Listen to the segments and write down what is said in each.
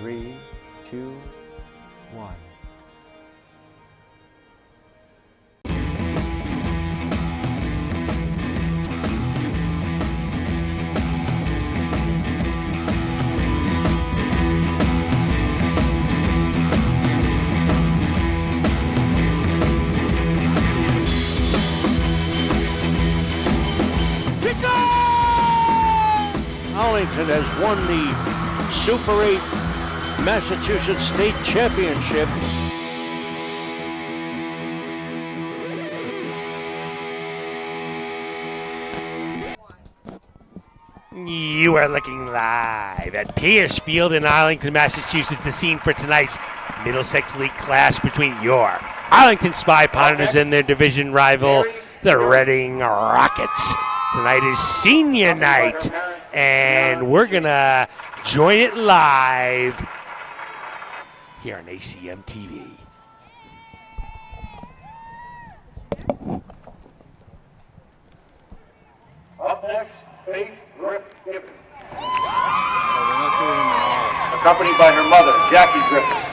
3, 2, 1. Arlington has won the Super 8 Massachusetts State Championship. You are looking live at Pierce Field in Arlington, Massachusetts, the scene for tonight's Middlesex League clash between your Arlington Spy Pounders and their division rival, the Reading Rockets. Tonight is senior night, and we're going to join it live here on ACM TV. Up next, Faith Griffin. Accompanied by her mother, Jackie Griffin.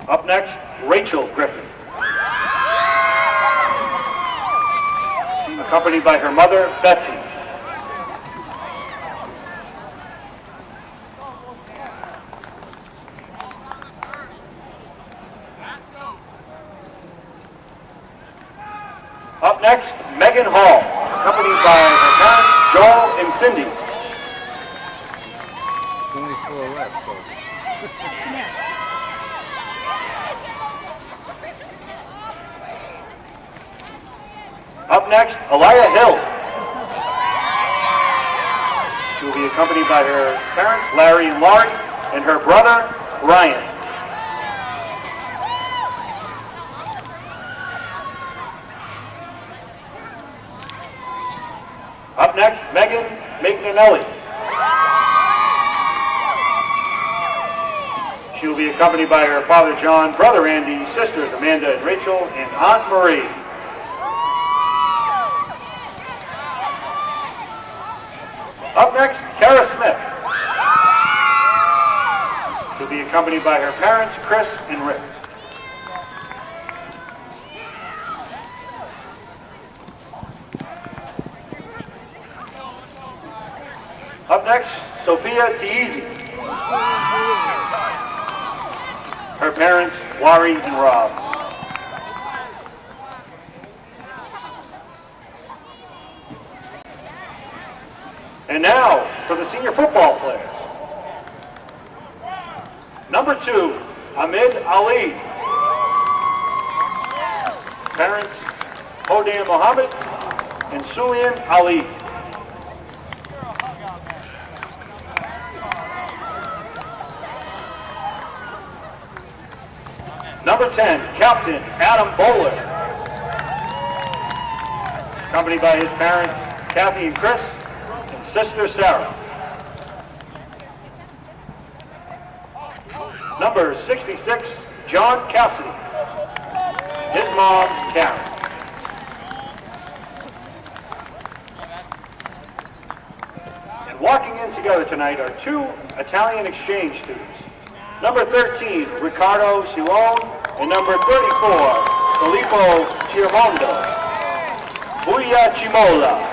Up next, Rachel Griffin. Accompanied by her mother, Betsy. Up next, Megan Hall, accompanied by her parents, Joel and Cindy. Only 4 left, so. Up next, Aliyah Hill. She will be accompanied by her parents, Larry and Laurie, and her brother, Ryan. Up next, Megan McDonnell. She will be accompanied by her father, John, brother, Andy, sisters, Amanda and Rachel, and Aunt Marie. Up next, Kara Smith. She'll be accompanied by her parents, Chris and Rick. Up next, Sophia Teezy. Her parents, Laurie and Rob. And now, for the senior football players. Number 2, Ahmed Ali. Parents, Hodan Mohammed and Sulian Ali. Number 10, Captain Adam Bowler. Accompanied by his parents, Kathy and Chris, and sister Sarah. Number 66, John Cassidy. His mom, Karen. And walking in together tonight are 2 Italian exchange students. Number 13, Riccardo Silone, and number 34, Filippo Chirmondo. Buia Cimola.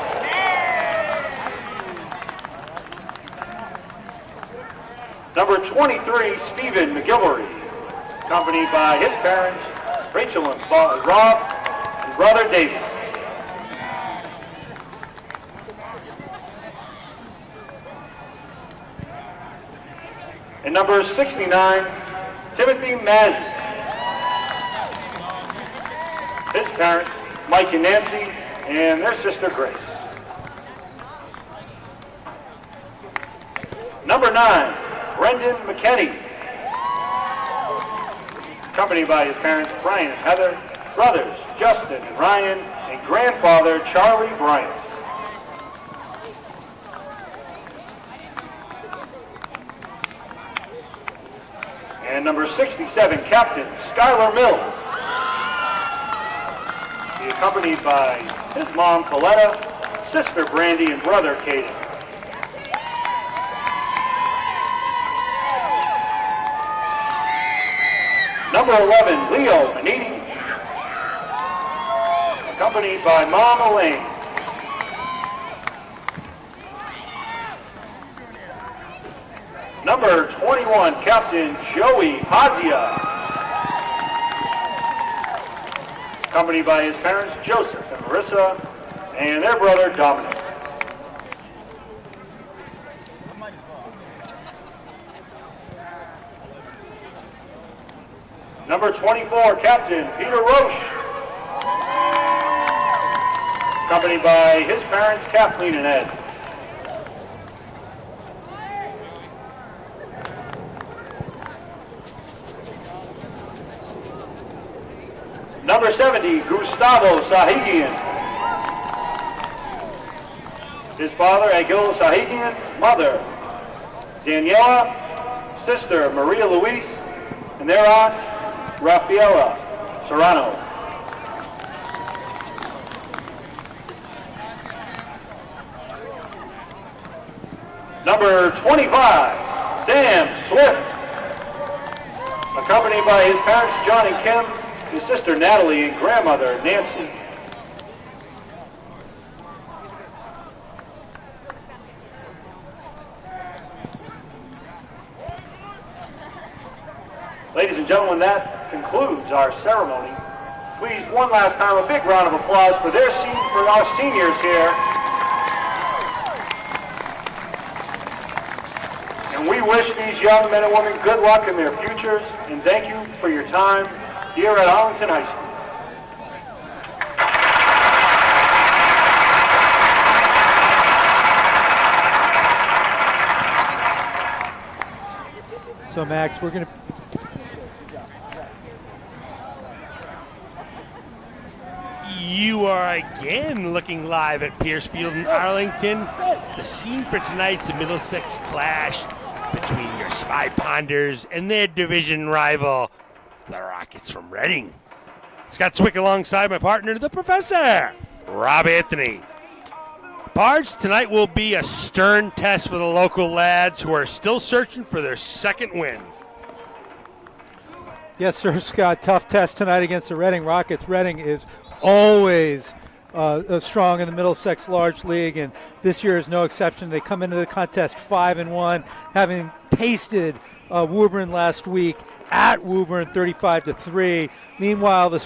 Number 23, Stephen McGilvery, accompanied by his parents, Rachel and Rob, and brother David. And number 69, Timothy Mazzi. His parents, Mike and Nancy, and their sister Grace. Number 9, Brendan McKinney. Accompanied by his parents, Brian and Heather, brothers, Justin and Ryan, and grandfather, Charlie Bryant. And number 67, Captain Skylar Mills. He's accompanied by his mom, Coletta, sister, Brandy, and brother, Caden. Number 11, Leo Manini, accompanied by Mom Elaine. Number 21, Captain Joey Pazia, accompanied by his parents, Joseph and Marissa, and their brother, Dominic. Number 24, Captain Peter Roach, accompanied by his parents, Kathleen and Ed. Number 70, Gustavo Sahigian. His father, Agil Sahigian, mother, Daniela, sister, Maria Luis, and their aunt, Rafaela Serrano. Number 25, Sam Swift, accompanied by his parents, John and Kim, his sister, Natalie, and grandmother, Nancy. Ladies and gentlemen, that concludes our ceremony. Please, one last time, a big round of applause for our seniors here. And we wish these young men and women good luck in their futures, and thank you for your time here at Arlington High School. So, Max, we're going to... You are again looking live at Pierce Field in Arlington. The scene for tonight's a Middlesex clash between your Spy Ponders and their division rival, the Rockets from Reading. Scott Zwick alongside my partner, the Professor, Rob Anthony. Pards, tonight will be a stern test for the local lads who are still searching for their second win. Yes, sir, Scott. Tough test tonight against the Reading Rockets. Reading is always strong in the Middlesex Large League, and this year is no exception. They come into the contest 5-1, having pasted Woburn last week at Woburn 35-3. Meanwhile, the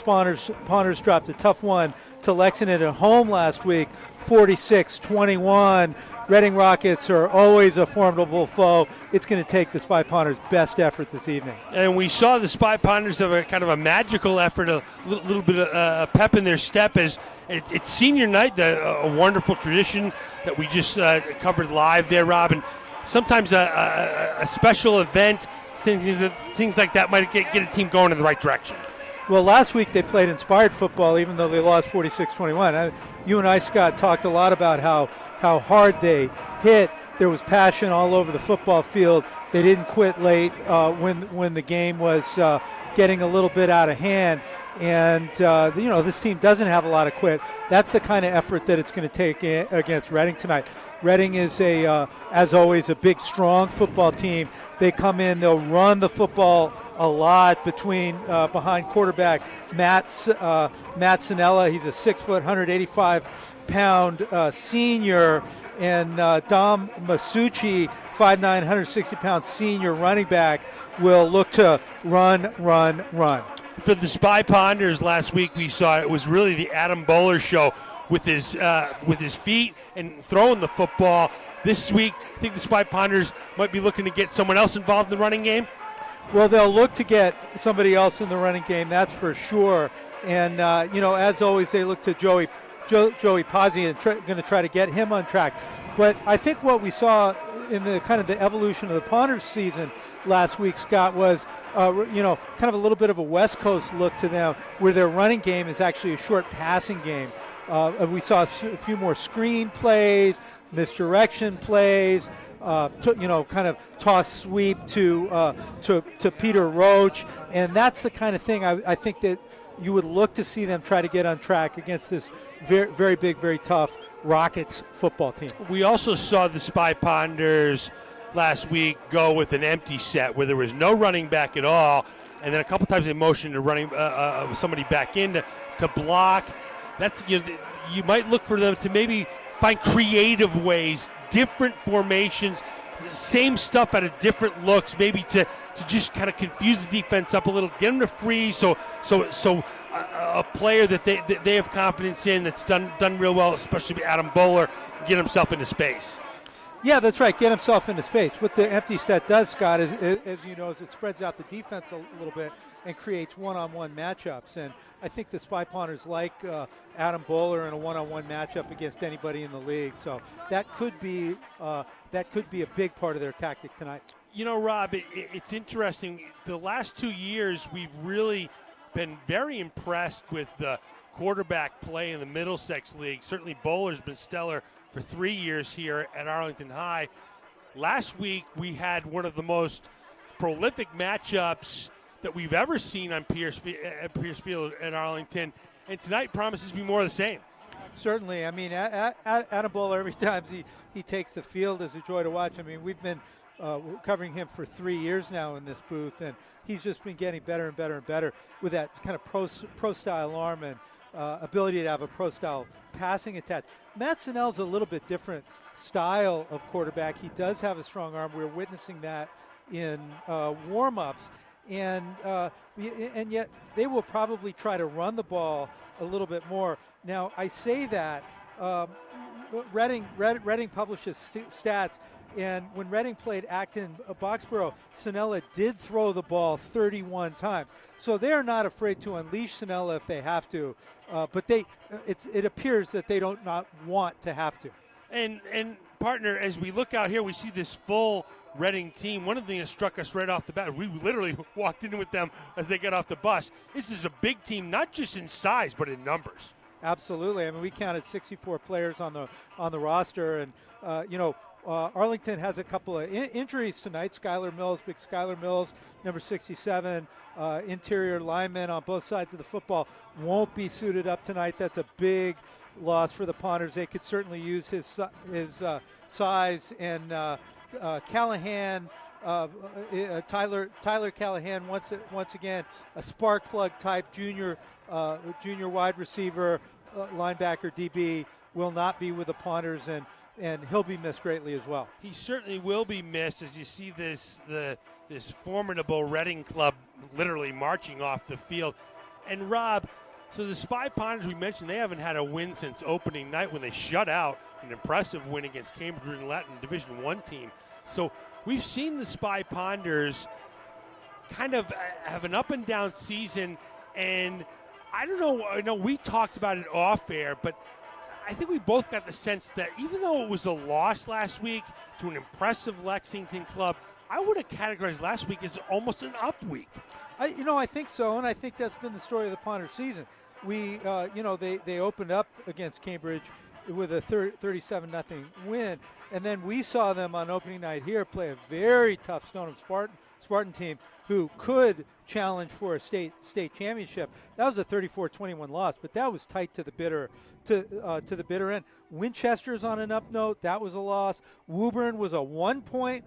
Ponders dropped a tough one to Lexington at home last week, 46-21. Reading Rockets are always a formidable foe. It's going to take the Spy Ponders' best effort this evening. And we saw the Spy Ponders have a kind of a magical effort, a little bit of pep in their step as it's senior night, a wonderful tradition that we just covered live there, Rob. And sometimes a special event, things like that might get a team going in the right direction. Well, last week they played inspired football, even though they lost 46-21. You and I, Scott, talked a lot about how hard they hit. There was passion all over the football field. They didn't quit late when the game was getting a little bit out of hand. And, this team doesn't have a lot of quit. That's the kind of effort that it's going to take against Reading tonight. Reading is, as always, a big, strong football team. They come in, they'll run the football a lot behind quarterback Matt Sinella. He's a 6 foot, 185-pound senior. And Dom Masucci, 5'9", 160-pound senior running back, will look to run. For the Spy Ponders last week, we saw it was really the Adam Bowler show with his feet and throwing the football. This week, I think the Spy Ponders might be looking to get someone else involved in the running game. Well, they'll look to get somebody else in the running game, that's for sure. And, as always, they look to Joey Pazzi and going to try to get him on track. But I think what we saw in the kind of the evolution of the Ponders season last week, Scott, was, kind of a little bit of a West Coast look to them, where their running game is actually a short passing game. We saw a few more screen plays, misdirection plays, kind of toss sweep to Peter Roach, and that's the kind of thing I think that you would look to see them try to get on track against this very, very big, very tough Rockets football team. We also saw the Spy Ponders last week go with an empty set where there was no running back at all, and then a couple times they motioned to running somebody back in to block. That's you might look for them to maybe find creative ways, different formations, same stuff out of different looks, maybe to just kind of confuse the defense up a little, get them to freeze, so a player that they have confidence in that's done real well, especially Adam Bowler, get himself into space. Yeah, that's right. Get himself into space. What the empty set does, Scott, is as you know, is it spreads out the defense a little bit and creates one-on-one matchups. And I think the Spy Ponders like Adam Bowler in a one-on-one matchup against anybody in the league. So that could be a big part of their tactic tonight. You know, Rob, it's interesting. The last 2 years, we've really been very impressed with the quarterback play in the Middlesex League. Certainly Bowler's been stellar for 3 years here at Arlington High. Last week, we had one of the most prolific matchups that we've ever seen on Pierce Field at Arlington, and tonight promises to be more of the same. Certainly. I mean, Adam Bowler, every time he takes the field, is a joy to watch. I mean, we've been covering him for 3 years now in this booth, and he's just been getting better and better and better with that kind of pro-style arm and ability to have a pro-style passing attack. Matt Sonnell's a little bit different style of quarterback. He does have a strong arm. We're witnessing that in warm-ups. And yet they will probably try to run the ball a little bit more. Now, I say that Reading publishes stats, and when Reading played Acton Boxborough, Sonnella did throw the ball 31 times. So they're not afraid to unleash Sonnella if they have to, but it appears that they don't not want to have to. And partner, as we look out here, we see this full Reading team. One of the things that struck us right off the bat, we literally walked in with them as they got off the bus. This is a big team, not just in size, but in numbers. Absolutely. I mean, we counted 64 players on the roster, and Arlington has a couple of injuries tonight. Big Skylar Mills, number 67, interior lineman on both sides of the football, won't be suited up tonight. That's a big loss for the Ponders. They could certainly use his size, and Callahan, Tyler Callahan, once again, a spark plug type junior wide receiver, linebacker, DB, will not be with the Ponders, and he'll be missed greatly as well. He certainly will be missed as you see this formidable Reading club literally marching off the field. And Rob, so the Spy Ponders, we mentioned, they haven't had a win since opening night when they shut out an impressive win against Cambridge and Latin Division I team. So we've seen the Spy Ponders kind of have an up and down season, and I don't know, I know we talked about it off air, but I think we both got the sense that even though it was a loss last week to an impressive Lexington club, I would have categorized last week as almost an up week. I think so, and I think that's been the story of the Ponders season. They opened up against Cambridge with a 37-0 win, and then we saw them on opening night here play a very tough Stoneham Spartan team who could challenge for a state championship. That was a 34-21 loss, but that was tight to the bitter end. Winchester's on an up note. That was a loss. Woburn was a 1-point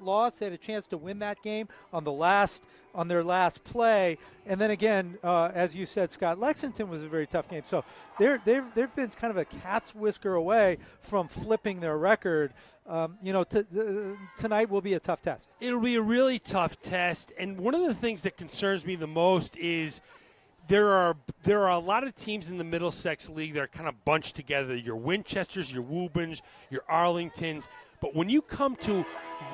loss. They had a chance to win that game on their last play. And then again, as you said, Scott, Lexington was a very tough game. So they've been kind of a cat's whisker away from flipping their record. Tonight will be a tough test. It'll be a really tough test, and one of the things that concerns me the most is there are a lot of teams in the Middlesex League that are kind of bunched together. Your Winchesters, your Wobens, your Arlingtons, but when you come to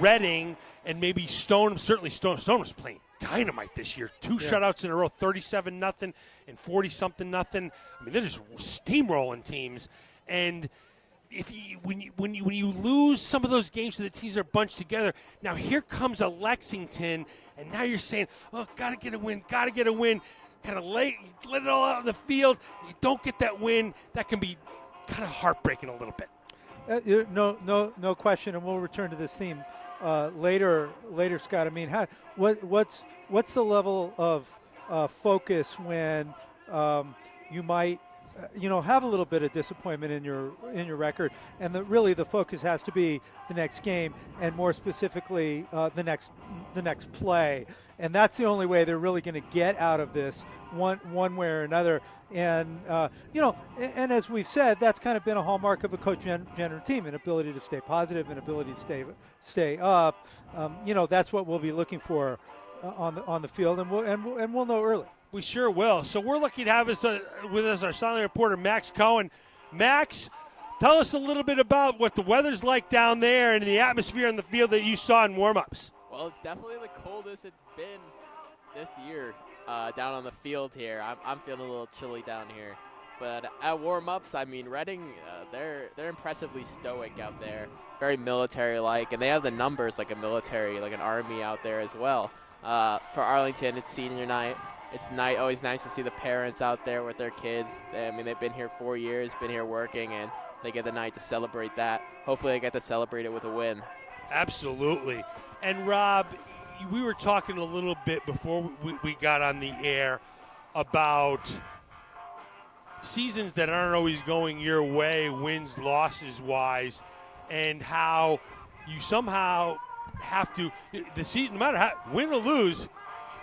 Reading and maybe Stoneham, certainly Stoneham's playing dynamite this year. Two shutouts in a row, 37-0 and 40-something. I mean, they're just steamrolling teams, and when you lose some of those games so the teams are bunched together, now here comes a Lexington, and now you're saying, oh, gotta get a win, kind of let it all out on the field. You don't get that win, that can be kind of heartbreaking a little bit. No question, and we'll return to this theme later, Scott. I mean, what's the level of focus when you might have a little bit of disappointment in your record, and really the focus has to be the next game, and more specifically the next play, and that's the only way they're really going to get out of this one way or another. And and as we've said, that's kind of been a hallmark of a Coach Jenner team: an ability to stay positive, an ability to stay up. That's what we'll be looking for on the field, and we'll know early. We sure will. So we're lucky to have with us our silent reporter, Max Cohen. Max, tell us a little bit about what the weather's like down there and the atmosphere on the field that you saw in warm-ups. Well, it's definitely the coldest it's been this year down on the field here. I'm feeling a little chilly down here. But at warm-ups, I mean, Reading, they're impressively stoic out there, very military-like, and they have the numbers like a military, like an army out there as well. For Arlington, it's senior night. It's always nice to see the parents out there with their kids. They've been here 4 years, been here working, and they get the night to celebrate that. Hopefully they get to celebrate it with a win. Absolutely. And, Rob, we were talking a little bit before we got on the air about seasons that aren't always going your way, wins, losses-wise, and how you somehow have to – the season, no matter how – win or lose –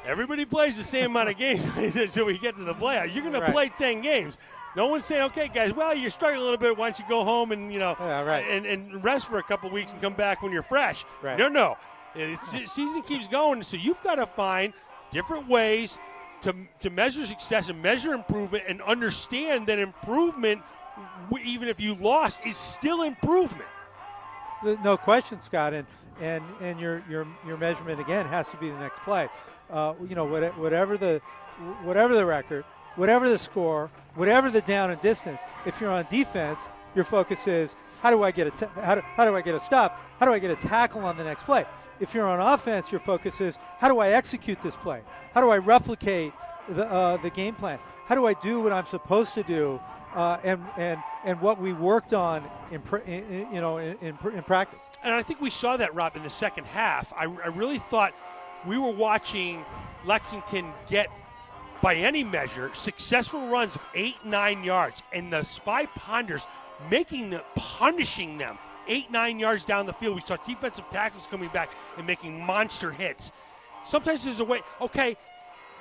everybody plays the same amount of games until we get to the playoffs. You're going to play 10 games. No one's saying, okay, guys, well, you're struggling a little bit. Why don't you go home and, and rest for a couple weeks and come back when you're fresh. Right. No. Season keeps going, so you've got to find different ways to measure success and measure improvement and understand that improvement, even if you lost, is still improvement. No question, Scott, and your measurement again has to be the next play. Whatever the record, whatever the score, whatever the down and distance. If you're on defense, your focus is how do I get a stop? How do I get a tackle on the next play? If you're on offense, your focus is how do I execute this play? How do I replicate the game plan? How do I do what I'm supposed to do? And what we worked on in practice. And I think we saw that, Rob, in the second half. I really thought we were watching Lexington get, by any measure, successful runs of 8-9 yards, and the Spy Ponders punishing them 8-9 yards down the field. We saw defensive tackles coming back and making monster hits. Sometimes there's a way, okay,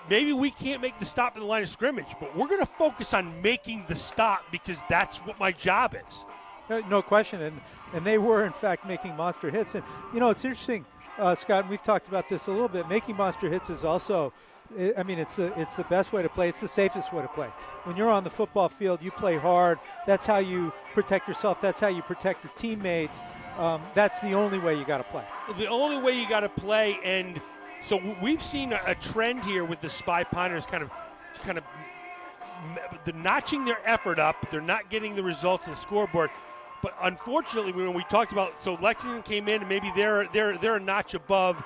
maybe we can't make the stop in the line of scrimmage, but we're going to focus on making the stop because that's what my job is. No question, and they were, in fact, making monster hits. And, it's interesting, Scott, and we've talked about this a little bit. Making monster hits is also, it's the best way to play. It's the safest way to play. When you're on the football field, you play hard. That's how you protect yourself. That's how you protect your teammates. That's the only way you got to play. The only way you got to play, and so we've seen a trend here with the Spy Ponders kind of the notching their effort up. They're not getting the results on the scoreboard. But unfortunately, when we talked about, so Lexington came in and maybe they're a notch above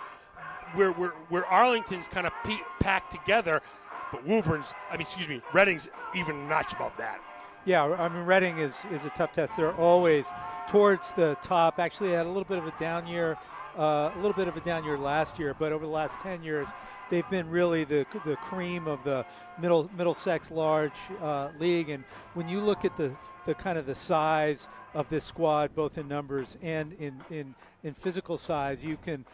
where Arlington's kind of packed together, but Reading's even a notch above that. Yeah, Reading is a tough test. They're always towards the top. Actually, they had a little bit of a down year last year, but over the last 10 years, they've been really the cream of the Middlesex large league. And when you look at the kind of the size of this squad, both in numbers and in physical size, you can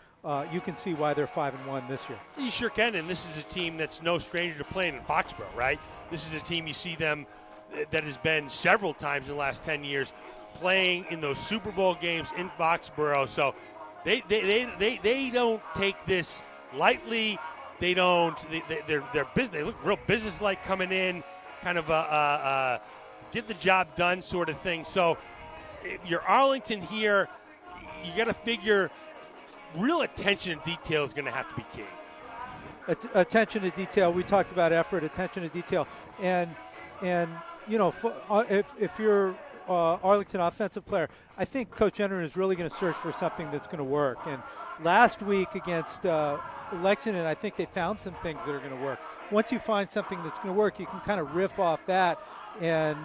see why they're 5-1 this year. You sure can, and this is a team that's no stranger to playing in Foxborough, right? This is a team you see them that has been several times in the last 10 years playing in those Super Bowl games in Foxborough. So they don't take this lightly. They don't. They're business. They look real businesslike coming in, kind of get the job done sort of thing. So if you're Arlington here, you got to figure real attention to detail is going to have to be key. Attention to detail. We talked about effort, attention to detail, and if you're Arlington offensive player, I think Coach Jenner is really going to search for something that's going to work. And last week against Lexington, I think they found some things that are going to work. Once you find something that's going to work, you can kind of riff off that and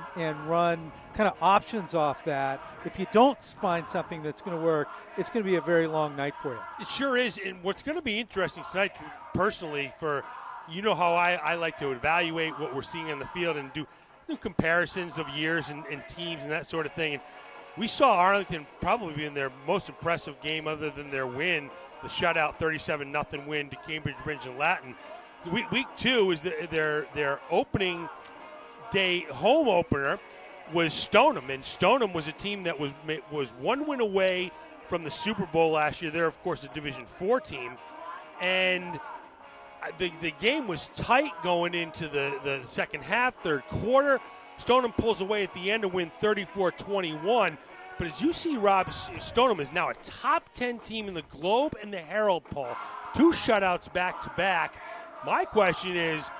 run kind of options off that. If you don't find something that's going to work, it's going to be a very long night for you. It sure is. And what's going to be interesting tonight, personally, for you know how I like to evaluate what we're seeing on the field and do comparisons of years and teams and that sort of thing. And we saw Arlington probably be in their most impressive game other than their win, the shutout 37-0 win to Cambridge Bridge and Latin. So week 2 is their opening day home opener was Stoneham, and Stoneham was a team that was 1 win away from the Super Bowl last year. They're, of course, a Division IV team. And the game was tight going into the second half, third quarter. Stoneham pulls away at the end to win 34-21. But as you see, Rob, Stoneham is now a top 10 team in the Globe and the Herald poll. 2 shutouts back-to-back. My question is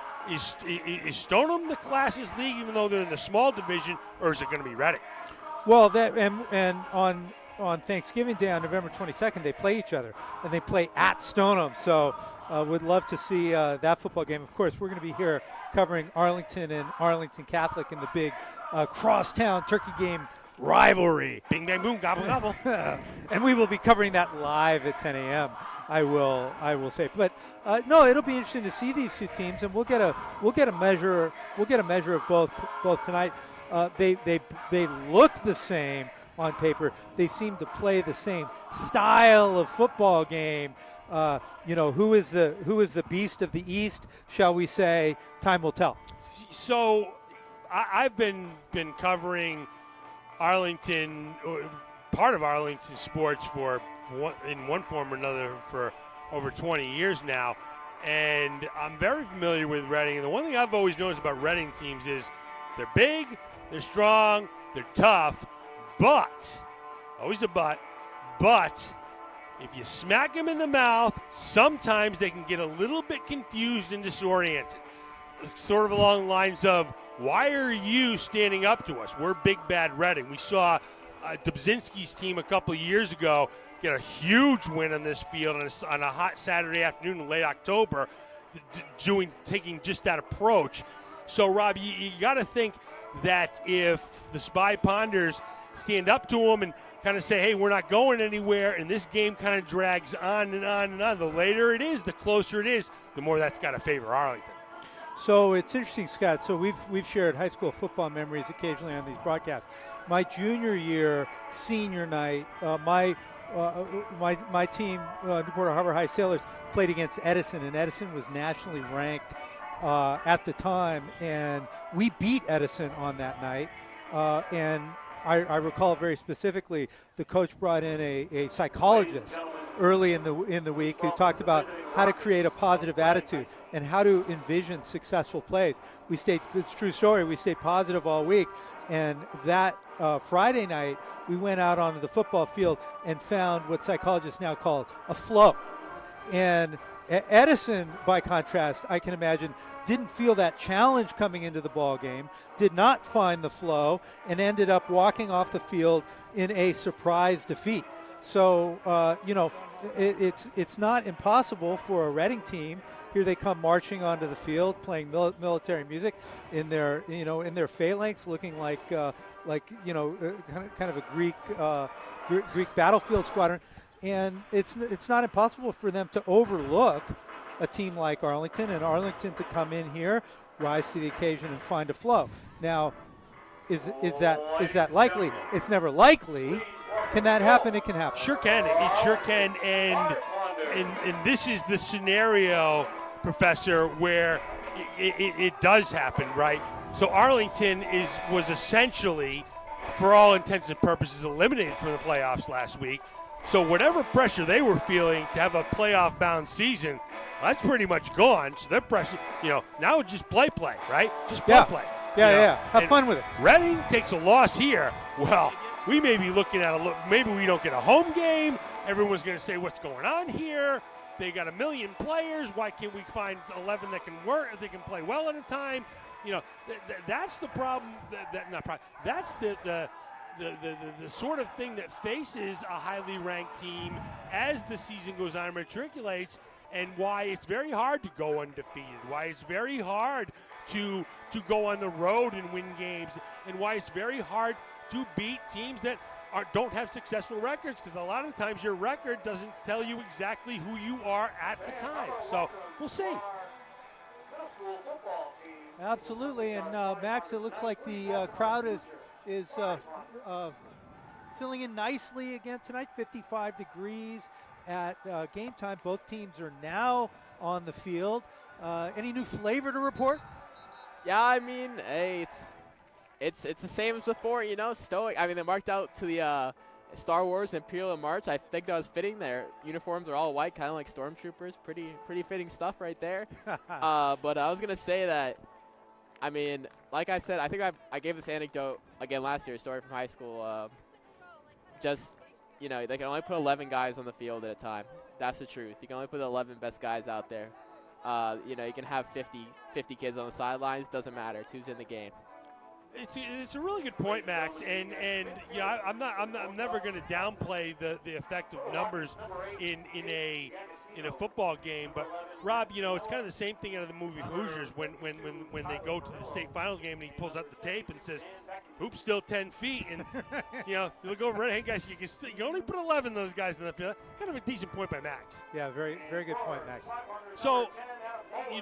Stoneham the Classes League, even though they're in the small division, or is it going to be Reading? Well, that and on Thanksgiving Day on November 22nd, they play each other, and they play at Stoneham. So would love to see that football game. Of course, we're going to be here covering Arlington and Arlington Catholic in the big crosstown turkey game rivalry. Bing, bang, boom, gobble, gobble. And we will be covering that live at 10 a.m. I will say, but no, it'll be interesting to see these two teams, and we'll get a measure of both tonight. They look the same on paper. They seem to play the same style of football game. Who is the beast of the East? Shall we say? Time will tell. So, I've been covering Arlington, part of Arlington sports in one form or another for over 20 years now, and I'm very familiar with Reading. And the one thing I've always noticed about Reading teams is they're big, they're strong, they're tough, but always a but if you smack them in the mouth, sometimes they can get a little bit confused and disoriented. It's sort of along the lines of, why are you standing up to us? We're big, bad Reading. We saw Modrzynski's team a couple of years ago get a huge win on this field on a hot Saturday afternoon in late October, taking just that approach. So, Rob, you got to think that if the Spy Ponders stand up to them and kind of say, hey, we're not going anywhere, and this game kind of drags on and on and on, the later it is, the closer it is, the more that's got to favor Arlington. So it's interesting, Scott. So we've shared high school football memories occasionally on these broadcasts. My junior year, senior night, my team, Newport Harbor High Sailors, played against Edison, and Edison was nationally ranked at the time, and we beat Edison on that night. And I recall very specifically the coach brought in a psychologist early in the week who talked about how to create a positive attitude and how to envision successful plays. It's a true story, we stayed positive all week, and that Friday night we went out onto the football field and found what psychologists now call a flow. And Edison, by contrast, I can imagine, didn't feel that challenge coming into the ball game, did not find the flow, and ended up walking off the field in a surprise defeat. So, it's not impossible for a Reading team. Here they come marching onto the field, playing military music in their phalanx, looking like kind of a Greek battlefield squadron. And it's not impossible for them to overlook a team like Arlington, and Arlington to come in here, rise to the occasion, and find a flow. Now, is that likely? It's never likely. Can that happen? It can happen. Sure can. It sure can. And this is the scenario, Professor, where it does happen, right? So Arlington was essentially, for all intents and purposes, eliminated from the playoffs last week. So whatever pressure they were feeling to have a playoff-bound season, that's pretty much gone. So their pressure, now it's just play, right? Just play. Yeah. Have fun with it. Reading takes a loss here. Well, we may be looking at maybe we don't get a home game. Everyone's going to say, what's going on here? They got 1 million players. Why can't we find 11 that can work? They can play well at a time. That's the problem. That's the sort of thing that faces a highly ranked team as the season goes on and matriculates, and why it's very hard to go undefeated, why it's very hard to go on the road and win games, and why it's very hard to beat teams that don't have successful records, because a lot of times your record doesn't tell you exactly who you are at the time. So we'll see. Absolutely, and Max, it looks like the crowd is filling in nicely again tonight. 55 degrees at game time. Both teams are now on the field. Any new flavor to report? Yeah, I mean, hey, it's the same as before, stoic. I mean, they marked out to the Star Wars Imperial March. I think that was fitting. Their uniforms are all white, kind of like stormtroopers. Pretty fitting stuff right there. But I was gonna say that, I mean, like I said, I think I gave this anecdote again last year, a story from high school. They can only put 11 guys on the field at a time. That's the truth. You can only put the 11 best guys out there. You can have 50 kids on the sidelines. Doesn't matter. It's who's in the game. It's a really good point, Max, and I'm never going to downplay the effect of numbers in a football game. But Rob, it's kind of the same thing out of the movie Hoosiers when they go to the state final game and he pulls out the tape and says, "Hoop's still 10 feet," and you'll go over. Hey guys, you can only put 11 of those guys in the field. Kind of a decent point by Max. Yeah, very very good point, Max. So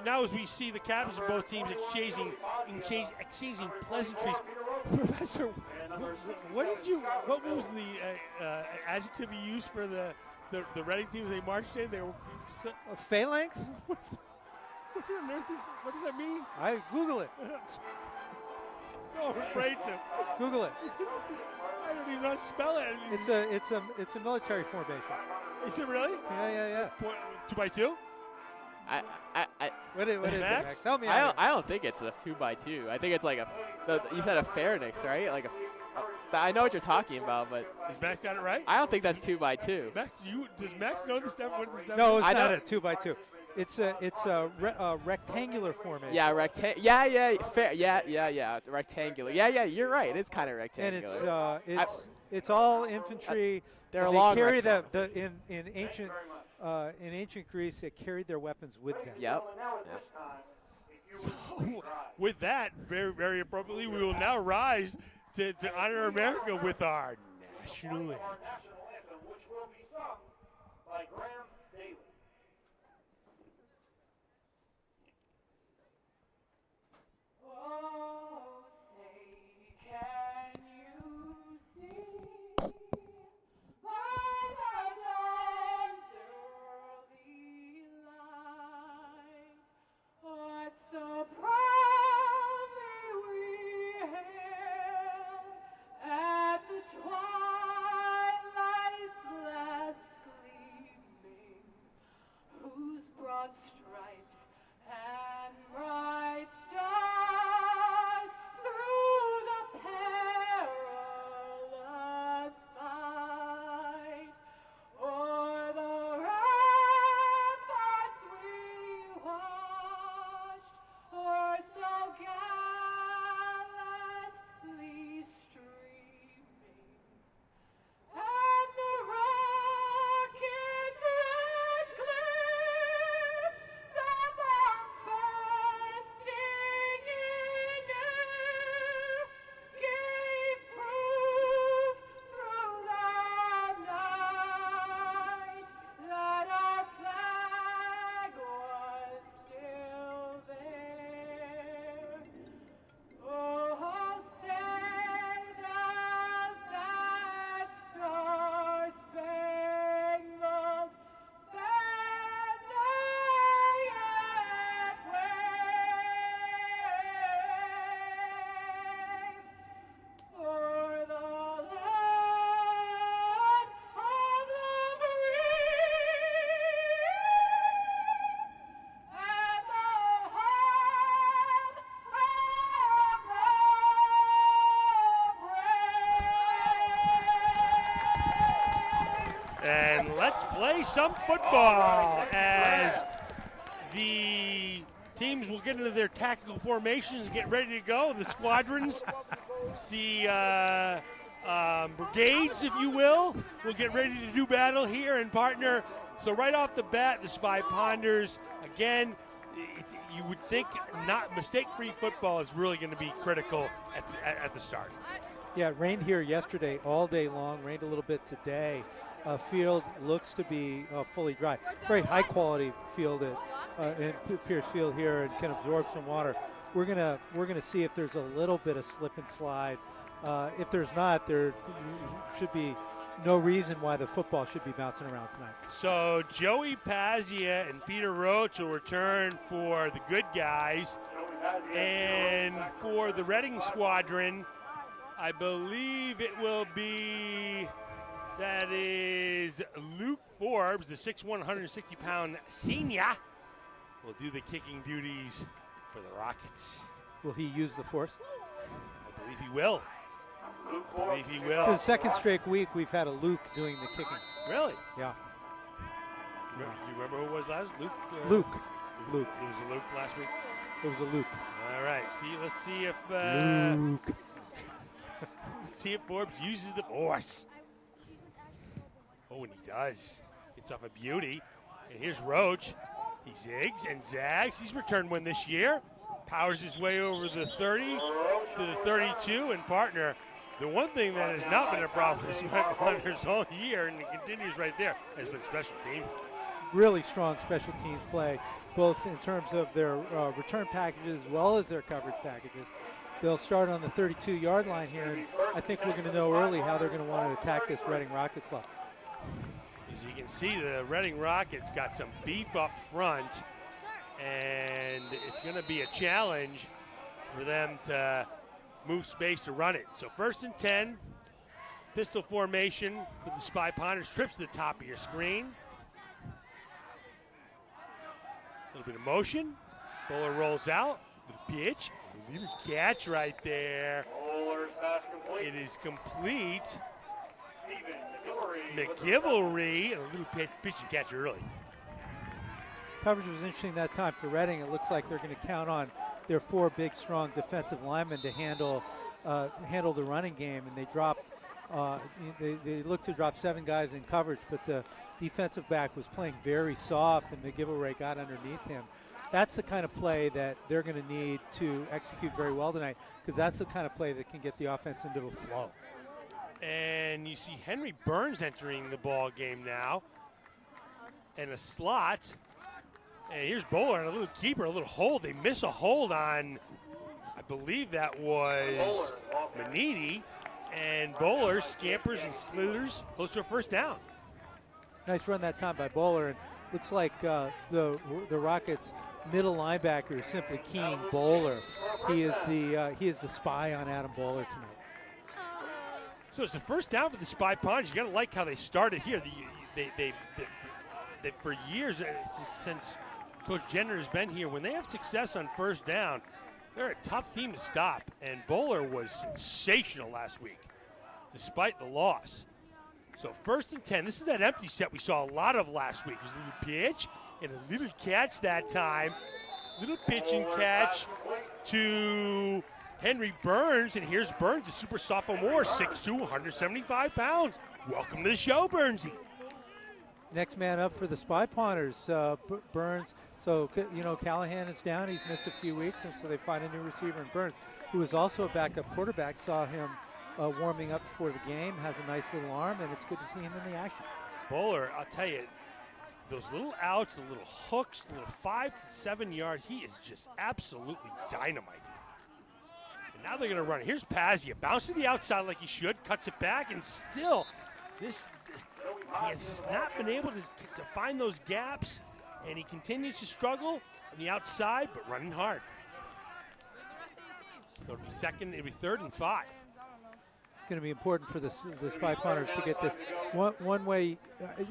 now as we see the captains of both teams exchanging pleasantries, Professor, what was the adjective you used for the Reading teams they marched in? They were phalanx. What does that mean? I Google it. No, I'm afraid to. Google it. I don't even know how to spell it. It's a military formation. Is it really? Yeah. 2x2? What is it, Max? Tell me. I don't think it's a 2x2. I think it's like you said a phalanx, right? I know what you're talking about, but has Max got it right? I don't think that's 2x2. Max, does Max know the step? What the step? No, it's not a 2x2. It's a rectangular formation. Yeah, rectangular. Yeah. Rectangular. Yeah. You're right. It's kind of rectangular. And it's all infantry. They're they long carry rectangle. in ancient Greece. They carried their weapons with them. Yep. So, with that, very very appropriately, we will now rise to honor America with our national anthem, which will be sung by Graham Daly. Oh, say, can you see by the dawn's early light what so proudly we hailed at the twilight's last gleaming, whose broad stripes and bright stars through the perilous fight o'er the ramparts we watched were so gallantly streaming, and the rocket's red glare, the bombs bursting in air, gave proof through the night that our flag was still there. Oh, say does that star-spangled banner yet wave o'er the land of the free and the home of the brave. and let's play some football as the teams will get into their tactical formations, get ready to go. The squadrons, the brigades, if you will get ready to do battle here and partner. So right off the bat, the Spy Ponders, again, you would think not mistake-free football is really going to be critical at the start. Yeah, it rained here yesterday all day long, rained a little bit today. Field looks to be fully dry. Very high-quality field at Pierce Field here and can absorb some water. we're gonna see if there's a little bit of slip and slide. If there's not, there should be no reason why the football should be bouncing around tonight. So Joey Pazia and Peter Roach will return for the good guys. And for the Reading squadron, I believe it will be, that is Luke Forbes, the 6'1", 160-pound senior, will do the kicking duties for the Rockets. Will he use the force? I believe he will. For the second straight week, we've had a Luke doing the kicking. Really? Yeah. You remember who it was last? Luke? Luke. It was a Luke last week? It was a Luke. All right. Let's see if Luke. let's see if Forbes uses the force. Oh, and he does. Gets off a beauty. And here's Roach. He zigs and zags. He's returned one this year. Powers his way over the 30 to the 32, and partner. The one thing that has not been a problem with Swick Hunters all year, and it continues right there, has been special teams. Really strong special teams play, both in terms of their return packages as well as their coverage packages. They'll start on the 32-yard line here, and I think we're going to know early how they're going to want to attack this Reading Rocket Club. As you can see, the Reading Rockets got some beef up front, and it's going to be a challenge for them to move space to run it. So 1st and 10, pistol formation for the Spy Ponders. Trips to the top of your screen. A little bit of motion. Bowler rolls out. The pitch. A little catch right there. It is complete. McGivelry. And a little pitch and catch early. Coverage was interesting that time for Reading. It looks like they're going to count on their 4 big, strong defensive linemen to handle the running game, and they drop. They look to drop 7 guys in coverage, but the defensive back was playing very soft, and McGivelry got underneath him. That's the kind of play that they're going to need to execute very well tonight, because that's the kind of play that can get the offense into a flow. And you see Henry Burns entering the ball game now, and a slot. And here's Bowler and a little keeper, a little hold. They miss a hold on, I believe that was Maniti. And Bowler scampers and slithers close to a first down. Nice run that time by Bowler. And looks like the Rockets' middle linebacker is simply keying Bowler. He is the spy on Adam Bowler tonight. So it's the first down for the Spy Ponds. You got to like how they started here. They for years since Coach Jenner has been here, when they have success on first down, they're a tough team to stop. And Bowler was sensational last week, despite the loss. So 1st and 10. This is that empty set we saw a lot of last week. There's a little pitch and a little catch that time. Little pitch and catch to Henry Burns. And here's Burns, a super sophomore, 6'2", 175 pounds. Welcome to the show, Burnsy. Next man up for the Spy Ponders, Burns. So, Callahan is down. He's missed a few weeks, and so they find a new receiver in Burns, who is also a backup quarterback. Saw him warming up before the game, has a nice little arm, and it's good to see him in the action. Bowler, I'll tell you, those little outs, the little hooks, the little 5 to 7 yards, he is just absolutely dynamite. And now they're going to run it. Here's Pazia, bounce to the outside like he should, cuts it back, and still, he has just not been able to find those gaps, and he continues to struggle on the outside, but running hard. It'll be 3rd and 5. It's going to be important for the Spy Ponders to get this. One way,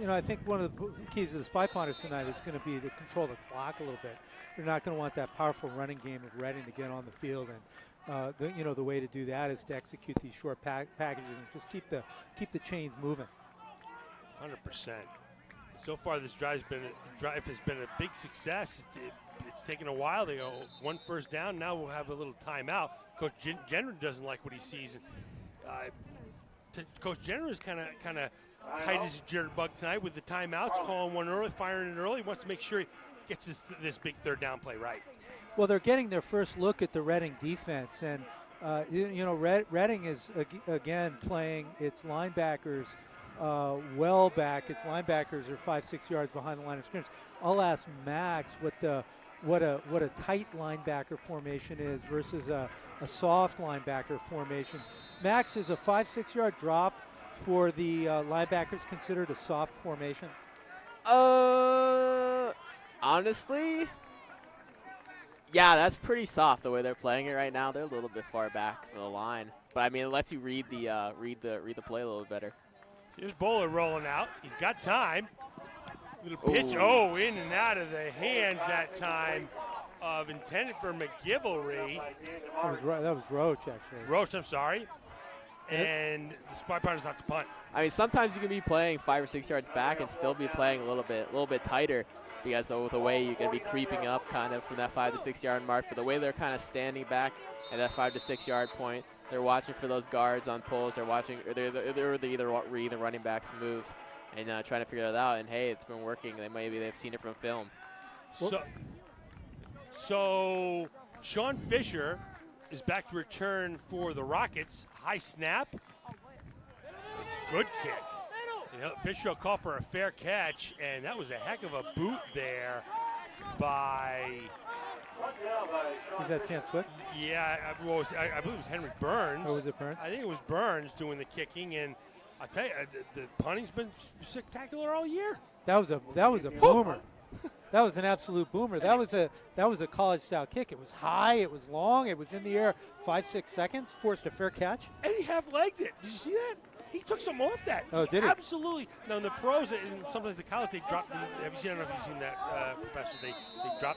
I think one of the keys of the Spy Ponders tonight is going to be to control the clock a little bit. They're not going to want that powerful running game of Reading to get on the field, and the way to do that is to execute these short packages and just keep the chains moving. 100%. So far, this drive has been a big success. It's taken a while. They go 1 first down. Now we'll have a little timeout. Coach Jenner doesn't like what he sees. Coach Jenner is kind of tight as a jitterbug tonight with the timeouts, calling one early, firing it early. He wants to make sure he gets this big 3rd down play right. Well, they're getting their first look at the Reading defense, and Reading is again playing its linebackers well back. Its linebackers are 5-6 yards behind the line of scrimmage. I'll ask Max what the what a tight linebacker formation is versus a soft linebacker formation. Max, is a 5-6 yard drop for the linebackers considered a soft formation? Honestly, yeah, that's pretty soft the way they're playing it right now. They're a little bit far back from the line, but I mean, it lets you read the play a little better. Here's Bowler rolling out. He's got time. Little pitch, in and out of the hands that time of intended for McGivelry. That was Roach, actually. Roach, I'm sorry. And the spy partner's not to punt. I mean, sometimes you can be playing 5 or 6 yards back and still be playing a little bit tighter, because of the way you're going to be creeping up kind of from that 5 to 6 yard mark. But the way they're kind of standing back at that 5 to 6 yard point, they're watching for those guards on pulls. They're watching, or they're either reading the running back's moves and trying to figure it out. And hey, it's been working. Maybe they've seen it from film. So Sean Fisher is back to return for the Rockets. High snap. Good kick. Fisher will call for a fair catch, and that was a heck of a boot there by... Was that Sam Zwick? Yeah, I believe it was Henry Burns. Oh, was it Burns? I think it was Burns doing the kicking, and I'll tell you, the punting's been spectacular all year. That was a boomer. That was an absolute boomer. That was a college-style kick. It was high, it was long, it was in the air 5-6 seconds, forced a fair catch. And he half-legged it. Did you see that? He took something off that. Oh, did he? Absolutely. Now, in the pros and sometimes the college, they drop the. Have you seen? I don't know if you've seen that, Professor. They drop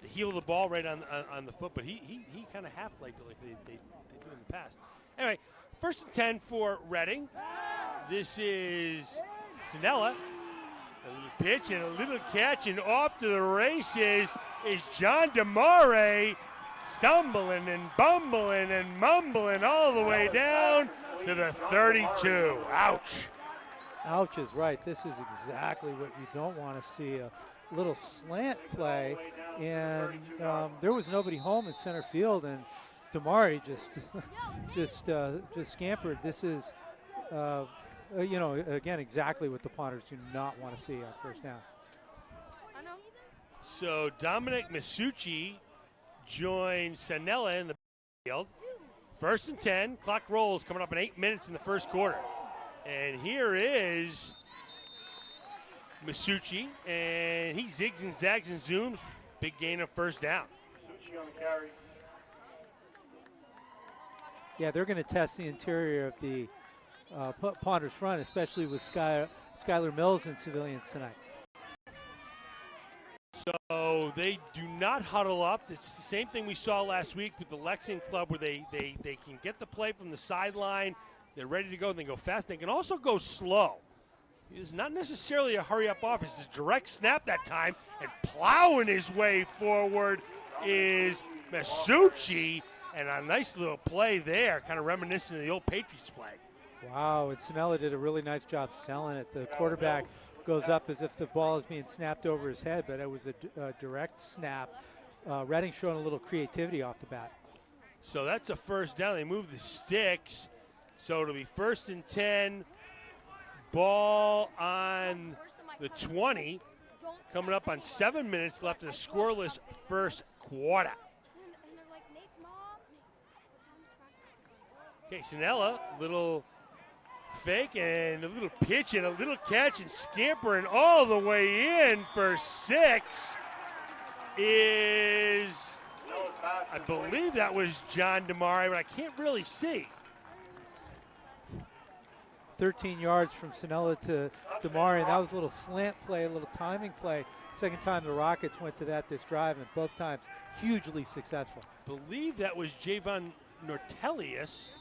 the heel of the ball right on the foot, but he kind of half-legged it like they do in the past. Anyway, 1st and 10 for Reading. This is Sinella. A little pitch and a little catch, and off to the races is John DeMare. Stumbling and bumbling and mumbling all the way down to the 32. Ouch. Ouch is right. This is exactly what you don't want to see, a little slant play. And there was nobody home in center field, and DeMare just scampered. This is, again, exactly what the punters do not want to see on first down. So Dominic Masucci joins Sanella in the field. 1st and 10. Clock rolls coming up in 8 minutes in the first quarter. And here is Masucci, and he zigs and zags and zooms. Big gain of first down. Masucci on the carry. Yeah, they're going to test the interior of the Ponder's front, especially with Skylar Mills and civilians tonight. So they do not huddle up. It's the same thing we saw last week with the Lexington Club, where they can get the play from the sideline. They're ready to go. They go fast. They can also go slow. It's not necessarily a hurry-up offense. It's a direct snap that time, and plowing his way forward is Masucci, and a nice little play there, kind of reminiscent of the old Patriots play. Wow, and Sinella did a really nice job selling it. The quarterback goes up as if the ball is being snapped over his head, but it was a direct snap. Reading showing a little creativity off the bat. So that's a first down. They move the sticks. So it'll be 1st and 10. Ball on the 20. Coming up on 7 minutes left in a scoreless first quarter. Okay, Sinella, little fake and a little pitch and a little catch and scampering all the way in for 6 is, I believe that was John DeMare, but I can't really see. 13 yards from Sinella to DeMare, and that was a little slant play, a little timing play. Second time the Rockets went to that this drive, and both times hugely successful. I believe that was Javon Nortelius.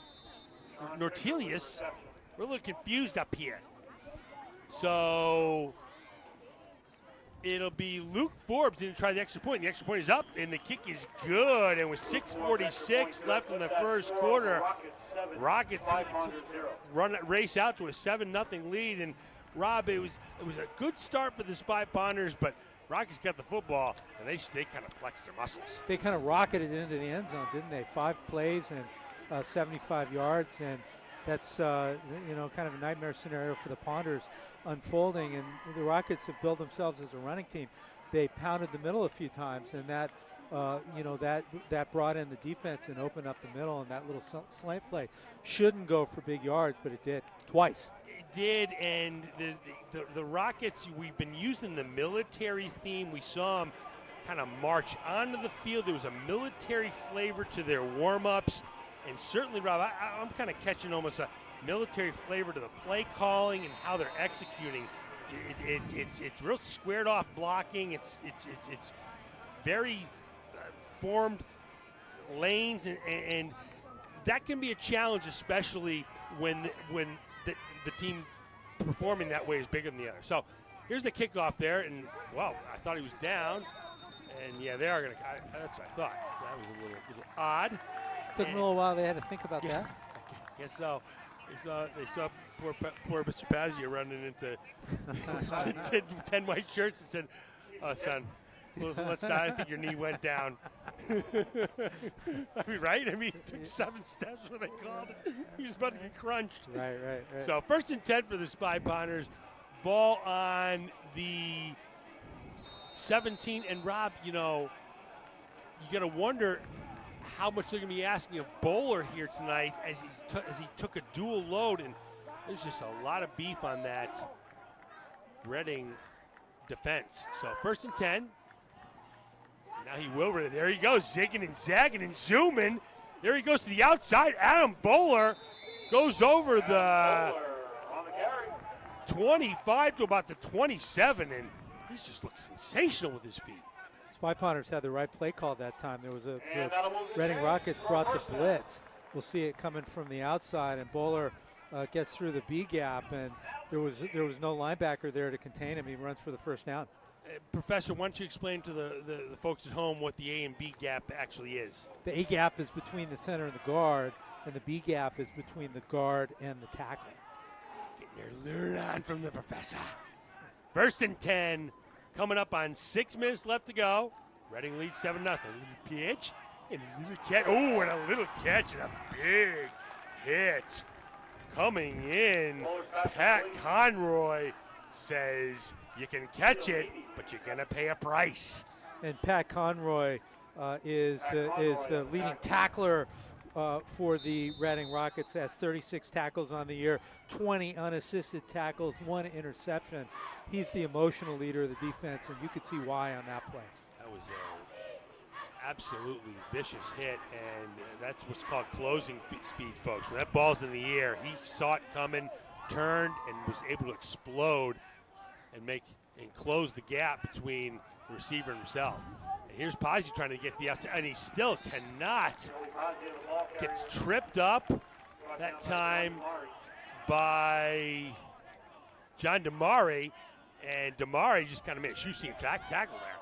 We're a little confused up here. So it'll be Luke Forbes didn't try the extra point. The extra point is up, and the kick is good. And with 6:46 left in the first quarter, Rockets race out to a 7-0 lead. And Rob, it was a good start for the Spy Ponders, but Rockets got the football, and they kind of flexed their muscles. They kind of rocketed into the end zone, didn't they? 5 plays and 75 yards, and that's kind of a nightmare scenario for the Ponders unfolding. And the Rockets have built themselves as a running team. They pounded the middle a few times, and that brought in the defense and opened up the middle. And that little slant play shouldn't go for big yards, but it did twice. It did, and the Rockets, we've been using the military theme. We saw them kind of march onto the field. There was a military flavor to their warm-ups, and certainly, Rob, I'm kind of catching almost a military flavor to the play calling and how they're executing. It's real squared off blocking. It's very formed lanes, and that can be a challenge, especially when the team performing that way is bigger than the other. So here's the kickoff there, and wow, I thought he was down, and yeah, they are going to. That's what I thought. So that was a little odd. Took them a little while. They had to think about that. I guess so. They saw poor Mr. Pazia running into 10 white shirts and said, "Oh, son, let's I think your knee went down." I mean, right? I mean, he took 7 steps when they called it. He was about to get crunched. Right. So 1st and 10 for the Spy Ponders. Ball on the 17. And, Rob, you got to wonder how much they're going to be asking of Bowler here tonight as he took a dual load. And there's just a lot of beef on that Reading defense. So 1st and 10. Now he will. There he goes, zigging and zagging and zooming. There he goes to the outside. Adam Bowler goes over the 25 to about the 27, and he just looks sensational with his feet. Spy Ponders had the right play call that time. There was the Reading Rockets brought the blitz. We'll see it coming from the outside, and Bowler gets through the B gap, and there was no linebacker there to contain him. He runs for the first down. Professor, why don't you explain to the folks at home what the A and B gap actually is? The A gap is between the center and the guard, and the B gap is between the guard and the tackle. Getting your lure on from the professor. 1st and 10, coming up on 6 minutes left to go. Reading leads 7-0. A little pitch and a little catch. Oh, and a little catch and a big hit. Coming in, Pat Conroy says, you can catch it, but you're going to pay a price. And Pat Conroy is the leading tackler for the Reading Rockets. Has 36 tackles on the year, 20 unassisted tackles, 1 interception. He's the emotional leader of the defense, and you could see why on that play. That was an absolutely vicious hit, and that's what's called closing speed, folks. When that ball's in the air, he saw it coming, turned, and was able to explode and close the gap between the receiver and himself. And here's Pazzi trying to get the outside, and he still cannot. Gets tripped up that time by John Damari, and Damari just kind of made a shoe-seam tackle there.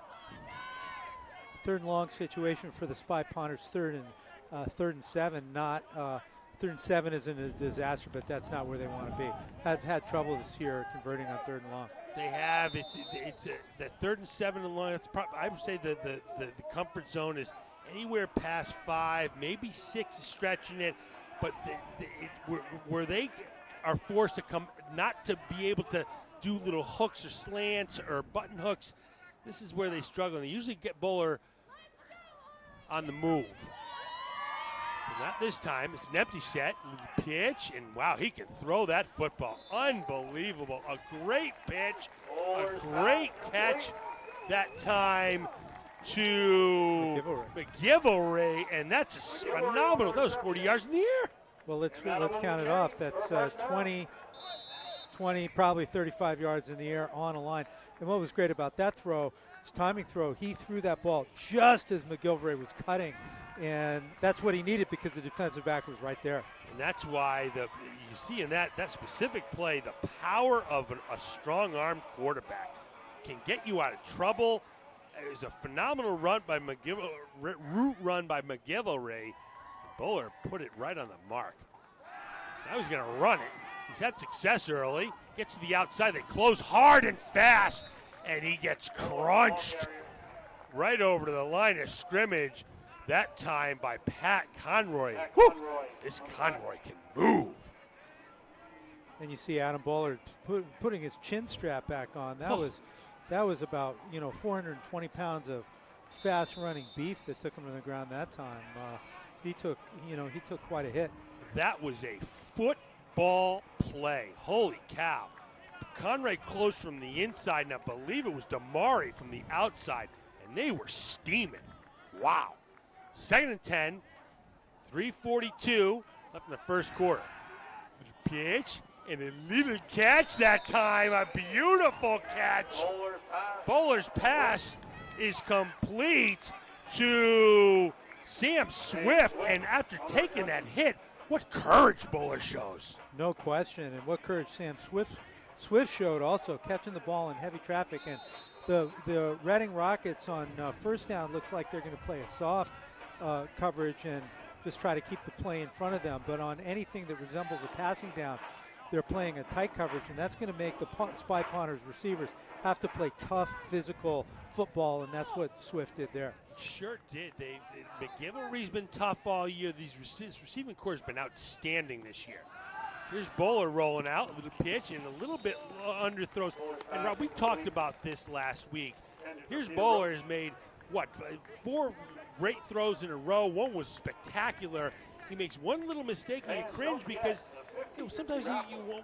3rd and long situation for the Spy Ponders. 3rd and 7. Not 3rd and 7 isn't a disaster, but that's not where they want to be. Have had trouble this year converting on 3rd and long. They have. It's the 3rd and 7 and long. I would say the comfort zone is anywhere past 5, maybe 6 is stretching it, but where they are forced to come, not to be able to do little hooks or slants or button hooks. This is where they struggle. And they usually get Bowler on the move. But not this time. It's an empty set. Pitch, and wow, he can throw that football. Unbelievable. A great pitch, a great catch that time to McGivory, and that's phenomenal. That was 40 yards in the air. Well, let's count it off. That's 20, probably 35 yards in the air on a line. And what was great about that throw, it's timing throw. He threw that ball just as McGivory was cutting, and that's what he needed because the defensive back was right there. And that's why you see in that specific play, the power of a strong-armed quarterback can get you out of trouble. It was a phenomenal run by route run by McGivory. Bowler put it right on the mark. Now he's going to run it. He's had success early. Gets to the outside. They close hard and fast, and he gets crunched right over to the line of scrimmage. That time by Pat Conroy. Woo! This Conroy can move. and you see Adam Bowler putting his chin strap back on. That was about 420 pounds of fast-running beef that took him to the ground that time. He took quite a hit. That was a football play. Holy cow. Conrad close from the inside, and I believe it was Damari from the outside, and they were steaming. Wow. 2nd and 10, 3:42 left in the first quarter. Pitch and a little catch that time, a beautiful catch. Bowler's pass is complete to Sam Swift, and after taking that hit, what courage Bowler shows. No question, and what courage Sam Swift showed also, catching the ball in heavy traffic. And the Reading Rockets on first down looks like they're going to play a soft coverage and just try to keep the play in front of them. But on anything that resembles a passing down, they're playing a tight coverage, and that's going to make the Spy Ponters receivers have to play tough, physical football, and that's what Swift did there. Sure did. McGivery's been tough all year. His receiving core has been outstanding this year. Here's Bowler rolling out with a pitch and a little bit underthrows. And Rob, we talked about this last week. Here's Bowler has made, 4 great throws in a row. One was spectacular. He makes one little mistake and you cringe because sometimes you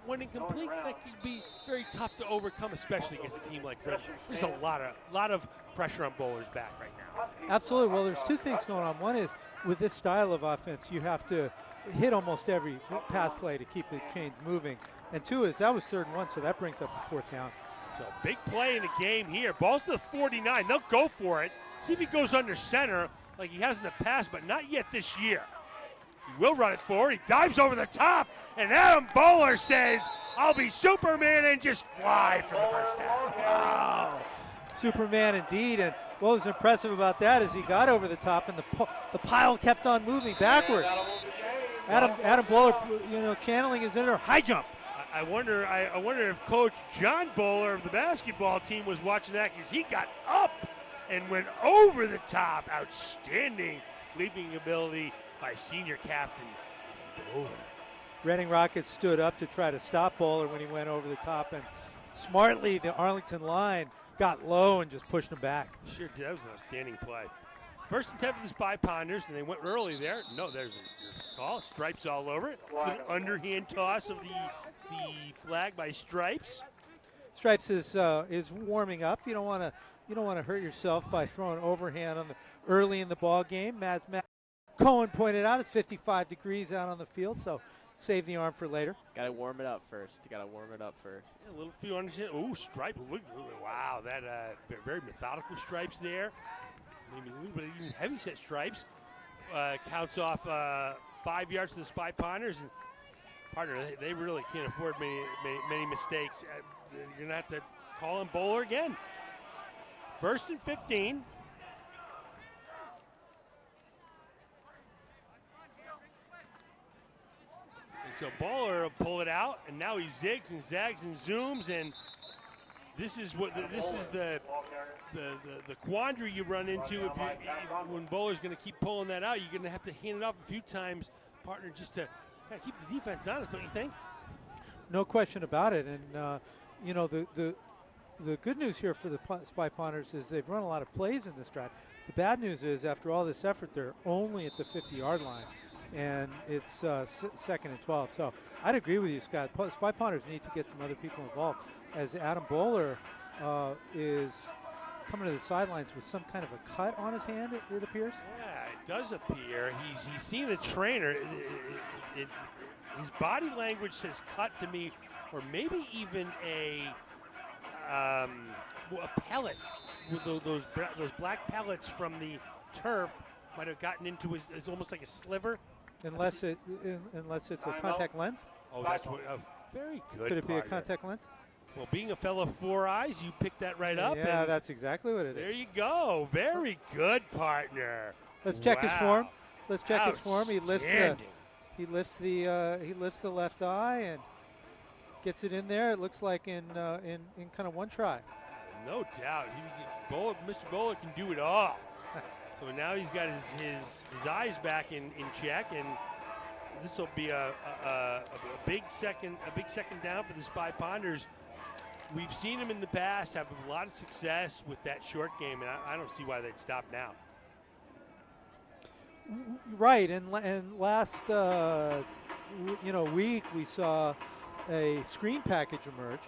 want incomplete. That could be very tough to overcome, especially against a team like Red. There's a lot of pressure on Bowler's back right now. Absolutely. Well, there's two things going on. One is with this style of offense, you have to hit almost every pass play to keep the chains moving. And two is that was 3rd and 1, so that brings up a 4th down. So big play in the game here. Ball's to the 49. They'll go for it. See if he goes under center like he has in the past, but not yet this year. He will run it forward. He dives over the top, and Adam Bowler says, I'll be Superman and just fly for the first down. Wow. Superman indeed, and what was impressive about that is he got over the top, and the pile kept on moving backwards. Adam Bowler, channeling his inner high jump. I wonder if Coach John Bowler of the basketball team was watching that because he got up and went over the top. Outstanding leaping ability by senior captain Bowler. Reading Rockets stood up to try to stop Bowler when he went over the top, and smartly the Arlington line got low and just pushed him back. Sure did. That was an outstanding play. 1st and 10 for the Spy Ponders, and they went early there. No, there's a call. Stripes all over it. Little underhand toss of the flag by Stripes. Stripes is warming up. You don't want to hurt yourself by throwing overhand early in the ball game. Matt Cohen pointed out it's 55 degrees out on the field, so save the arm for later. Got to warm it up first. Yeah, a little few underhand. Ooh, Stripe. Look, wow, that very methodical Stripes there. Maybe a little bit even heavy set Stripes. Counts off 5 yards to the Spy Ponders. And partner, they really can't afford many mistakes. You're going to have to call him Bowler again. 1st and 15. And so Bowler will pull it out, and now he zigs and zags and zooms, and this is the quandary you run into when Bowler's going to keep pulling that out. You're going to have to hand it off a few times, partner, just to kind of keep the defense honest, don't you think? No question about it. And the good news here for the Spy Ponters is they've run a lot of plays in this drive. The bad news is after all this effort, they're only at the 50-yard line, and it's 2nd and 12. So I'd agree with you, Scott. Spy Ponters need to get some other people involved, as Adam Bowler is coming to the sidelines with some kind of a cut on his hand, it appears. Yeah, it does appear. He's seen the trainer. His body language says cut to me, or maybe even a pellet. Those black pellets from the turf might have gotten into his. It's almost like a sliver. Unless it's a contact lens. Oh, that's what. Very good. Could it be a partner. contact lens? Well, being a fellow 4 eyes, you picked that right up. Yeah, and that's exactly what it is. there you go. Very good, partner. Let's check his form. Let's check his form. He Outstanding. lifts the left eye and gets it in there. It looks like in kind of one try. No doubt. Mr. Bowler can do it all. So now he's got his eyes back in check, and this will be a big second down for the Spy Ponders. We've seen them in the past have a lot of success with that short game, and I don't see why they'd stop now. Right, and last week we saw a screen package emerge,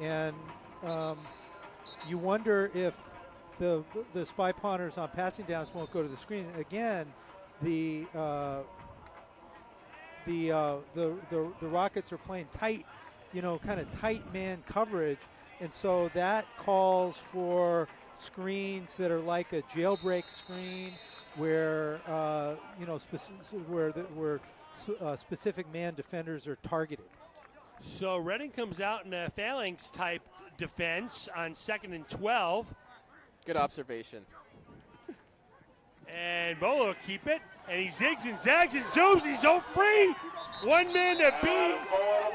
and you wonder if the Spy Ponders on passing downs won't go to the screen again. The Rockets are playing tight, kind of tight man coverage, and so that calls for screens that are like a jailbreak screen, where specific man defenders are targeted. So Reading comes out in a phalanx type defense on 2nd and 12. Good observation. And Bolo will keep it, and he zigs and zags and zooms. He's so free. One man to beat.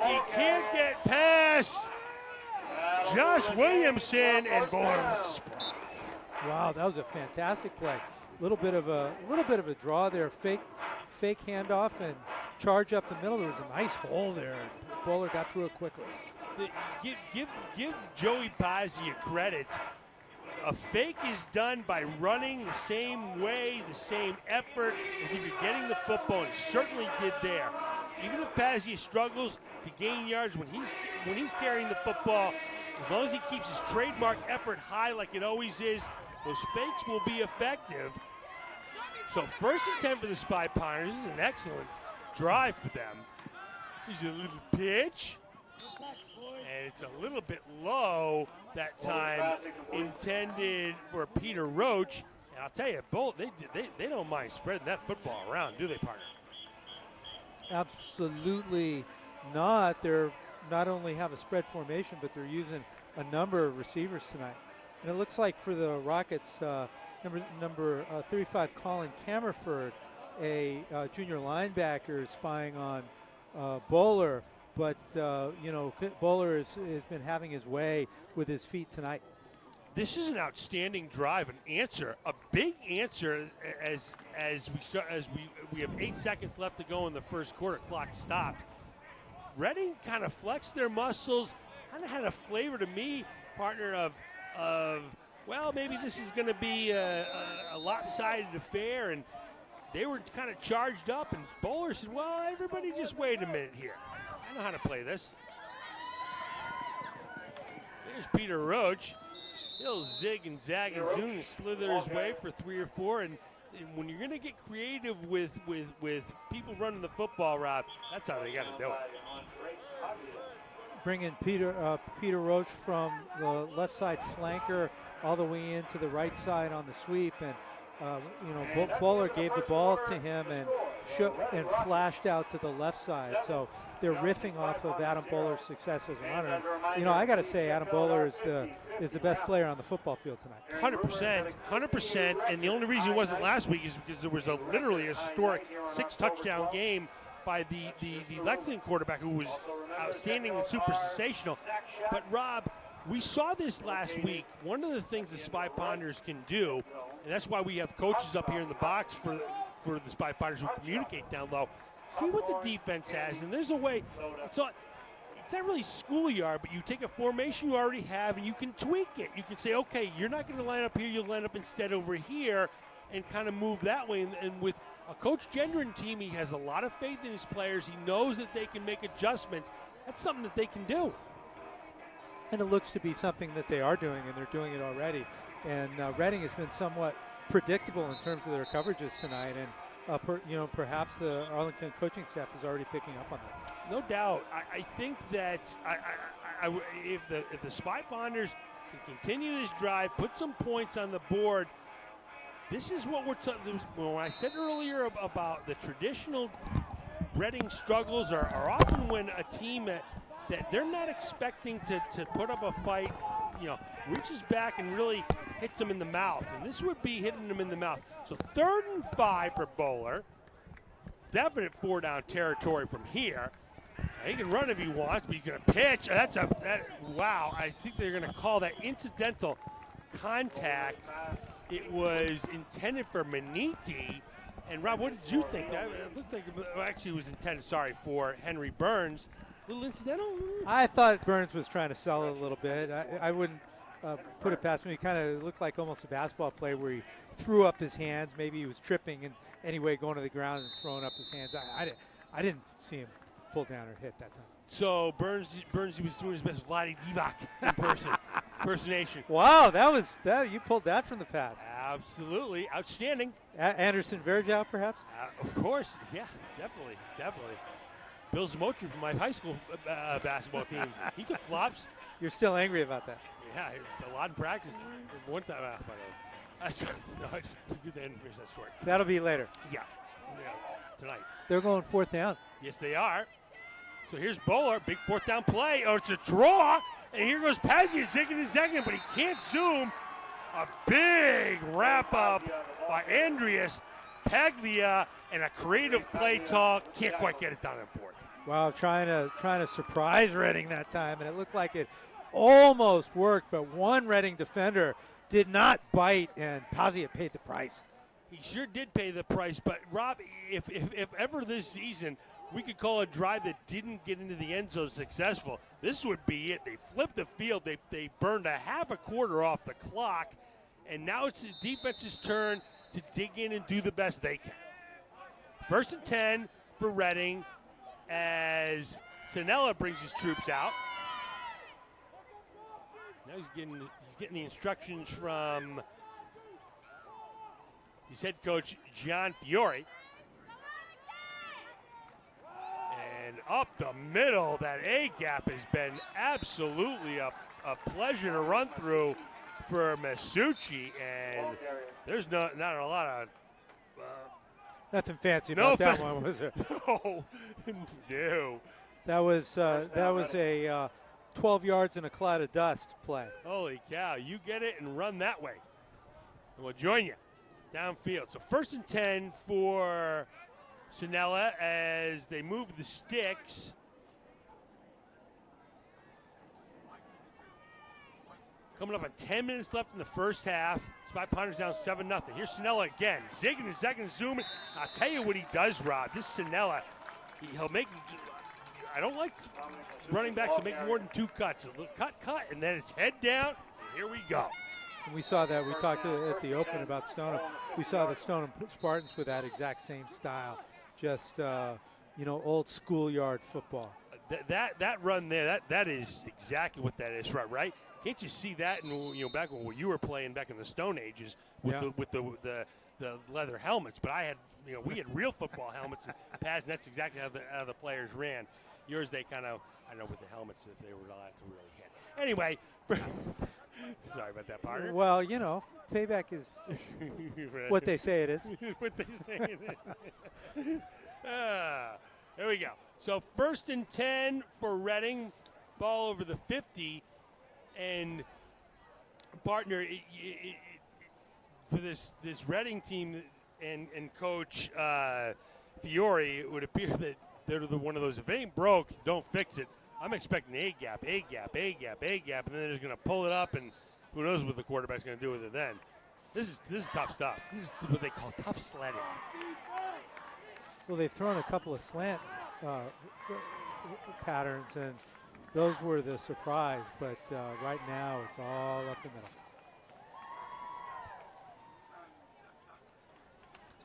He can't get past Josh Williamson, and Bolo looks spry. Wow, that was a fantastic play. Little bit of a draw there, fake handoff and charge up the middle. There was a nice hole there. Bowler got through it quickly. Give Joey Pazzi credit. A fake is done by running the same way, the same effort as if you're getting the football, and he certainly did there. Even if Pazzi struggles to gain yards when he's carrying the football, as long as he keeps his trademark effort high like it always is, those fakes will be effective. So 1st and 10 for the Spy Ponders. This is an excellent drive for them. Here's a little pitch. And it's a little bit low that time, intended for Peter Roach. And I'll tell you, both they don't mind spreading that football around, do they, partner? Absolutely not. They're not only have a spread formation, but they're using a number of receivers tonight. And it looks like for the Rockets, number 35, Colin Camerford, a junior linebacker, is spying on Bowler. But, Bowler has been having his way with his feet tonight. This is an outstanding drive, an answer, a big answer as we have 8 seconds left to go in the first quarter. Clock stopped. Reading kind of flexed their muscles, kind of had a flavor to me, partner, of well, maybe this is going to be a lopsided affair, and they were kind of charged up, and Bowler said, well, everybody just wait a minute here. I know how to play this. There's Peter Roach. He'll zig and zag and zoom and slither his way for 3 or 4, and when you're going to get creative with people running the football, Rob, that's how they got to do it. Bringing Peter Roach from the left side flanker all the way into the right side on the sweep, and Bowler gave the ball to him and flashed out to the left side. So they're riffing off of Adam Bowler's success as a runner. I got to say, Adam Bowler is the best player on the football field tonight. 100%. And the only reason he wasn't last week is because there was literally a historic 6-touchdown game by the Lexington quarterback, who was outstanding and super sensational. But Rob, we saw this last week. One of the things the Spy Ponders can do, and that's why we have coaches up here in the box for the Spy Ponders who communicate down low, see what the defense has, and there's a way. It's not really schoolyard, but you take a formation you already have and you can tweak it. You can say, okay, you're not going to line up here, you'll line up instead over here, and kind of move that way. And with a Coach Gendron team, he has a lot of faith in his players. He knows that they can make adjustments. That's something that they can do. And it looks to be something that they are doing, and they're doing it already. And Reading has been somewhat predictable in terms of their coverages tonight, and perhaps the Arlington coaching staff is already picking up on that. No doubt. I think that if the Spy Ponders can continue this drive, put some points on the board, this is what we're talking. When I said earlier about the traditional Reading struggles are often when a team that they're not expecting to put up a fight, reaches back and really hits them in the mouth. And this would be hitting them in the mouth. So 3rd and 5 for Bowler. Definite 4-down territory from here. Now, he can run if he wants, but he's going to pitch. Wow. I think they're going to call that incidental contact. It was intended for Maniti, And Rob, what did you think? It looked like actually it was intended. Sorry for Henry Burns. A little incidental. I thought Burns was trying to sell it a little bit. I wouldn't put it past him. He kind of looked like almost a basketball player where he threw up his hands. Maybe he was tripping and anyway going to the ground and throwing up his hands. I didn't see him pull down or hit that time. So Burns, he was doing his best Vlade Divac impersonation. Wow, that you pulled that from the past. Absolutely outstanding. Anderson Verjao, perhaps. Of course, yeah, definitely. Bill Zamotri from my high school basketball team. He took flops. You're still angry about that. Yeah, a lot in practice. One time, no, I just didn't finish that short. That'll be later. Yeah, tonight. They're going fourth down. Yes, they are. So here's Bowler, big fourth down play. Oh, it's a draw. And here goes Pazzi, zigging and zagging, but he can't zoom. A big wrap-up by Andreas Paglia and a creative play talk. Can't quite get it done in fourth. Wow, trying to surprise Reading that time, and it looked like it almost worked, but one Reading defender did not bite, and Pazzi paid the price. He sure did pay the price, but Rob, if ever this season we could call a drive that didn't get into the end zone successful, this would be it. They flipped the field. They burned a half a quarter off the clock, and now it's the defense's turn to dig in and do the best they can. 1st and 10 for Reading as Sanella brings his troops out. Now he's getting the instructions from his head coach, John Fiore. And up the middle, that A gap has been absolutely a pleasure to run through for Masucci. And there's not a lot of nothing fancy about that one, was there? No. That was a 12 yards in a cloud of dust play. Holy cow! You get it and run that way, and we'll join you downfield. So 1st and 10 for Sanella as they move the sticks. Coming up on 10 minutes left in the first half. Spy Ponders down 7-0. Here's Sanella again. Zigging and zagging, zooming. I'll tell you what he does, Rob. This Sanella, he'll make. I don't like running backs to make more than 2 cuts. A little cut, and then it's head down. And here we go. And we saw that. We talked at the open about Stoneham. We saw the Stoneham Spartans with that exact same style. Just, old schoolyard football. That run there, that is exactly what that is, right? Can't you see that? And back when you were playing back in the Stone Ages with the leather helmets, but I had we had real football helmets and pads. And that's exactly how the players ran. Yours, they kind of with the helmets if they were allowed to really hit. Anyway, sorry about that, partner. Well, payback is what they say it is. What they say it is. There we go. So 1st and 10 for Reading, ball over the 50. And partner, for this Reading team and coach Fiore, it would appear that they're one of those, if it ain't broke, don't fix it. I'm expecting A gap, and then they're just going to pull it up, and who knows what the quarterback's going to do with it then. This is tough stuff. This is what they call tough sledding. Well, they've thrown a couple of slant patterns, and those were the surprise, but right now it's all up the middle.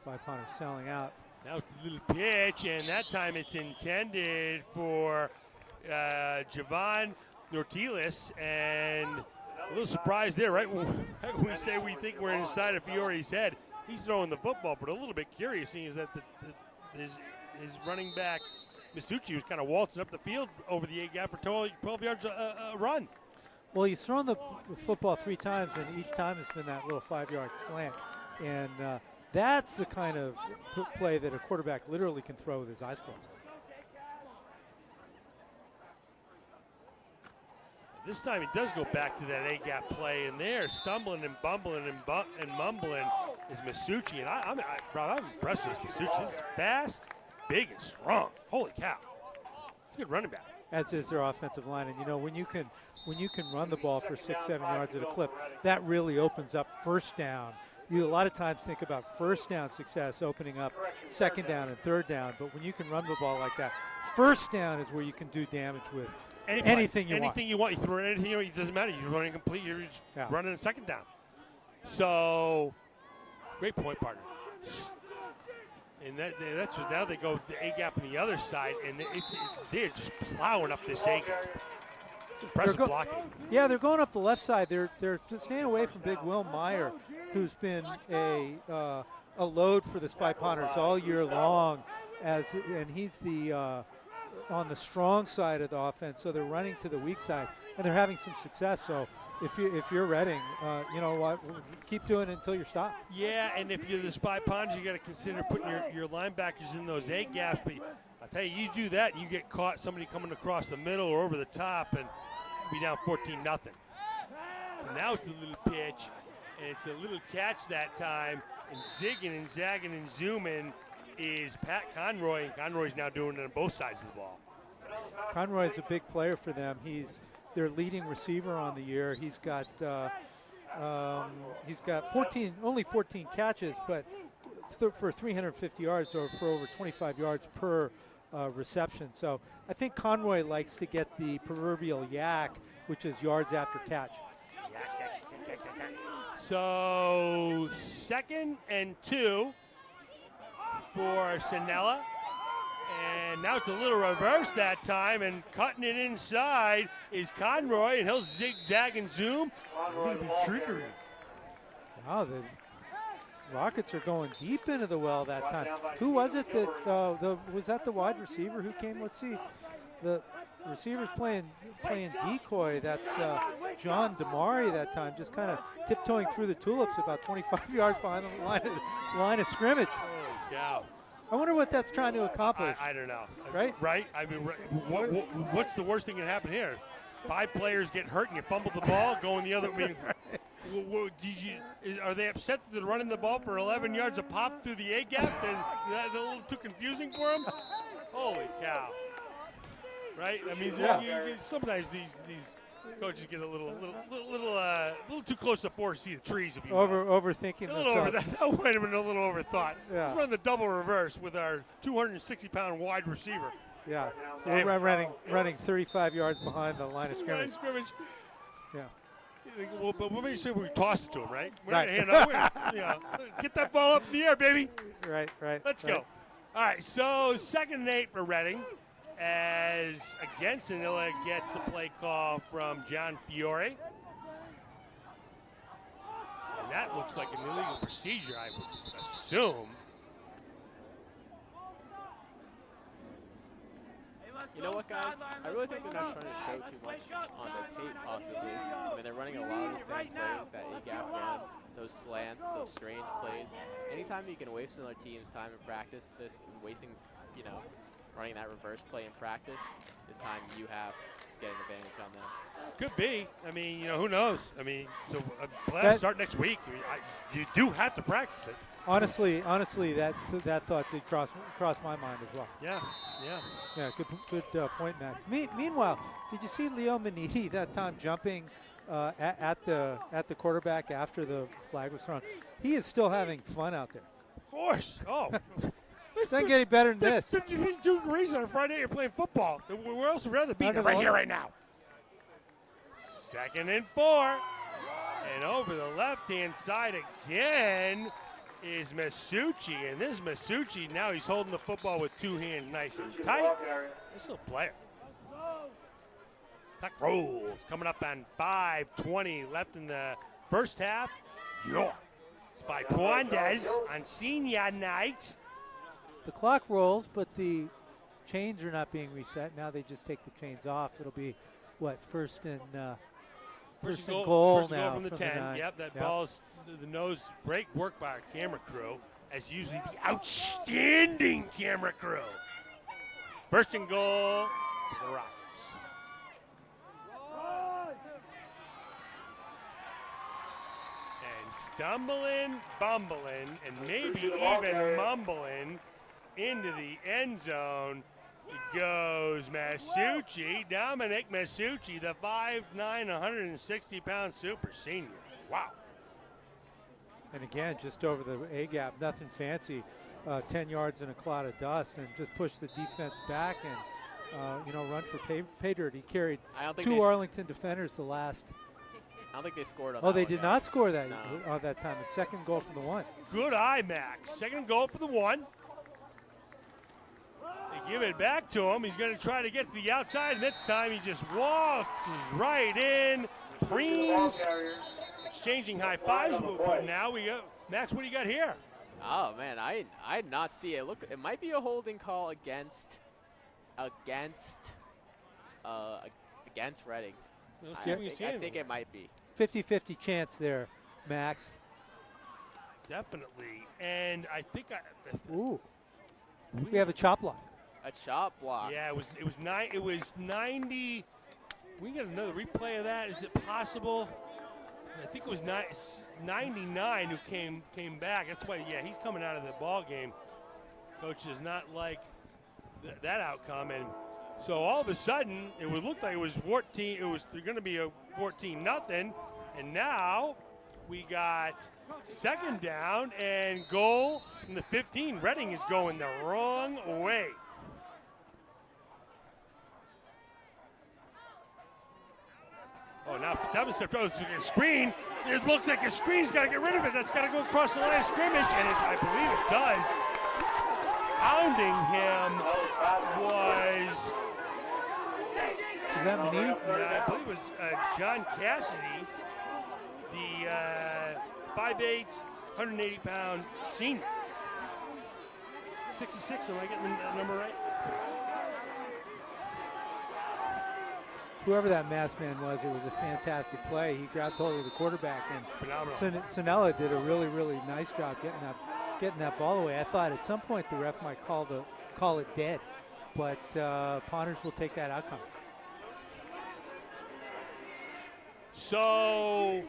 Spy Ponder selling out. Now it's a little pitch, and that time it's intended for Javon Nortilis, and a little surprise there, right? When we say we think we're inside of Fiore's head, he's throwing the football, but a little bit curious, seeing is that his running back, Masucci, was kind of waltzing up the field over the A-gap for 12 yards a run. Well, he's thrown the football 3 times, and each time it's been that little 5-yard slant. And that's the kind of play that a quarterback literally can throw with his eyes closed. This time it does go back to that A-gap play, and there, stumbling and bumbling and mumbling is Masucci. And I'm impressed with this Masucci. This is fast, big, and strong. Holy cow. It's a good running back. As is their offensive line. And, when you can run the ball for 6-7 yards at a clip, that really opens up first down you a lot of times think about first down success opening up second down and third down, but when you can run the ball like that, first down is where you can do damage with anything you want. Anything you want. You throw anything, it doesn't matter. You're running complete. You're just running a second down. So, great point, partner. And that's now they go the A gap on the other side, and they're just plowing up this A gap. Impressive blocking. Yeah, they're going up the left side. They're staying away from Big Will Meyer, who's been a load for the Spy Potters all year long, and he's the on the strong side of the offense. So they're running to the weak side, and they're having some success. So if you're Reading, you know what, keep doing it until you're stopped. Yeah, and if you're the Spy Potters, you got to consider putting your linebackers in those A gaps. But I'll tell you, you do that, and you get caught somebody coming across the middle or over the top, and be down 14-0. So now it's a little pitch, and it's a little catch that time. And zigging and zagging and zooming is Pat Conroy, and Conroy's now doing it on both sides of the ball. Conroy's a big player for them. He's their leading receiver on the year. He's got 14 catches, but for 350 yards or for over 25 yards per reception. So I think Conroy likes to get the proverbial yak, which is yards after catch. So 2nd and 2 for Sinella. And now it's a little reverse that time, and cutting it inside is Conroy, and he'll zigzag and zoom. Triggering. Wow, the Rockets are going deep into the well that time. Who was it that was that the wide receiver who came? Let's see, the receiver's playing decoy. That's John Damari that time, just kind of tiptoeing through the tulips about 25 yards behind the line of scrimmage. Holy cow. I wonder what that's trying to accomplish. I don't know. Right? Right? I mean, what's the worst thing that can happen here? 5 players get hurt and you fumble the ball, going the other. Are they upset that they're running the ball for 11 yards a pop through the A gap? Is that a little too confusing for them? Holy cow! Right? I mean, sometimes these coaches get a little too close to 4 to see the trees. If you overthinking themselves. That might have been a little overthought. Yeah. Let's run the double reverse with our 260-pound wide receiver. Yeah, so we're running 35 yards behind the line of scrimmage. Yeah. Well, but we'll make sure we toss it to him, right? We're Right. going to hand up. Get that ball up in the air, baby. Right. Let's go. All right, so 2nd and 8 for Reading, as again Sanilla gets the play call from John Fiore. And that looks like an illegal procedure, I would assume. You know what, guys? I really think they're not trying to show too much on the tape, possibly. I mean, they're running a lot of the same plays, that A-gap run, those slants, those strange plays. Anytime you can waste another team's time in practice, wasting, running that reverse play in practice is time you have to get an advantage on them. Could be. I mean, who knows? I mean, so start next week. You do have to practice it. Honestly, that thought did cross my mind as well. Yeah. Good point, Max. Meanwhile, did you see Leo Maniti that time jumping at the quarterback after the flag was thrown? He is still having fun out there. Of course. Oh. It's not getting better than this. 52 degrees on a Friday. You're playing football. Where else would rather be than right here, right now? 2nd and 4, and over the left-hand side again is Masucci, and this Masucci, now he's holding the football with 2 hands nice and tight. This little player. Tuck rolls coming up on 5:20 left in the first half. It's by Puandes on senior night. The clock rolls, but the chains are not being reset. Now they just take the chains off. It'll be, first and goal now from the 10. Yep, that ball's the nose. Great work by our camera crew, as usually the outstanding camera crew. 1st and goal for the Rockets. And stumbling, bumbling, and maybe even mumbling into the end zone goes Masucci, Dominic Masucci, the 5'9", 160-pound super senior. Wow. And again, just over the A-gap, nothing fancy, 10 yards in a cloud of dust, and just push the defense back and, run for pay dirt. He carried two Arlington defenders the last. I don't think they scored on Oh, that they one did yet. not score that No. that time. It's second goal from the 1. Good eye, Max. Second goal for the 1. They give it back to him. He's going to try to get to the outside, and this time he just waltzes right in. Preens exchanging high fives, but now we go. Max, what do you got here? Oh man, I did not see it. Look, it might be a holding call against Reading. Let's see if we can see I anything. think it might be. 50-50 chance there, Max. Definitely, and I think Ooh, we have a chop block. A chop block. Yeah, it was 90. We get another replay of that. Is it possible? I think it was 99 who came back. That's why. Yeah, he's coming out of the ball game. Coach does not like that outcome, and so all of a sudden it would look like it was 14. It was going to be a 14-0, and now we got second down and goal in the 15. Reading is going the wrong way. Oh, now 7 steps. Oh, it's a screen. It looks like a screen's got to get rid of it. That's got to go across the line of scrimmage, and I believe it does. Pounding him was. Is that Manini? I believe it was John Cassidy, the 5'8", 180-pound senior. 66. Am I getting the number right? Whoever that masked man was, it was a fantastic play. He grabbed hold of the quarterback, and Phenomenal. Sinella did a really, really nice job getting that ball away. I thought at some point the ref might call it dead, but Ponders will take that outcome. So,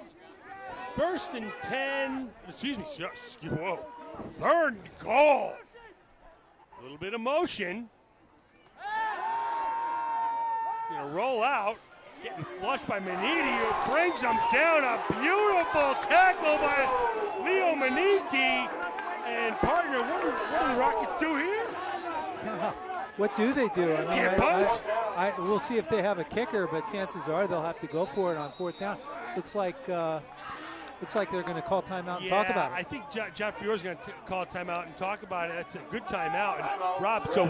1st and 10. Excuse me. Whoa. 3rd and goal. A little bit of motion. Gonna roll out, getting flushed by Maniti, who brings him down. A beautiful tackle by Leo Maniti. And partner, what do the Rockets do here? What do they do? I mean, Can't punch. we'll see if they have a kicker, but chances are they'll have to go for it on 4th down. Looks like they're going to call timeout and talk about it. I think John Fiore's going to call a timeout and talk about it. That's a good timeout. And Rob, so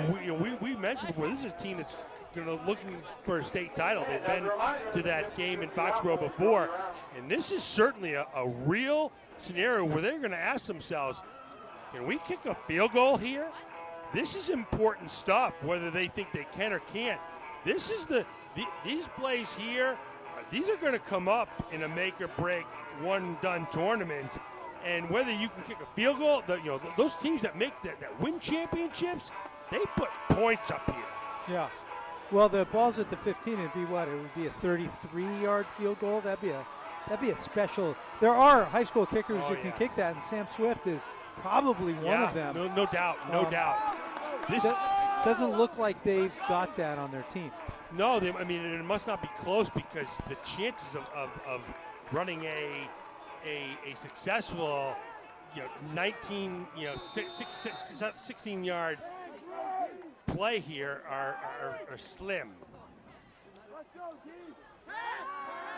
we mentioned before, this is a team that's looking for a state title. They've been to that game in Foxborough before, and this is certainly a real scenario where they're going to ask themselves, can we kick a field goal here? This is important stuff, whether they think they can or can't. This is these plays here, these are going to come up in a make-or-break one-done tournament, and whether you can kick a field goal, those teams that make that win championships, they put points up here. Yeah. Well, the ball's at the 15. It'd be what? It would be a 33-yard field goal. That'd be a special. There are high school kickers who can kick that, and Sam Swift is probably one of them. No doubt. This doesn't look like they've got that on their team. No, it must not be close, because the chances of running a successful 16-yard play here are slim.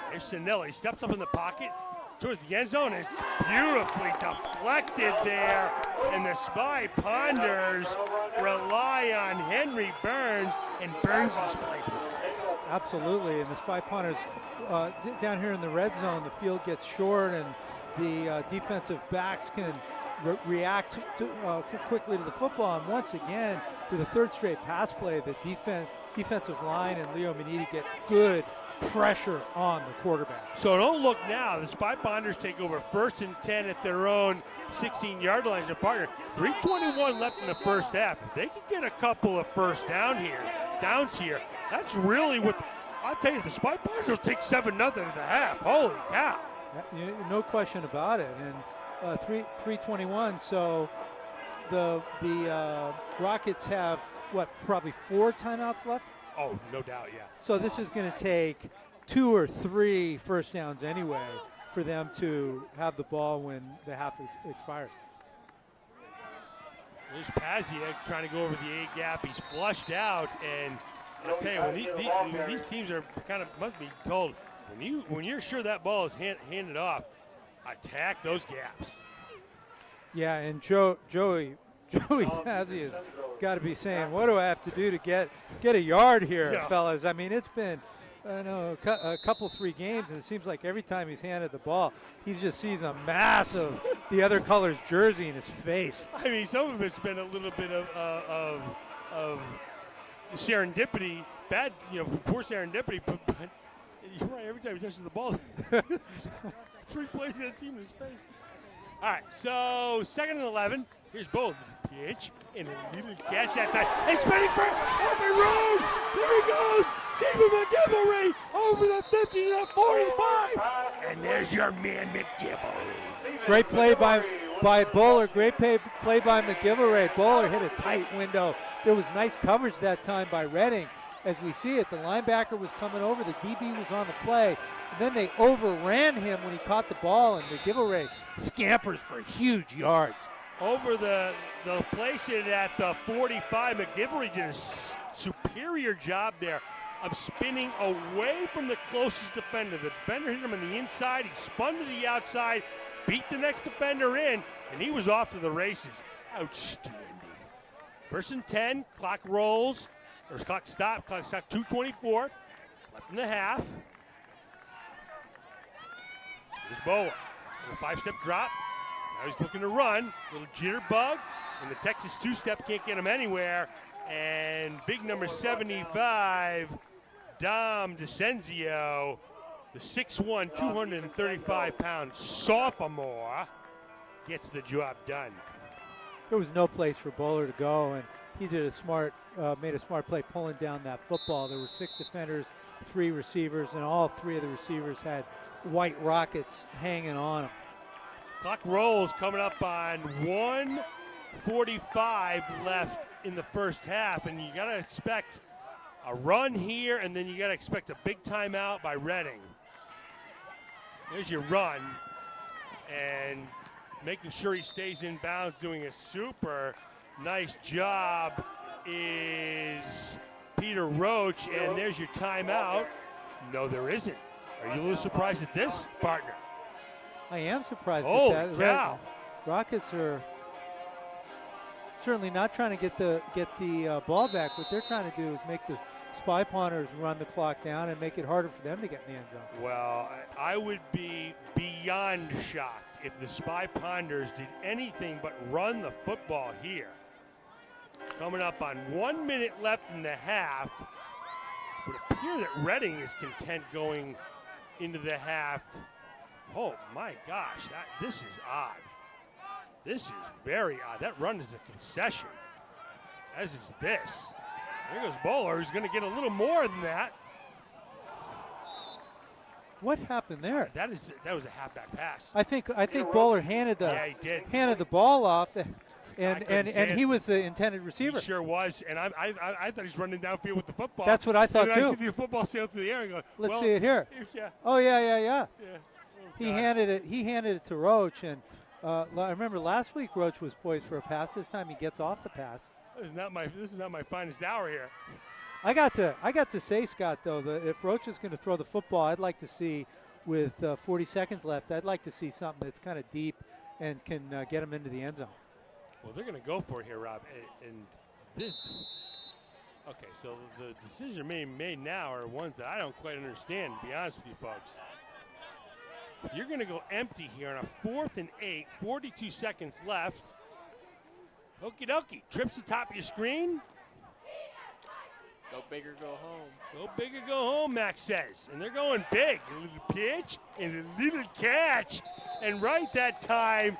There's Sinella. He steps up in the pocket towards the end zone. It's beautifully deflected there, and the Spy Ponders rely on Henry Burns, and Burns is played well. Absolutely, and the Spy Ponders down here in the red zone, the field gets short, and the defensive backs can react quickly to the football. And once again, for the 3rd straight pass play, the defensive line and Leo Maniti get good pressure on the quarterback. So don't look now. The Spy Ponders take over 1st and 10 at their own 16-yard line as a partner. 3:21 left in the first half. If they can get a couple of first downs here, that's really what. I'll tell you, the Spy Ponders will take 7-0 at the half. Holy cow. No question about it. And 3:21. So the Rockets have probably 4 timeouts left. Oh, no doubt, yeah. So this is going to take 2 or 3 first downs anyway for them to have the ball when the half expires. There's Paziak trying to go over the A gap. He's flushed out, and I'll tell you, when these teams are kind of must be told when you're sure that ball is handed off, attack those gaps. Yeah, and Joey Paziak has got to be saying, what do I have to do to get a yard here, fellas? I mean, it's been a couple, 3 games, and it seems like every time he's handed the ball, he just sees a massive the other color's jersey in his face. I mean, some of it's been a little bit of serendipity, bad, poor serendipity, but you're right, every time he touches the ball, 3 plays in the team in his face. All right, so 2nd and 11. Here's both. Pitch and a little catch that time. And spinning for open road. There he goes. Stephen McGivory over the 50 to the 45. And there's your man, McGivory. Great play by Bowler. Great play by McGivory. Bowler hit a tight window. There was nice coverage that time by Reading. As we see it, the linebacker was coming over. The DB was on the play. And then they overran him when he caught the ball, and McGivory scampers for huge yards. Over the place it at the 45, McGivory did a superior job there of spinning away from the closest defender. The defender hit him on the inside. He spun to the outside, beat the next defender in, and he was off to the races. Outstanding. 1st and 10, clock rolls, or clock stop, 2:24, left in the half. Here's Boa, a 5-step drop. Now he's looking to run, little jitterbug, and the Texas 2-step can't get him anywhere. And big number 75, Dom DeCenzio, the 6'1", 235-pound sophomore, gets the job done. There was no place for Bowler to go, and he did made a smart play pulling down that football. There were 6 defenders, 3 receivers, and all 3 of the receivers had white rockets hanging on them. Clock rolls coming up on 1:45 left in the first half, and you got to expect a run here, and then you got to expect a big timeout by Reading. There's your run, and making sure he stays in bounds, doing a super nice job is Peter Roach, and there's your timeout. No, there isn't. Are you a little surprised at this, partner? I am surprised at that. Cow. Rockets are certainly not trying to get the ball back. What they're trying to do is make the Spy Ponders run the clock down and make it harder for them to get in the end zone. Well, I would be beyond shocked if the Spy Ponders did anything but run the football here. Coming up on 1 minute left in the half. It would appear that Reading is content going into the half. Oh my gosh, this is odd. This is very odd. That run is a concession, as is this. There goes Bowler, who's going to get a little more than that. What happened there? That was a halfback pass. I think Bowler handed the ball off, and he was the intended receiver. He sure was, and I thought he's running downfield with the football. That's what I thought and too. I see the football sail through the air and go, Let's see it here. Yeah. Oh yeah. Oh, he handed it to Roach, and I remember last week Roach was poised for a pass. This time he gets off the pass. This is not my finest hour here. I got to say, Scott, though, that if Roach is going to throw the football, I'd like to see, with 40 seconds left, I'd like to see something that's kind of deep and can get him into the end zone. Well, they're going to go for it here, Rob. And this. Okay, so the decisions made now are ones that I don't quite understand, to be honest with you folks. You're going to go empty here on a 4th and 8, 42 seconds left. Okie dokie. Trips the top of your screen. Go big or go home. Go big or go home, Max says. And they're going big. A little pitch and a little catch. And right that time,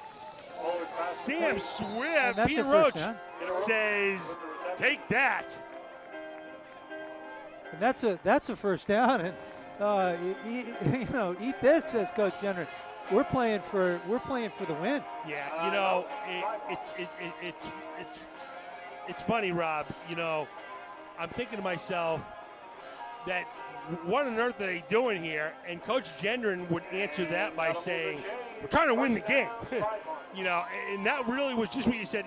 Sam Swift, Peter Roach says, take that. And that's a first down. And eat this, says Coach Jenner. We're playing for the win. Yeah, it's funny, Rob. I'm thinking to myself that what on earth are they doing here? And Coach Gendron would answer that by saying, we're trying to win the game. And that really was just what you said,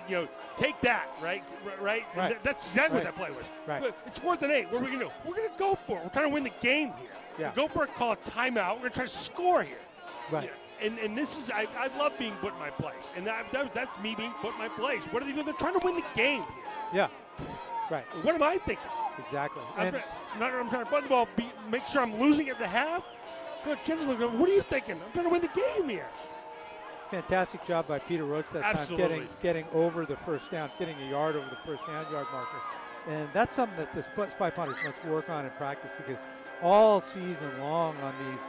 take that, right? Right? That's exactly what that play was. Right. It's 4th and 8. What are we going to do? We're going to go for it. We're trying to win the game here. Yeah. Go for a call, a timeout. We're going to try to score here. Right. And this is, I love being put in my place. And that's me being put in my place. What are they doing? They're trying to win the game here. Yeah. Right. What am I thinking? Exactly. I'm trying to put the ball, make sure I'm losing at the half. Coach Gendron's looking, what are you thinking? I'm trying to win the game here. Fantastic job by Peter Roach that Absolutely. time, getting over the first down, getting a yard over the first down yard marker. And that's something that the Spy Potters must work on in practice, because all season long on these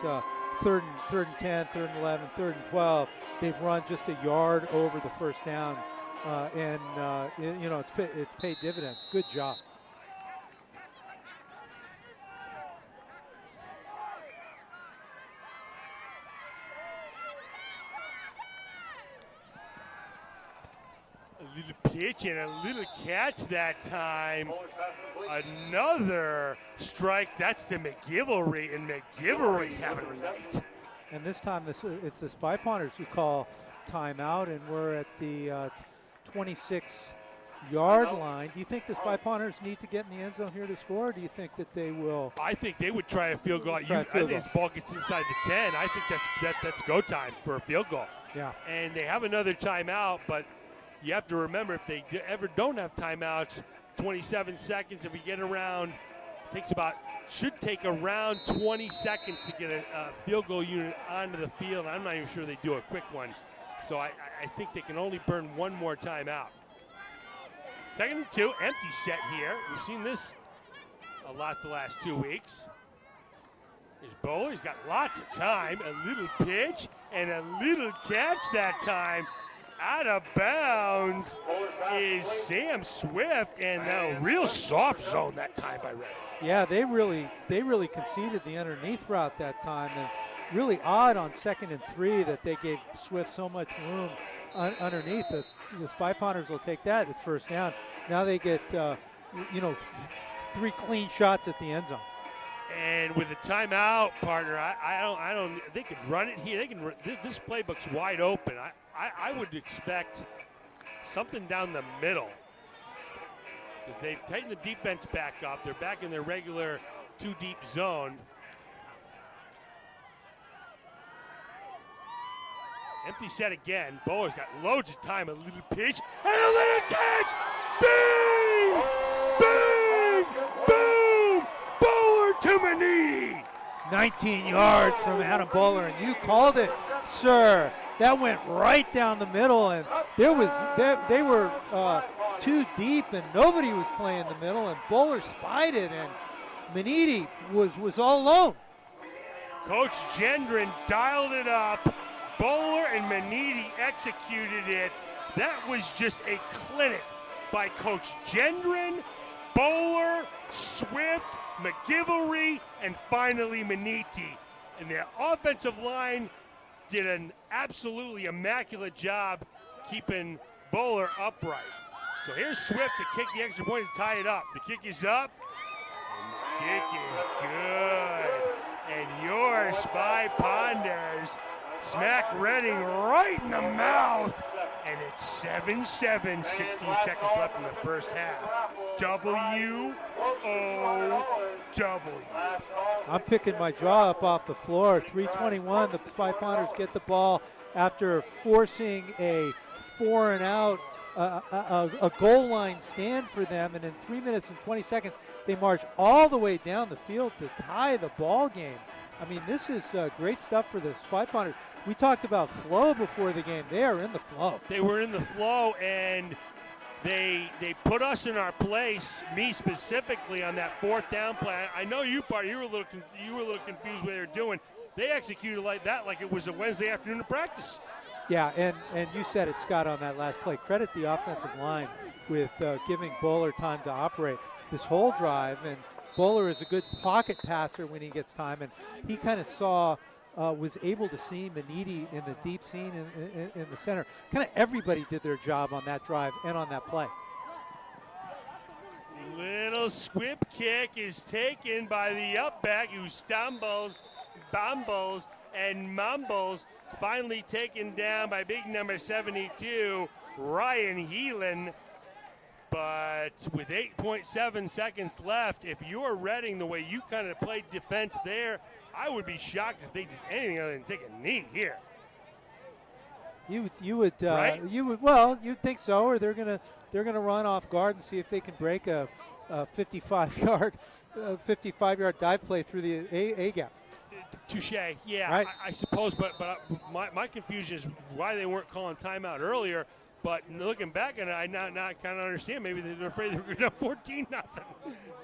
third and 10, third and 11, third and 12, they've run just a yard over the first down. It's paid dividends. Good job. A little pitch and a little catch that time. Another strike. That's to McGivelry, and McGivelry's having a night. And this time it's the Spy Potters who call timeout, and we're at the 26-yard line. Do you think the Spy Potters need to get in the end zone here to score, or do you think that they will? I think they would try a field goal. I think this ball gets inside the 10. I think that's go time for a field goal. Yeah. And they have another timeout, but you have to remember, if they ever don't have timeouts, 27 seconds. If we get around, should take around 20 seconds to get a field goal unit onto the field. I'm not even sure they do a quick one. So I think they can only burn one more timeout. 2nd and 2, empty set here. We've seen this a lot the last 2 weeks. Here's Bowler. He's got lots of time. A little pitch and a little catch that time. Out of bounds is Sam Swift, and a real soft zone that time by Red. Yeah, they really conceded the underneath route that time, and really odd on 2nd and 3 that they gave Swift so much room underneath. The Spy Potters will take that. It's first down. Now they get 3 clean shots at the end zone. And with a timeout, partner, I don't. They could run it here. This playbook's wide open. I would expect something down the middle, because they've tightened the defense back up. They're back in their regular 2-deep zone. Empty set again. Bowler's got loads of time. A little pitch and a little catch. Bang! Bang! Boom! Bowler to Manini. 19 yards from Adam Bowler, and you called it, sir. That went right down the middle, and they were too deep, and nobody was playing the middle, and Bowler spied it, and Manini was all alone. Coach Gendron dialed it up. Bowler and Manini executed it. That was just a clinic by Coach Gendron, Bowler, Swift, McGivelry, and finally Maniti. And their offensive line did an absolutely immaculate job keeping Bowler upright. So here's Swift to kick the extra point to tie it up. The kick is up, and the kick is good. And your Spy Ponders smack Reading right in the mouth. And it's 7-7, 16 seconds left in the first half. W-O-W. I'm picking my jaw up off the floor. 3:21, the Spy Ponders get the ball after forcing a 4-and-out, a goal line stand for them. And in 3 minutes and 20 seconds, they march all the way down the field to tie the ball game. I mean, this is great stuff for the Spy Ponders. We talked about flow before the game. They are in the flow. They were in the flow, and they put us in our place, me specifically, on that 4th down play. I know you, Bart, you were a little confused what they were doing. They executed like that, like it was a Wednesday afternoon of practice. Yeah, and you said it, Scott, on that last play. Credit the offensive line with giving Bowler time to operate this whole drive. And Bowler is a good pocket passer when he gets time, and he kind of was able to see Maniti in the deep scene in the center. Kind of everybody did their job on that drive and on that play. Little little squib kick is taken by the upback who stumbles, bumbles, and mumbles. Finally taken down by big number 72, Ryan Heelan. But with 8.7 seconds left, if you're Reading the way you kind of played defense there, I would be shocked if they did anything other than take a knee here. You'd Right? you'd think so, or they're gonna run off guard and see if they can break a 55-yard dive play through the A gap. Touche, yeah, Right. I suppose, but my confusion is why they weren't calling timeout earlier. But looking back at it, I now kind of understand. Maybe they're afraid they were going to 14-0.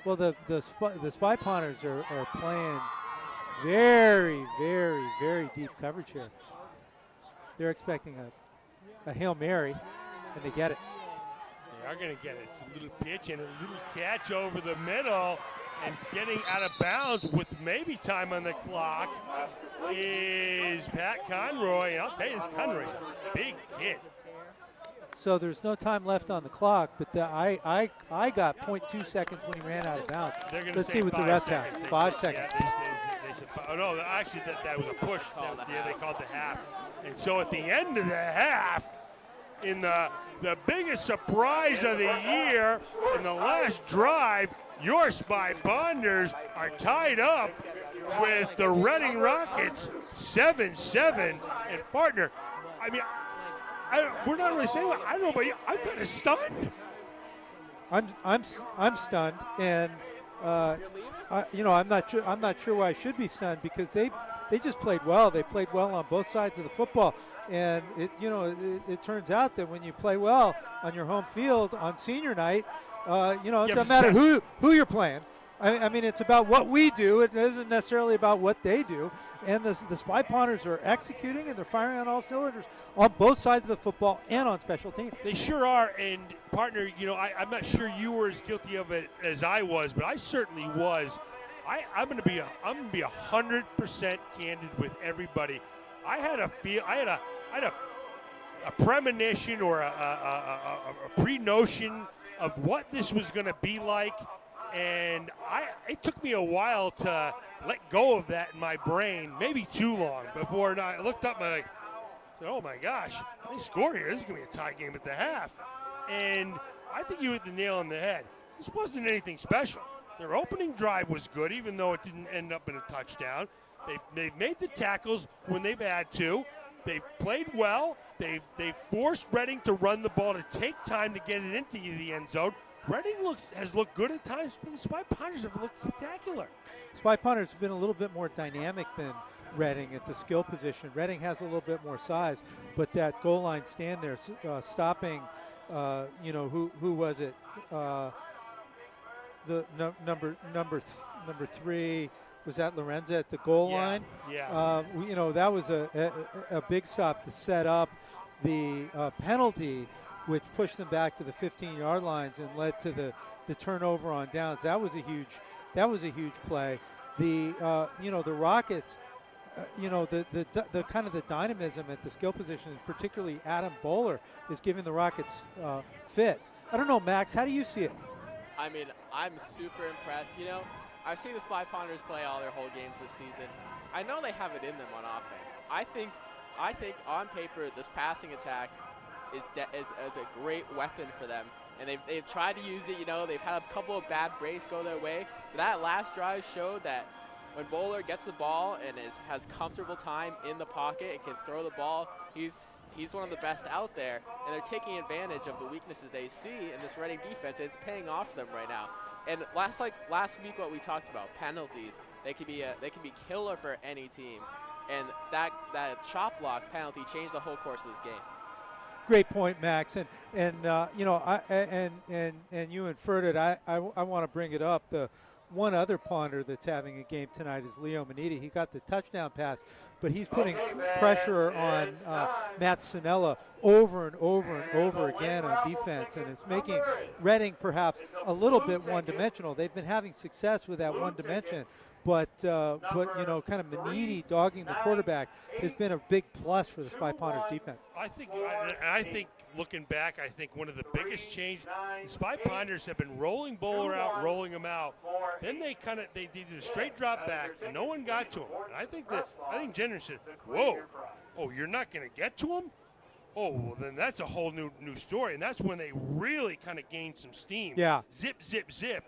Well, the Spy Punters are playing very, very, very deep coverage here. They're expecting a Hail Mary, and they get it. They are going to get it. It's a little pitch and a little catch over the middle, and getting out of bounds with maybe time on the clock is Pat Conroy. And I'll tell you, this Conroy's a big kid. So there's no time left on the clock, but I got 0.2 seconds when he ran out of bounds. They're gonna Let's say see what the 5 refs seconds. have. 5 seconds. Yeah, they said, oh no, actually that was a push. They called the half. And so at the end of the half, in the biggest surprise of the year, in the last drive, your Spy Ponders are tied up with the Reading Rockets 7-7. And partner, I mean, we're not really saying what. I don't know about you. I'm kind of stunned. I'm stunned, and I'm not sure why I should be stunned, because they just played well. They played well on both sides of the football, and it turns out that when you play well on your home field on senior night, it doesn't matter who you're playing. I mean, it's about what we do. It isn't necessarily about what they do. And the Spy Ponders are executing, and they're firing on all cylinders on both sides of the football and on special teams. They sure are. And partner, I'm not sure you were as guilty of it as I was, but I certainly was. I'm going to be 100% candid with everybody. I had a premonition or a pre-notion of what this was going to be like. And it took me a while to let go of that in my brain, maybe too long, before I looked up and I said, oh my gosh, they score here. This is going to be a tie game at the half. And I think you hit the nail on the head. This wasn't anything special. Their opening drive was good, even though it didn't end up in a touchdown. They've made the tackles when they've had to. They've played well. They've forced Reading to run the ball, to take time to get it into the end zone. Reading has looked good at times, but the Spy Punters have looked spectacular. Spy Punters have been a little bit more dynamic than Reading at the skill position. Reading has a little bit more size, but that goal line stand there, stopping, who was it? The number 3, was that Lorenza at the goal line? Yeah. That was a big stop to set up the penalty, which pushed them back to the 15-yard lines and led to the turnover on downs. That was a huge play. The Rockets, the kind of the dynamism at the skill position, particularly Adam Bowler, is giving the Rockets fits. I don't know, Max, how do you see it? I mean, I'm super impressed. I've seen the Spy Ponders play all their whole games this season. I know they have it in them on offense. I think on paper this passing attack is a great weapon for them, and they've tried to use it. They've had a couple of bad breaks go their way, but that last drive showed that when Bowler gets the ball and has comfortable time in the pocket and can throw the ball, he's one of the best out there, and they're taking advantage of the weaknesses they see in this Reading defense, and it's paying off for them right now. And last week, what we talked about, penalties, they can be killer for any team, and that chop block penalty changed the whole course of this game. Great point, Max, and you inferred it. I want to bring it up. The one other Ponder that's having a game tonight is Leo Maniti. He got the touchdown pass, but he's putting pressure on Matt Sinella over and over and over again on defense, and it's making Reading perhaps a little bit one-dimensional. They've been having success with that one dimension, but you know, kind of Maniti dogging the quarterback has been a big plus for the Spy Ponders defense. I think looking back, I think one of the biggest changes, the Spy Ponders have been rolling Bowler out, rolling him out. Then they did a straight drop back, and no one got to him. And I think Jenner said, "Whoa, oh, you're not going to get to him? Oh, well, then that's a whole new story." And that's when they really kind of gained some steam. Yeah. Zip, zip, zip.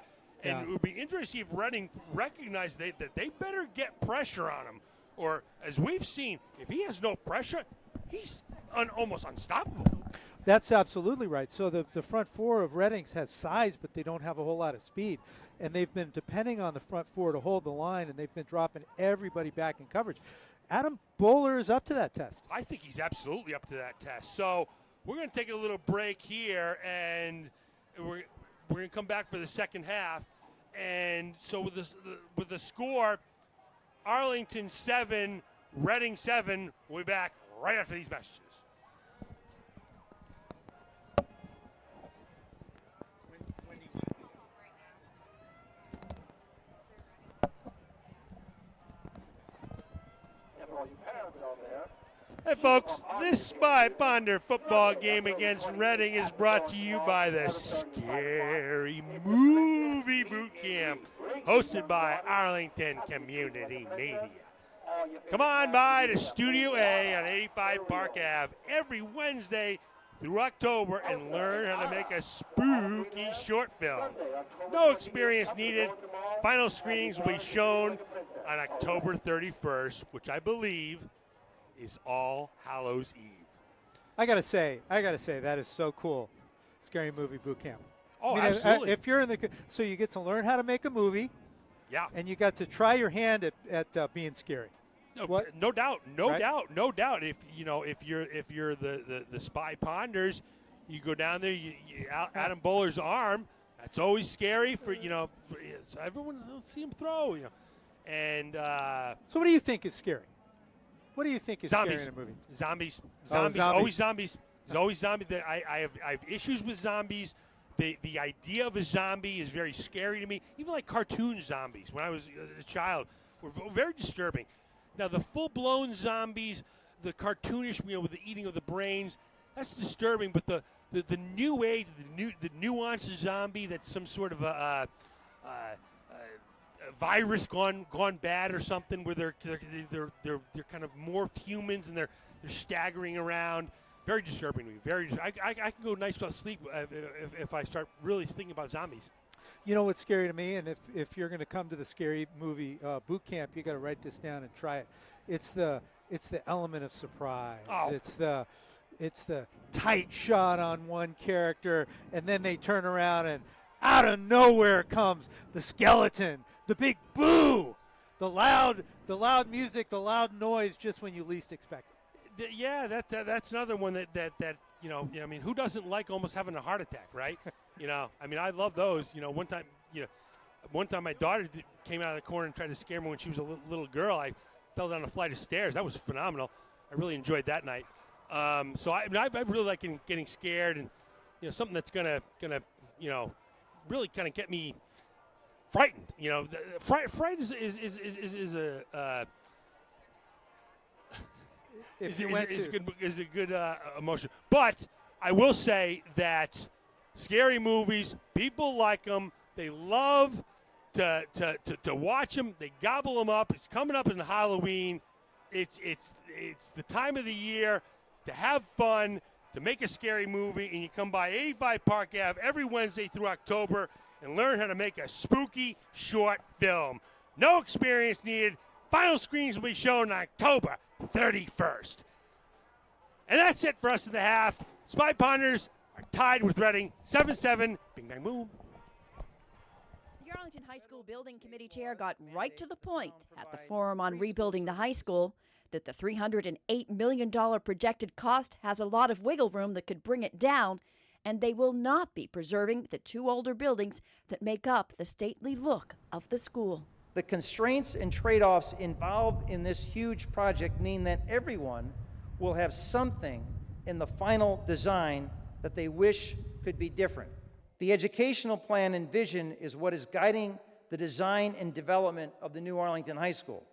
And it would be interesting if Reading recognized that they better get pressure on him. Or, as we've seen, if he has no pressure, he's almost unstoppable. That's absolutely right. So the front four of Reading's has size, but they don't have a whole lot of speed. And they've been depending on the front four to hold the line, and they've been dropping everybody back in coverage. Adam Bowler is up to that test. I think he's absolutely up to that test. So we're going to take a little break here, and we're going to come back for the second half. And so with the score, Arlington 7, Reading 7. We'll be back right after these messages. Hey folks, this Spy Ponder football game against Reading is brought to you by the Scary Movie Boot Camp, hosted by Arlington Community Media. Come on by to Studio A on 85 Park Ave every Wednesday through October and learn how to make a spooky short film. No experience needed. Final screenings will be shown on October 31st, which I believe is All Hallows Eve. I gotta say that is so cool. Scary Movie Boot Camp. Oh, absolutely. If you're in so you get to learn how to make a movie. Yeah. And you got to try your hand at being scary. No doubt. If you're the Spy Ponders, you go down there. Adam Bowler's arm. That's always scary for so everyone will see him throw. And so what do you think is scary? What do you think is zombies. scary in a movie? Zombies. Zombies. Always zombies. There's always zombies. I have issues with zombies. The idea of a zombie is very scary to me. Even like cartoon zombies when I was a child were very disturbing. Now the full-blown zombies, the cartoonish, with the eating of the brains, that's disturbing. But the new age, the nuanced zombie that's some sort of a virus gone bad or something, where they're kind of morphed humans and they're staggering around. Very disturbing to me. I can go nights without sleep if I start really thinking about zombies. You know what's scary to me, and if you're going to come to the Scary Movie Boot Camp, you got to write this down and try it. It's the element of surprise. Oh. It's the tight shot on one character, and then they turn around and out of nowhere comes the skeleton, the big boo, the loud music, the loud noise, just when you least expect it. Yeah, that's another one that I mean, who doesn't like almost having a heart attack, right? I mean, I love those. One time my daughter came out of the corner and tried to scare me when she was a little girl. I fell down a flight of stairs. That was phenomenal. I really enjoyed that night. So I really like getting scared, and something that's gonna really kind of get me frightened. Fright is a is a good emotion. But I will say that scary movies, people like them. They love to watch them. They gobble them up. It's coming up in Halloween. It's the time of the year to have fun, to make a scary movie, and you come by 85 Park Ave every Wednesday through October and learn how to make a spooky short film. No experience needed. Final screenings will be shown on October 31st. And that's it for us in the half. Spy Ponders are tied with Reading 7-7. Bing, bang, boom. The Arlington High School Building Committee Chair got right to the point at the Forum on Rebuilding the High School that the $308 million projected cost has a lot of wiggle room that could bring it down, and they will not be preserving the two older buildings that make up the stately look of the school. The constraints and trade-offs involved in this huge project mean that everyone will have something in the final design that they wish could be different. The educational plan and vision is what is guiding the design and development of the new Arlington High School.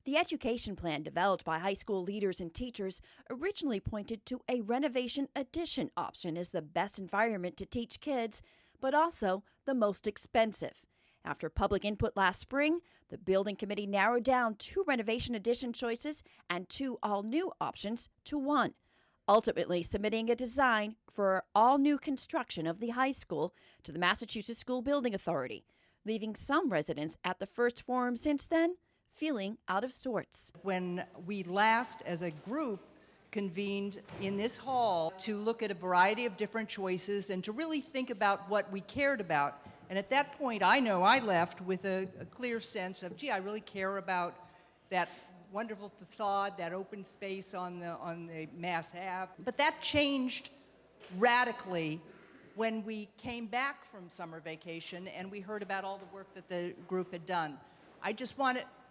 The education plan developed by high school leaders and teachers originally pointed to a renovation addition option as the best environment to teach kids, but also the most expensive. After public input last spring, the building committee narrowed down 2 renovation addition choices and 2 all-new options to 1, ultimately submitting a design for all-new construction of the high school to the Massachusetts School Building Authority, leaving some residents at the first forum since then feeling out of sorts. When we last, as a group, convened in this hall to look at a variety of different choices and to really think about what we cared about. And at that point, I know I left with a clear sense of, gee, I really care about that wonderful facade, that open space on the Mass Ave. But that changed radically when we came back from summer vacation and we heard about all the work that the group had done.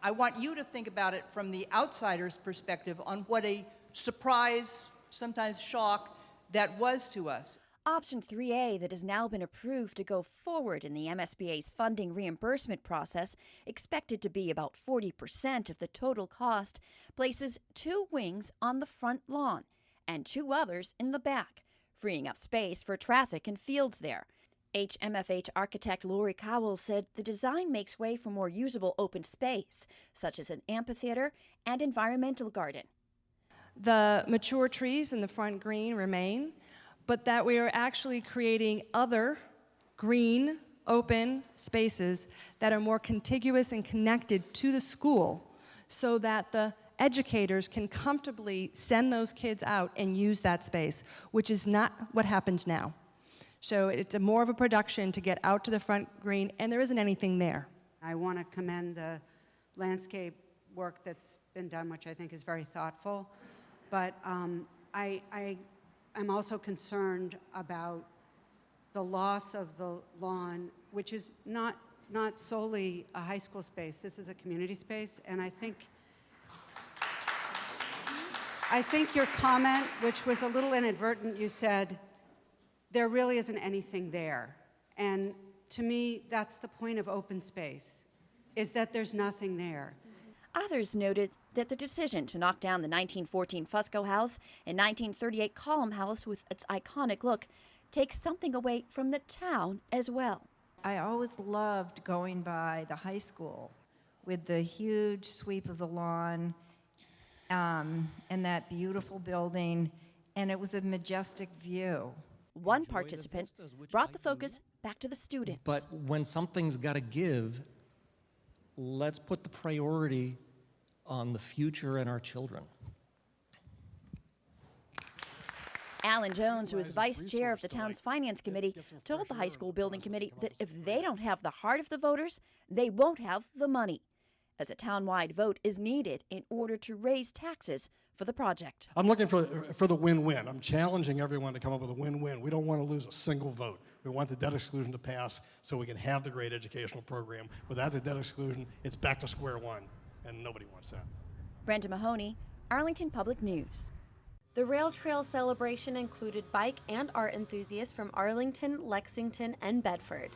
I want you to think about it from the outsider's perspective on what a surprise, sometimes shock, that was to us. Option 3A, that has now been approved to go forward in the MSBA's funding reimbursement process, expected to be about 40% of the total cost, places 2 wings on the front lawn and 2 others in the back, freeing up space for traffic and fields there. HMFH architect Lori Cowell said the design makes way for more usable open space, such as an amphitheater and environmental garden. The mature trees in the front green remain, but that we are actually creating other green, open spaces that are more contiguous and connected to the school so that the educators can comfortably send those kids out and use that space, which is not what happens now. So it's more of a production to get out to the front green, and there isn't anything there. I want to commend the landscape work that's been done, which I think is very thoughtful. But I'm also concerned about the loss of the lawn, which is not solely a high school space. This is a community space, and I think your comment, which was a little inadvertent, you said, there really isn't anything there. And to me, that's the point of open space, is that there's nothing there. Others noted that the decision to knock down the 1914 Fusco House and 1938 Column House with its iconic look takes something away from the town as well. I always loved going by the high school with the huge sweep of the lawn and that beautiful building, and it was a majestic view. One participant brought the focus back to the students. But when something's got to give, let's put the priority on the future and our children. Alan Jones, who is vice chair of the town's finance committee, told the high school building committee that if they don't have the heart of the voters, they won't have the money, as a town-wide vote is needed in order to raise taxes for the project. I'm looking for the win-win. I'm challenging everyone to come up with a win-win. We don't want to lose a single vote. We want the debt exclusion to pass so we can have the great educational program. Without the debt exclusion, it's back to square one, and nobody wants that. Brenda Mahoney, Arlington Public News. The Rail Trail celebration included bike and art enthusiasts from Arlington, Lexington, and Bedford.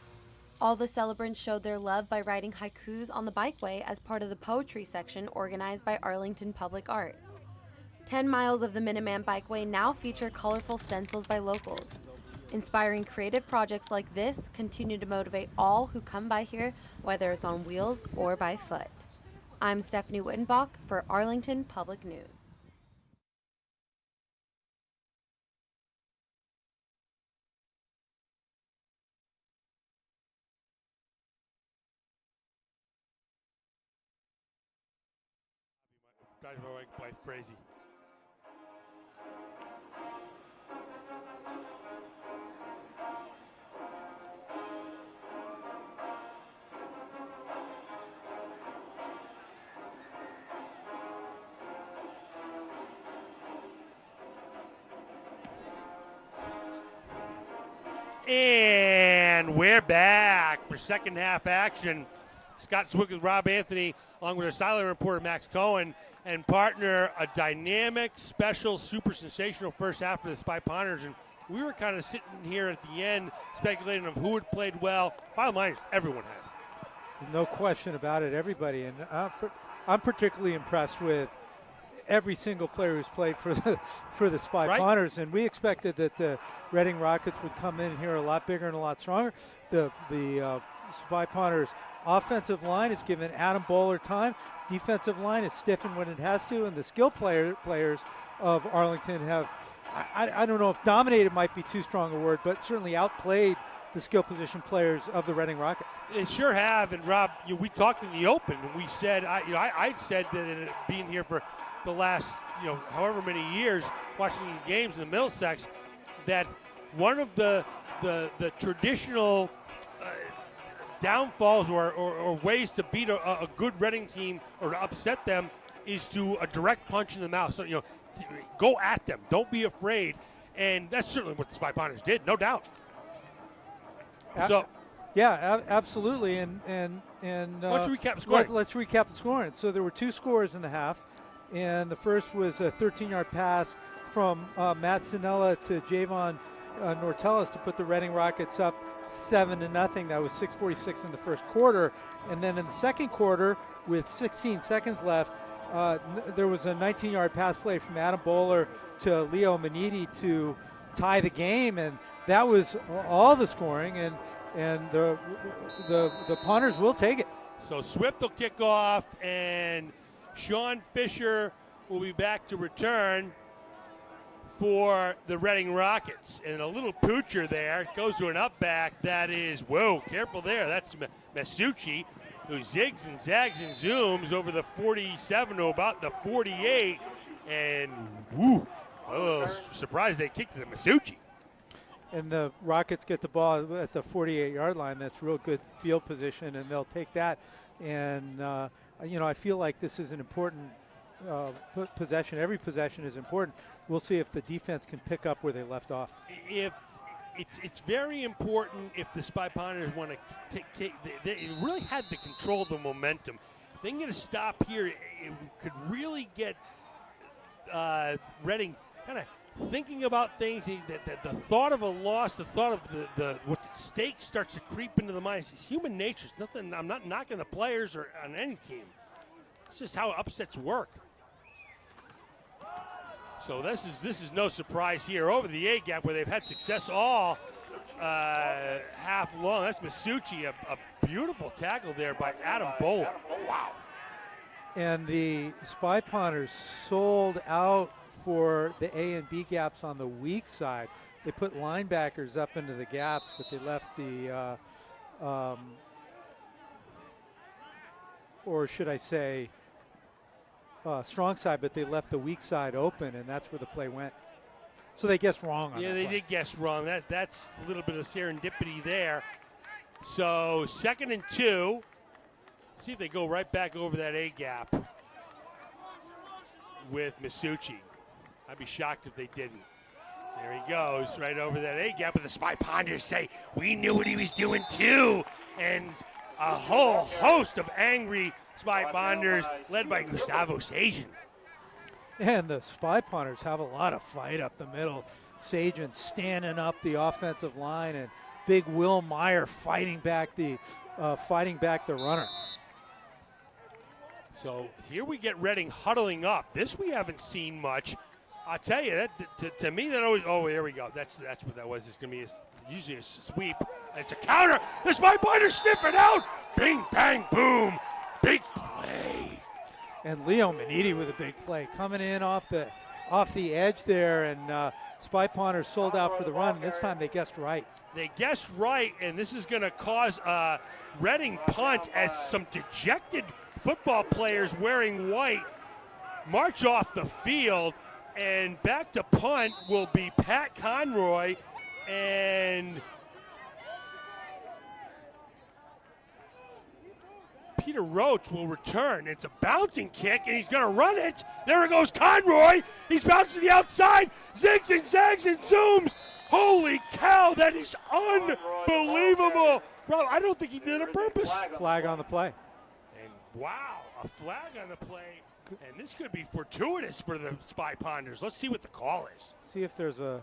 All the celebrants showed their love by writing haikus on the bikeway as part of the poetry section organized by Arlington Public Art. 10 miles of the Minuteman Bikeway now feature colorful stencils by locals. Inspiring creative projects like this continue to motivate all who come by here, whether it's on wheels or by foot. I'm Stephanie Wittenbach for Arlington Public News. Drives my wife crazy. And we're back for second half action. Scott Zwick with Rob Anthony, along with our sideline reporter Max Cohen, and partner, a dynamic, special, super sensational first half for the Spy Ponders. And we were kind of sitting here at the end speculating of who had played well. Bottom line is everyone has. No question about it, everybody. And I'm particularly impressed with every single player who's played for the Spy Pawners, and we expected that the Reading Rockets would come in here a lot bigger and a lot stronger. The Spy Pawners offensive line has given Adam Bowler time. Defensive line is stiffened when it has to, and the skill players of Arlington have, I don't know if dominated might be too strong a word, but certainly outplayed the skill position players of the Reading Rockets. They sure have, and Rob, we talked in the open, and we said, I said that being here for the last, however many years, watching these games in the Middlesex, that one of the traditional downfalls or ways to beat a good Reading team or to upset them is to a direct punch in the mouth. So, go at them. Don't be afraid. And that's certainly what the Spy Pawners did, no doubt. Absolutely. And let's recap the scoring. Let's recap the scoring. So there were 2 scores in the half, and the first was a 13-yard pass from Matt Sinella to Javon Nortellis to put the Reading Rockets up 7-0. That was 6:46 in the first quarter, and then in the second quarter, with 16 seconds left, there was a 19-yard pass play from Adam Bowler to Leo Maniti to tie the game, and that was all the scoring, and the Pawners will take it. So Swift will kick off, and Sean Fisher will be back to return for the Reading Rockets. And a little poocher there, goes to an up back. That is, whoa, careful there. That's Masucci, who zigs and zags and zooms over the 47 to about the 48. And, woo, a little surprised they kicked it to Masucci. And the Rockets get the ball at the 48-yard line. That's real good field position, and they'll take that. And, I feel like this is an important possession. Every possession is important. We'll see if the defense can pick up where they left off. If it's very important if the Spy Pawners want to take they really had the control of the momentum. If they can get a stop here, it could really get Reading kind of thinking about things. That the thought of a loss, the thought of the what stake starts to creep into the mind. It's human nature. It's nothing. I'm not knocking the players or on any team. It's just how upsets work. So this is no surprise here over the A gap where they've had success all half long. That's Masucci, a beautiful tackle there by Adam Bowler. Wow. And the Spy Pawners sold out for the A and B gaps on the weak side. They put linebackers up into the gaps, but they left the, or should I say, strong side, but they left the weak side open, and that's where the play went. So they guessed wrong on that they play. did guess wrong. That's a little bit of serendipity there. So 2nd and 2. See if they go right back over that A gap with Masucci. I'd be shocked if they didn't. There he goes, right over that A gap, and the Spy Pawners say, we knew what he was doing too. And a whole host of angry Spy Pawners led by Gustavo Sajan. And the Spy Pawners have a lot of fight up the middle. Sajan standing up the offensive line, and big Will Meyer fighting back the runner. So here we get Reading huddling up. This we haven't seen much. I'll tell you, that to me, that always, oh, there we go. That's what that was. It's going to be usually a sweep. And it's a counter. The Spy Pawners sniff it out. Bing, bang, boom. Big play. And Leo Maniti with a big play coming in off the edge there, and Spy Pawners sold out for the run. And this time they guessed right. They guessed right, and this is going to cause a Reading punt as some dejected football players wearing white march off the field. And back to punt will be Pat Conroy, and Peter Roach will return. It's a bouncing kick, and he's going to run it. There goes Conroy. He's bouncing to the outside, zigs and zags and zooms. Holy cow, that is unbelievable. Bro, I don't think he did it on purpose. Flag on the play. And wow, a flag on the play. And this could be fortuitous for the Spy Pawners. Let's see what the call is. See if there's a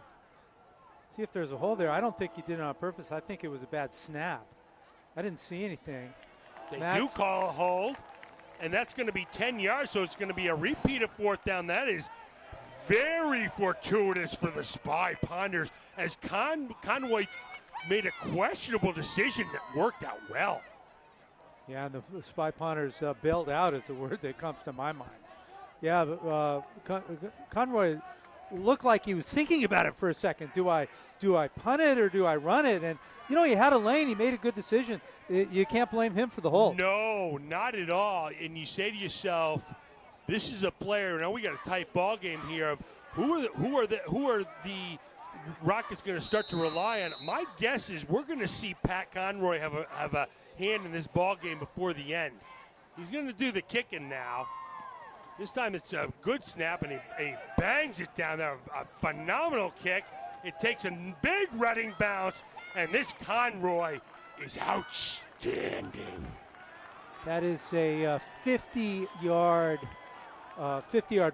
hole there. I don't think he did it on purpose. I think it was a bad snap. I didn't see anything. They do call a hold, and that's going to be 10 yards, so it's going to be a repeat of fourth down. That is very fortuitous for the Spy Ponders, as Conroy made a questionable decision that worked out well. Yeah, and the Spy Ponders bailed out is the word that comes to my mind. Yeah, Conroy looked like he was thinking about it for a second. Do I punt it or do I run it? And, you know, he had a lane. He made a good decision. You can't blame him for the hold. No, not at all. And you say to yourself, this is a player. Now we got a tight ball game here of who are the Rockets going to start to rely on. My guess is we're going to see Pat Conroy have a hand in this ball game before the end. He's going to do the kicking now. This time it's a good snap, and he bangs it down there. A phenomenal kick. It takes a big running bounce, and this Conroy is outstanding. That is a 50-yard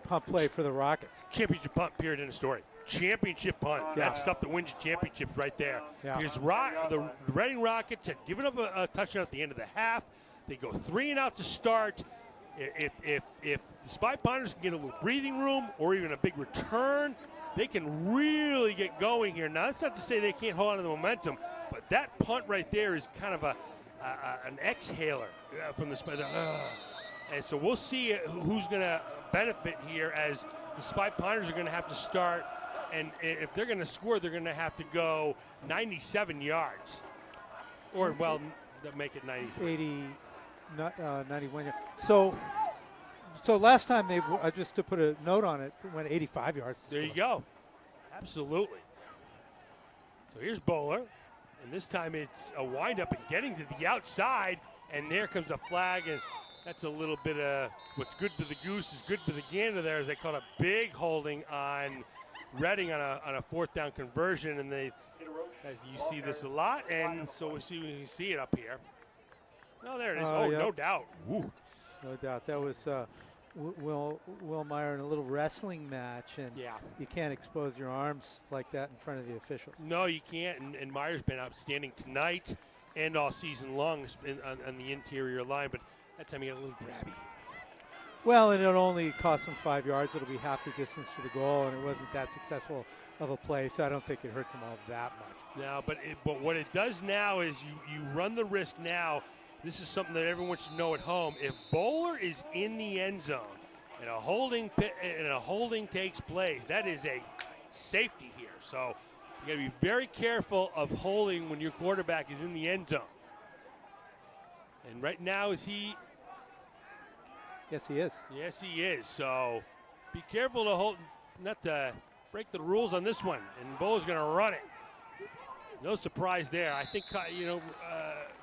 punt play for the Rockets. Championship punt, period, in the story. Championship punt. Yeah. That's stuff that wins you championships right there. Yeah. Because the Reading Rockets had given up a touchdown at the end of the half. They go 3 and out to start. If the Spy Ponders can get a little breathing room or even a big return, they can really get going here. Now, that's not to say they can't hold on to the momentum, but that punt right there is kind of an exhaler from the Spy. And so we'll see who's going to benefit here, as the Spy Ponders are going to have to start. And if they're going to score, they're going to have to go 97 yards. Or, well, they'll make it 93. 91 yards. So last time they, just to put a note on it, went 85 yards. There you go. Absolutely. So here's Bowler. And this time it's a windup and getting to the outside. And there comes a flag. And that's a little bit of what's good for the goose is good for the gander there, as they call a big holding on Reading on a fourth down conversion. And they, as you see this a lot, and so we see it up here. Oh, there it is. Yeah. No doubt. Woo. No doubt. That was Will Meyer in a little wrestling match, and you can't expose your arms like that in front of the officials. No, you can't. And Meyer's been outstanding tonight and all season long on the interior line, but that time he got a little grabby. Well, and it only cost them 5 yards. It'll be half the distance to the goal, and it wasn't that successful of a play, so I don't think it hurts them all that much. No, but what it does now is you run the risk now. This is something that everyone should know at home. If Bowler is in the end zone and a holding takes place, that is a safety here. So you got to be very careful of holding when your quarterback is in the end zone. And right now, is he? Yes, he is. Yes, he is. So be careful to hold, not to break the rules on this one. And Bowler's going to run it. No surprise there. I think,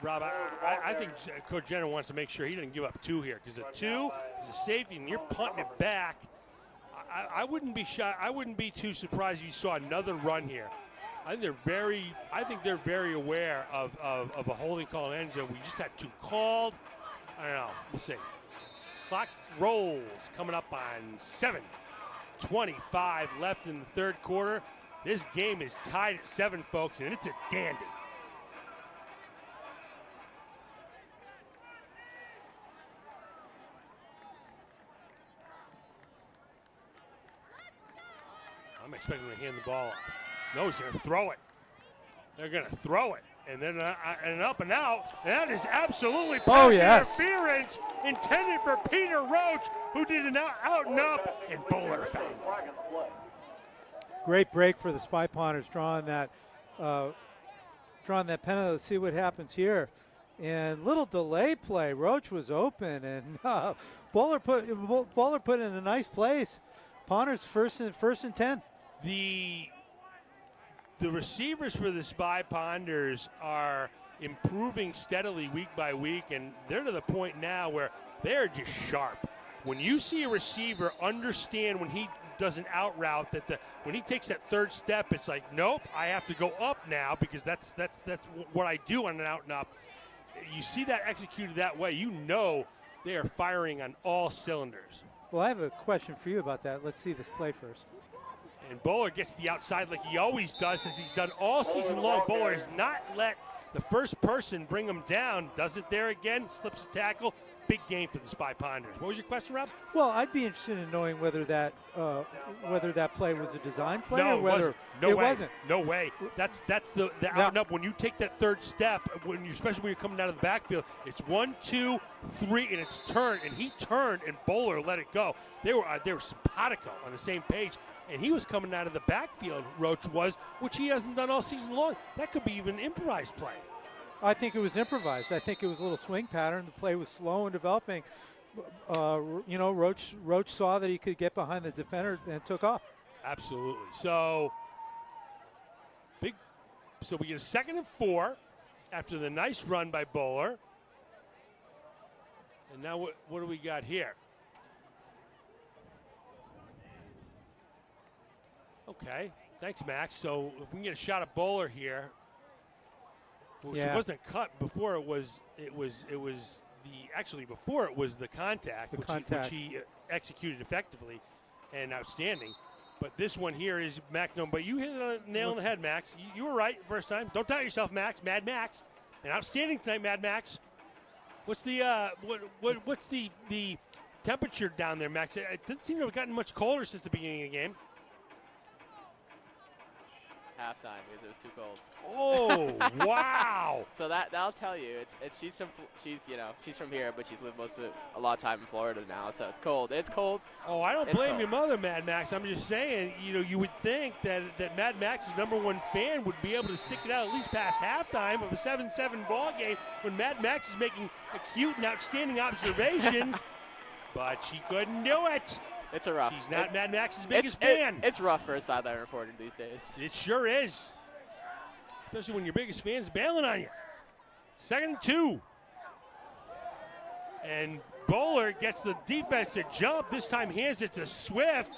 Rob, I think Coach Jenner wants to make sure he doesn't give up 2 here, because a 2 is a safety, and you're punting it back. I wouldn't be shy. I wouldn't be too surprised if you saw another run here. I think they're very aware of a holding call in end zone. We just had 2 called. I don't know. We'll see. Clock rolls, coming up on 7:25 left in the third quarter. This game is tied at 7, folks, and it's a dandy. I'm expecting to hand the ball off. No, he's going to throw it. They're going to throw it. And then an up and out. And that is absolutely pass interference intended for Peter Roach, who did an out and up, and Bowler found it. Great break for the Spy Ponders, drawing that penalty. Let's see what happens here. And little delay play. Roach was open, and Bowler put in a nice place. Ponders first and 10. The receivers for the Spy Ponders are improving steadily week by week, and they're to the point now where they're just sharp. When you see a receiver understand when he does an out route, that when he takes that third step, it's like, nope, I have to go up now, because that's what I do on an out and up. You see that executed that way, you know they are firing on all cylinders. Well, I have a question for you about that. Let's see this play first. And Bowler gets the outside like he always does, as he's done all season long. Bowler has not let The first person, bring them down, does it there again, slips a tackle. Big game for the Spy Ponders. What was your question, Rob? Well, I'd be interested in knowing whether that play was a design play No, or whether it wasn't. No way. That's the out and up. When you take that third step, especially when you're coming out of the backfield, it's 1, 2, 3, and it's turned. And he turned, and Bowler let it go. They were simpatico on the same page, and he was coming out of the backfield. Roach was, which he hasn't done all season long. That could be even an improvised play. I think it was improvised. I think it was a little swing pattern. The play was slow and developing. Roach saw that he could get behind the defender and took off. Absolutely. So we get a 2nd and 4 after the nice run by Bowler. And now what do we got here? Okay. Thanks, Max. So if we can get a shot at Bowler here. Which it wasn't cut before before it was the contact, which he executed effectively and outstanding. But this one here is Max. No, but you hit the nail on the head, Max. You were right first time. Don't doubt yourself, Max. Mad Max, and outstanding tonight, Mad Max. What's the what's the temperature down there, Max? It doesn't seem to have gotten much colder since the beginning of the game. Halftime because it was too cold. Oh, wow! So that'll tell you. She's from here, but she's lived a lot of time in Florida now, so it's cold. It's cold. Oh, I don't blame your mother, Mad Max. I'm just saying, you would think that Mad Max's #1 fan would be able to stick it out at least past halftime of a 7-7 ball game when Mad Max is making acute and outstanding observations, but she couldn't do it. It's a rough. She's not Mad Max's biggest fan. It's rough for a sideline reporter these days. It sure is. Especially when your biggest fan's bailing on you. 2nd and 2. And Bowler gets the defense to jump. This time hands it to Swift,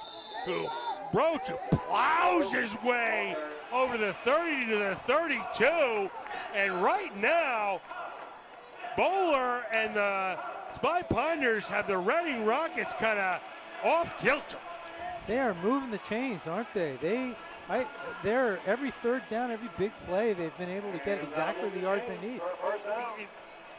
Roach plows his way over the 30 to the 32. And right now, Bowler and the Spy Ponders have the Reading Rockets kind of off kilter. They are moving the chains, aren't they? They're every third down, every big play, they've been able to get exactly the yards they need.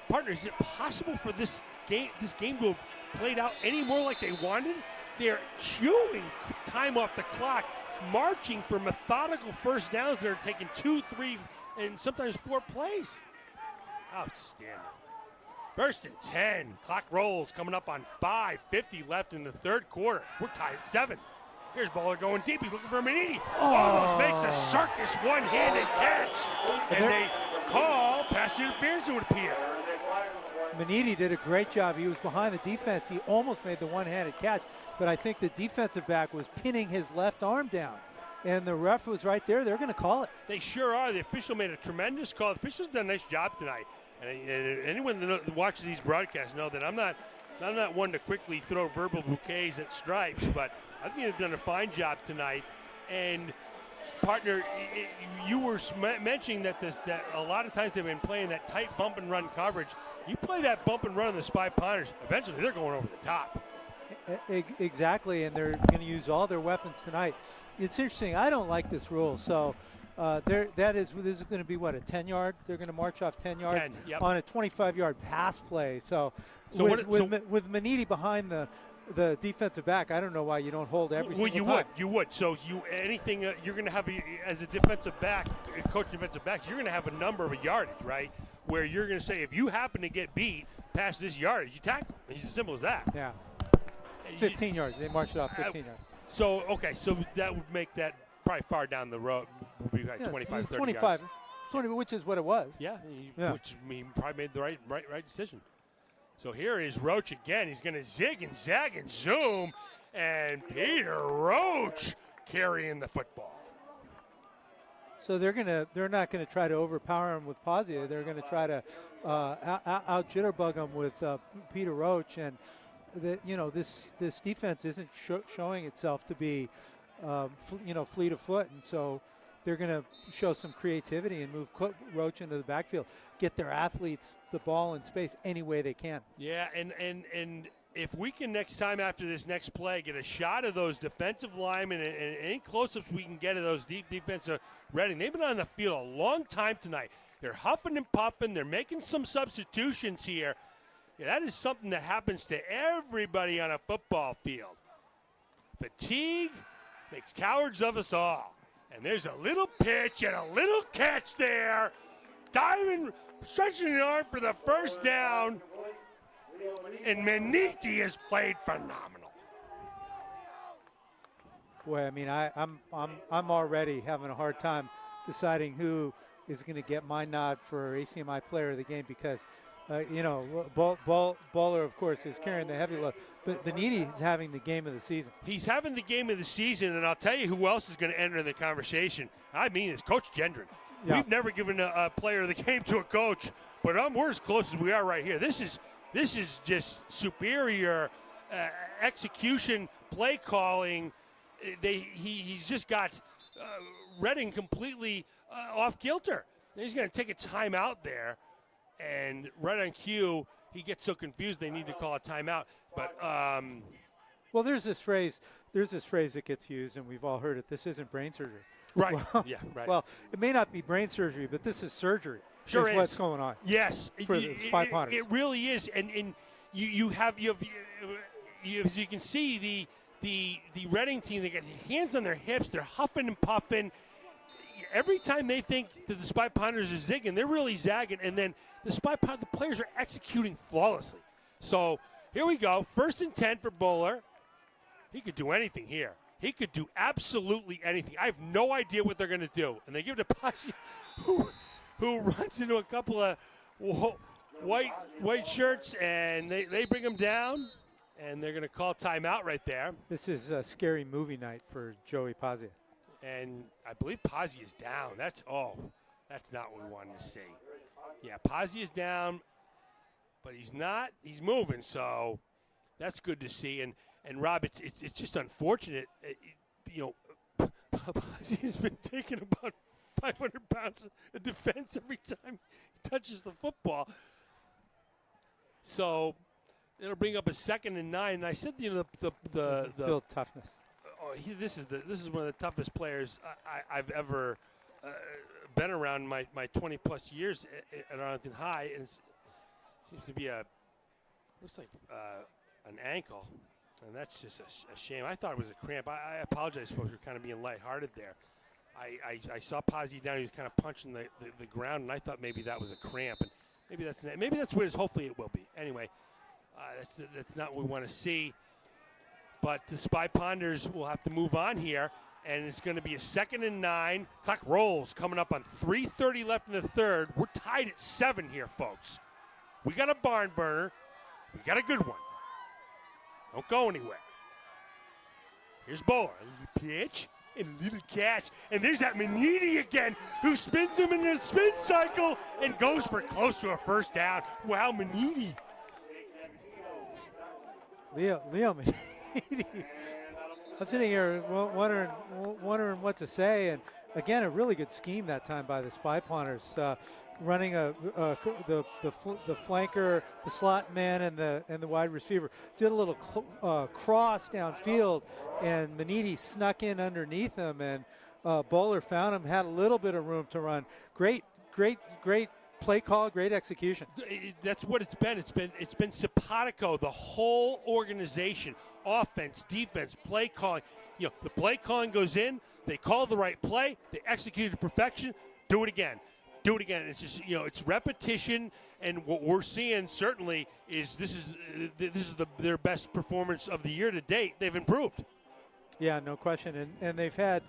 Partner, is it possible for this game to have played out any more like they wanted? They're chewing time off the clock, marching for methodical first downs that are taking 2, 3, and sometimes 4 plays. Outstanding. 1st and 10. Clock rolls coming up on 5:50 left in the third quarter. We're tied at 7. Here's Bowler going deep. He's looking for Manini. Almost makes a circus one-handed catch. And they call pass interference, it would appear. Manini did a great job. He was behind the defense. He almost made the one-handed catch, but I think the defensive back was pinning his left arm down. And the ref was right there. They're going to call it. They sure are. The official made a tremendous call. The official's done a nice job tonight. And anyone that watches these broadcasts know that I'm not one to quickly throw verbal bouquets at Stripes, but I think they've done a fine job tonight. And partner, you were mentioning that a lot of times they've been playing that tight bump and run coverage. You play that bump and run on the Spy Ponders, eventually they're going over the top. Exactly, and they're going to use all their weapons tonight. It's interesting. I don't like this rule, so. This is going to be, a 10-yard? They're going to march off 10 yards 10, yep. on a 25-yard pass play. With Manini behind the defensive back, I don't know why you don't hold every single time. You would. So anything you're going to have as a defensive back, coach defensive backs, you're going to have a number of yardage, right? Where you're going to say, if you happen to get beat past this yardage, you tackle him. It's as simple as that. Yeah. 15 yards. They marched off 15 yards. So that would make that probably far down the road. We'll be like 25, 30 25, yards. 20, which is what it was. Yeah. Which he probably made the right decision. So here is Roach again. He's going to zig and zag and zoom, and Peter Roach carrying the football. So they're not going to try to overpower him with Pazia. They're going to try to out jitterbug him with Peter Roach, and this defense isn't showing itself to be fleet of foot, and so they're going to show some creativity and move Roach into the backfield, get their athletes the ball in space any way they can. Yeah, and if we can next time after this next play get a shot of those defensive linemen and any close-ups we can get of those deep defensive Reading. They've been on the field a long time tonight. They're huffing and puffing. They're making some substitutions here. Yeah, that is something that happens to everybody on a football field. Fatigue makes cowards of us all. And there's a little pitch and a little catch there. Diving, stretching the arm for the first down. And Meniti has played phenomenal. Boy, I mean, I'm already having a hard time deciding who is going to get my nod for ACMi Player of the Game because, Bowler, of course, is carrying the heavy load, but Meniti is having the game of the season. He's having the game of the season, and I'll tell you who else is going to enter the conversation. I mean, it's Coach Gendron. Yeah. We've never given a player of the game to a coach, but we're as close as we are right here. This is just superior execution, play calling. He's just got Reading completely off kilter. He's going to take a timeout there, and right on cue, he gets so confused they need to call a timeout. But well, there's this phrase that gets used, and we've all heard it. This isn't brain surgery. Right. Well, yeah. Right. Well, it may not be brain surgery, but this is surgery. Sure is. What's going on? Yes. For the Spy Potters. It really is, and you have as you can see the Reading team. They got hands on their hips. They're huffing and puffing. Every time they think that the Spy Potters are zigging, they're really zagging, and then the players are executing flawlessly. So here we go. 1st and 10 for Bowler. He could do anything here. He could do absolutely anything. I have no idea what they're going to do. And they give it to Pasi, who runs into a couple of white shirts, and they bring him down, and they're going to call timeout right there. This is a scary movie night for Joey Pazia. And I believe Pazzi is down. That's not what we wanted to see. Yeah, Pazzi is down, but he's not. He's moving, so that's good to see. And Rob, it's just unfortunate. Pazzi has been taking about 500 pounds of defense every time he touches the football. So it'll bring up a 2nd and 9. And I said, the build toughness. This is one of the toughest players I've ever been around in my 20-plus years at Arlington High, and it seems to be looks like an ankle, and that's just a shame. I thought it was a cramp. I apologize, folks, for kind of being lighthearted there. I saw Pazzi down. He was kind of punching the ground, and I thought maybe that was a cramp, and maybe that's what it is. Hopefully it will be. Anyway, that's not what we want to see. But the Spy Ponders will have to move on here, and it's going to be a 2nd and 9. Clock rolls coming up on 3:30 left in the third. We're tied at 7 here, folks. We got a barn burner. We got a good one. Don't go anywhere. Here's Bowler. A little pitch and a little catch. And there's that Meniti again, who spins him in the spin cycle and goes for close to a 1st down. Wow, Meniti. Leo Meniti. I'm sitting here wondering what to say, and again, a really good scheme that time by the Spy Potters, running the flanker, the slot man, and the wide receiver. Did a little cross downfield, and Meniti snuck in underneath him, and Bowler found him, had a little bit of room to run. Great play call, great execution. That's what it's been. It's been simpatico, the whole organization, offense, defense, play calling. The play calling goes in, they call the right play, they execute it to perfection, do it again. It's just, it's repetition, and what we're seeing certainly is this is their best performance of the year to date. They've improved. Yeah, no question, and they've had.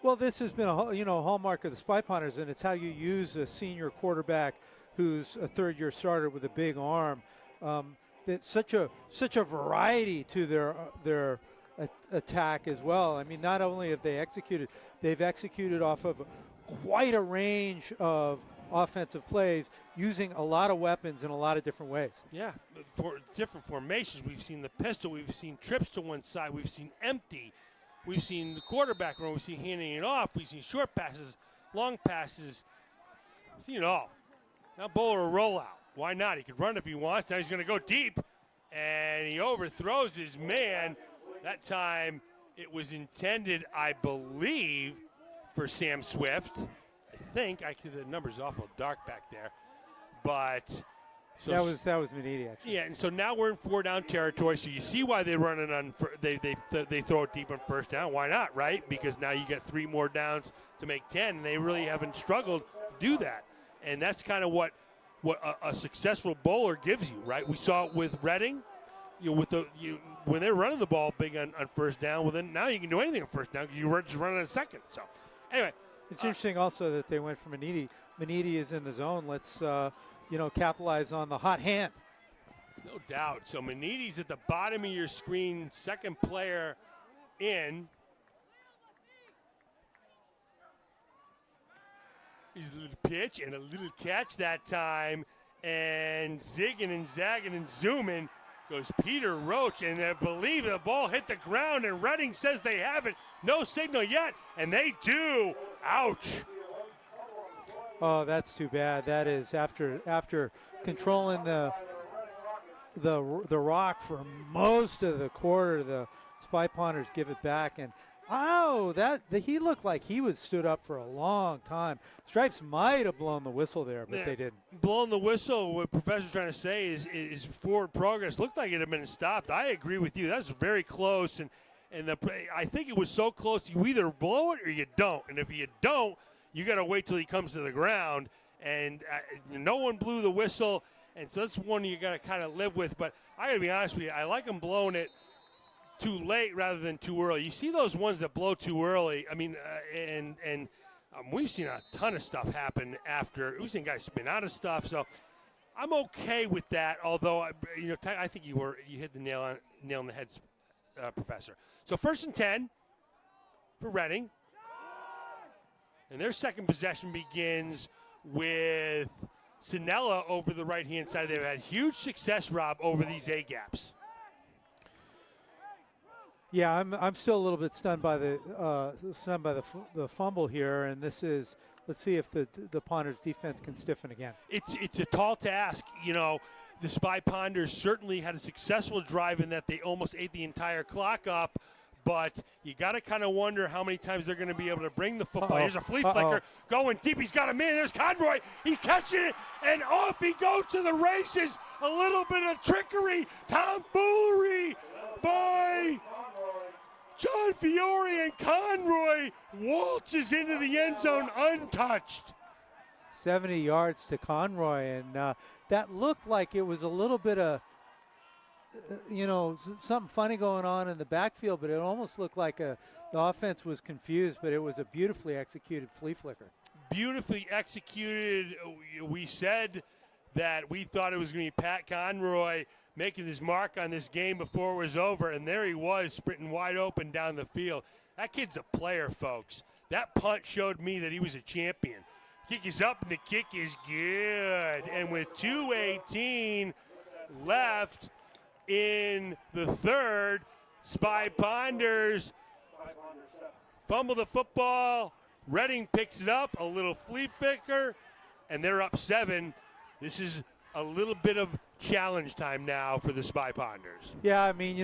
Well, this has been a hallmark of the Spy Potters, and it's how you use a senior quarterback who's a 3rd-year starter with a big arm. It's such a variety to their attack as well. I mean, not only have they executed, they've executed off of quite a range of offensive plays using a lot of weapons in a lot of different ways. Yeah, for different formations. We've seen the pistol. We've seen trips to one side. We've seen empty. We've seen the quarterback run. We've seen handing it off. We've seen short passes, long passes. We've seen it all. Now Bowler a rollout. Why not? He could run if he wants. Now he's going to go deep, and he overthrows his man. That time it was intended, I believe, for Sam Swift. I think the number's awful dark back there, but so that was Maniti actually. Yeah, and so now we're in 4-down territory. So you see why they're running on. They throw it deep on first down. Why not, right? Because now you get 3 more downs to make 10, and they really haven't struggled to do that. And that's kind of what a successful bowler gives you, right? We saw it with Reading. When they're running the ball big on first down, well, then now you can do anything on first down because you were just running on second. So, anyway. It's interesting also that they went for Maniti. Maniti is in the zone. Let's, capitalize on the hot hand. No doubt. So, Maniti's at the bottom of your screen, second player in. He's a little pitch and a little catch that time. And zigging and zagging and zooming goes Peter Roach. And I believe the ball hit the ground, and Reading says they haven't. No signal yet, and they do. Ouch. Oh, that's too bad. That is after controlling the rock for most of the quarter, the Spy Ponders give it back, and he looked like he was stood up for a long time. Stripes might have blown the whistle there, but they didn't. Blowing the whistle, what Professor's trying to say is forward progress. Looked like it had been stopped. I agree with you. That's very close, and I think it was so close, you either blow it or you don't. And if you don't, you got to wait till he comes to the ground. And no one blew the whistle, and so that's one you got to kind of live with. But I got to be honest with you, I like him blowing it too late rather than too early. You see those ones that blow too early. I mean, we've seen a ton of stuff happen after. We've seen guys spin out of stuff. So I'm okay with that. Although I think you hit the nail on the head, Professor. So 1st and 10 for Reading, and their second possession begins with Sinella over the right-hand side. They've had huge success, Rob, over these A-gaps. Yeah, I'm still a little bit stunned by the fumble here, and this is. Let's see if the Ponders defense can stiffen again. It's a tall task, The Spy Ponders certainly had a successful drive in that they almost ate the entire clock up, but you got to kind of wonder how many times they're going to be able to bring the football. Here's a flea flicker going deep. He's got a man. There's Conroy. He's catching it, and off he goes to the races. A little bit of trickery, tomfoolery by John Fiore, and Conroy waltzes into the end zone untouched. 70 yards to Conroy, and that looked like it was a little bit of, something funny going on in the backfield, but it almost looked like the offense was confused, but it was a beautifully executed flea flicker. Beautifully executed. We said that we thought it was going to be Pat Conroy making his mark on this game before it was over, and there he was sprinting wide open down the field. That kid's a player, folks. That punt showed me that he was a champion. Kick is up, and the kick is good. And with 2:18 left in the third, Spy Ponders fumble the football. Reading picks it up, a little flea flicker, and they're up 7. This is a little bit of challenge time now for the Spy Ponders. Yeah, I mean,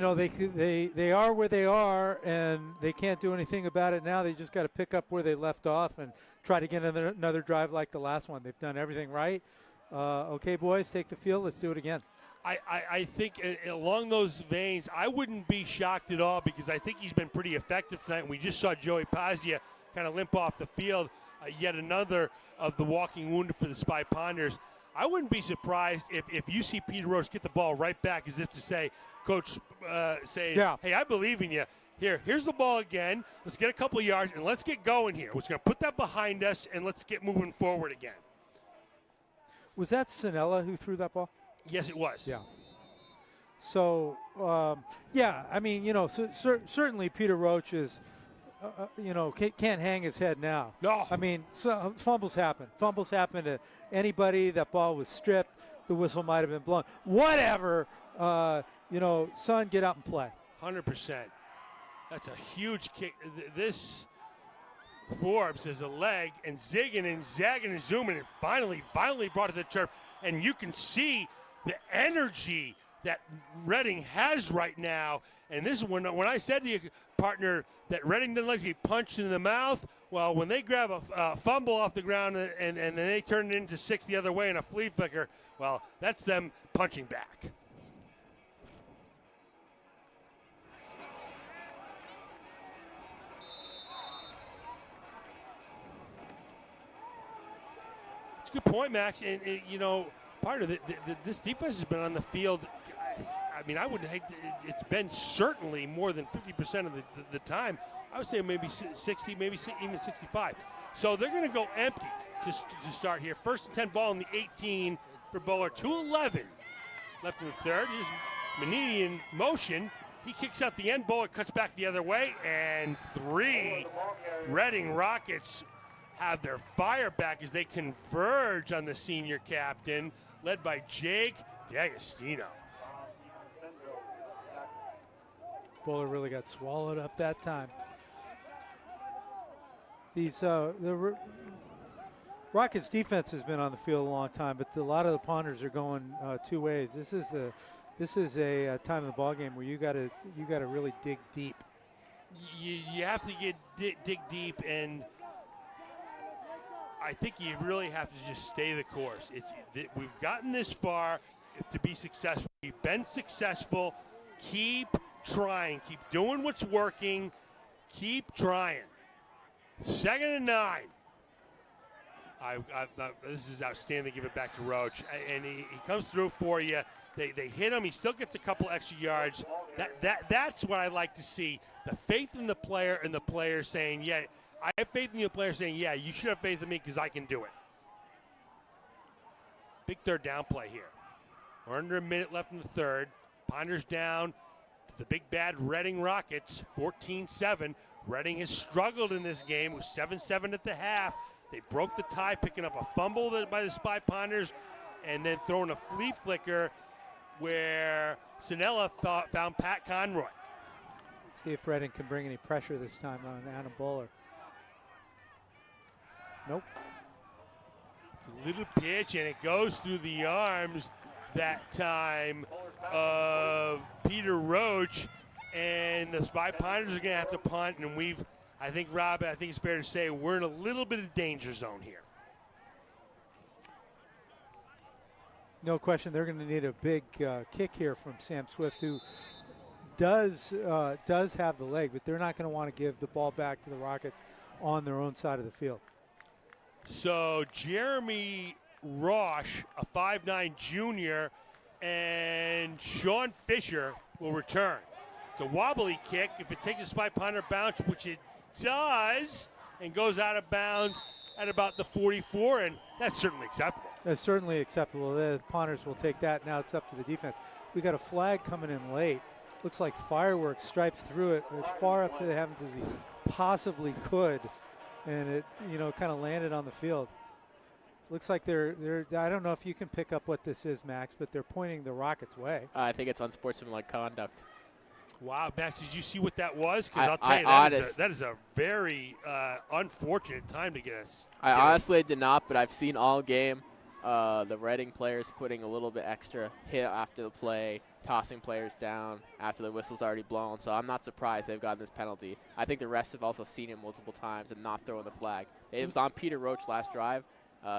they are where they are, and they can't do anything about it now. They just got to pick up where they left off and try to get another drive like the last one. They've done everything right. Okay, boys, take the field. Let's do it again. I think along those veins, I wouldn't be shocked at all because I think he's been pretty effective tonight. And we just saw Joey Pazia kind of limp off the field, yet another of the walking wounded for the Spy Ponders. I wouldn't be surprised if you see Peter Roach get the ball right back as if to say, Coach, hey, I believe in you. Here's the ball again. Let's get a couple of yards, and let's get going here. We're going to put that behind us, and let's get moving forward again. Was that Sinella who threw that ball? Yes, it was. Yeah. So, I mean, certainly Peter Roach is, can't hang his head now. No. I mean, fumbles happen. Fumbles happen to anybody. That ball was stripped. The whistle might have been blown. Whatever. Son, get out and play. 100%. That's a huge kick. This Forbes has a leg and zigging and zagging and zooming and finally brought it to the turf. And you can see the energy that Reading has right now. And this is when I said to you, partner, that Reading doesn't like to be punched in the mouth. Well, when they grab a fumble off the ground and then they turn it into 6 the other way in a flea flicker, well, that's them punching back. It's a good point, Max. And you know, part of this defense has been on the field. I mean, I would hate it's been certainly more than 50% of the time. I would say maybe 60, maybe even 65. So they're going to go empty to start here. First and 10 ball in the 18 for Bowler. 2:11 left in the third. Here's Manini in motion. He kicks out the end. Bowler cuts back the other way. And 3 Reading Rockets have their fire back as they converge on the senior captain, led by Jake D'Agostino. Bowler really got swallowed up that time. The Rockets defense has been on the field a long time, but a lot of the Ponders are going 2 ways. This is a time in the ball game where you got to really dig deep. You have to dig deep, and I think you really have to just stay the course. We've gotten this far to be successful. We've been successful. Keep trying. Keep doing what's working. Keep trying. 2nd and 9. This is outstanding. Give it back to Roach, and he comes through for you. They hit him. He still gets a couple extra yards. That's what I like to see. The faith in the player and the player saying, "Yeah, I have faith in the player," saying, "Yeah, you should have faith in me because I can do it." Big third down play here. We're under a minute left in the third. Ponders down to the big bad Reading Rockets, 14-7. Reading has struggled in this game. It was 7-7 at the half. They broke the tie, picking up a fumble by the Spy Ponders, and then throwing a flea flicker where Sinella found Pat Conroy. See if Reading can bring any pressure this time on Adam Bowler. Nope. It's a little pitch, and it goes through the arms that time of Peter Roach, and the Spy Ponders are going to have to punt, and I think, Rob, I think it's fair to say we're in a little bit of danger zone here. No question, they're going to need a big kick here from Sam Swift, who does have the leg, but they're not going to want to give the ball back to the Rockets on their own side of the field. So Jeremy Roche, a 5'9 junior, and Sean Fisher will return. It's a wobbly kick. If it takes a Spy Ponder bounce, which it does, and goes out of bounds at about the 44, and that's certainly acceptable. That's certainly acceptable. The Ponders will take that. Now it's up to the defense. We got a flag coming in late. Looks like fireworks stripes through it as far up to the heavens as he possibly could, and it kind of landed on the field. Looks like they're I don't know if you can pick up what this is, Max, but they're pointing the Rockets' way. I think it's unsportsmanlike conduct. Wow, Max, did you see what that was? Because I'll tell you, that is a very unfortunate time to get us. I honestly did not, but I've seen all game the Reading players putting a little bit extra hit after the play, tossing players down after the whistle's already blown. So I'm not surprised they've gotten this penalty. I think the refs have also seen it multiple times and not throwing the flag. It was on Peter Roach last drive.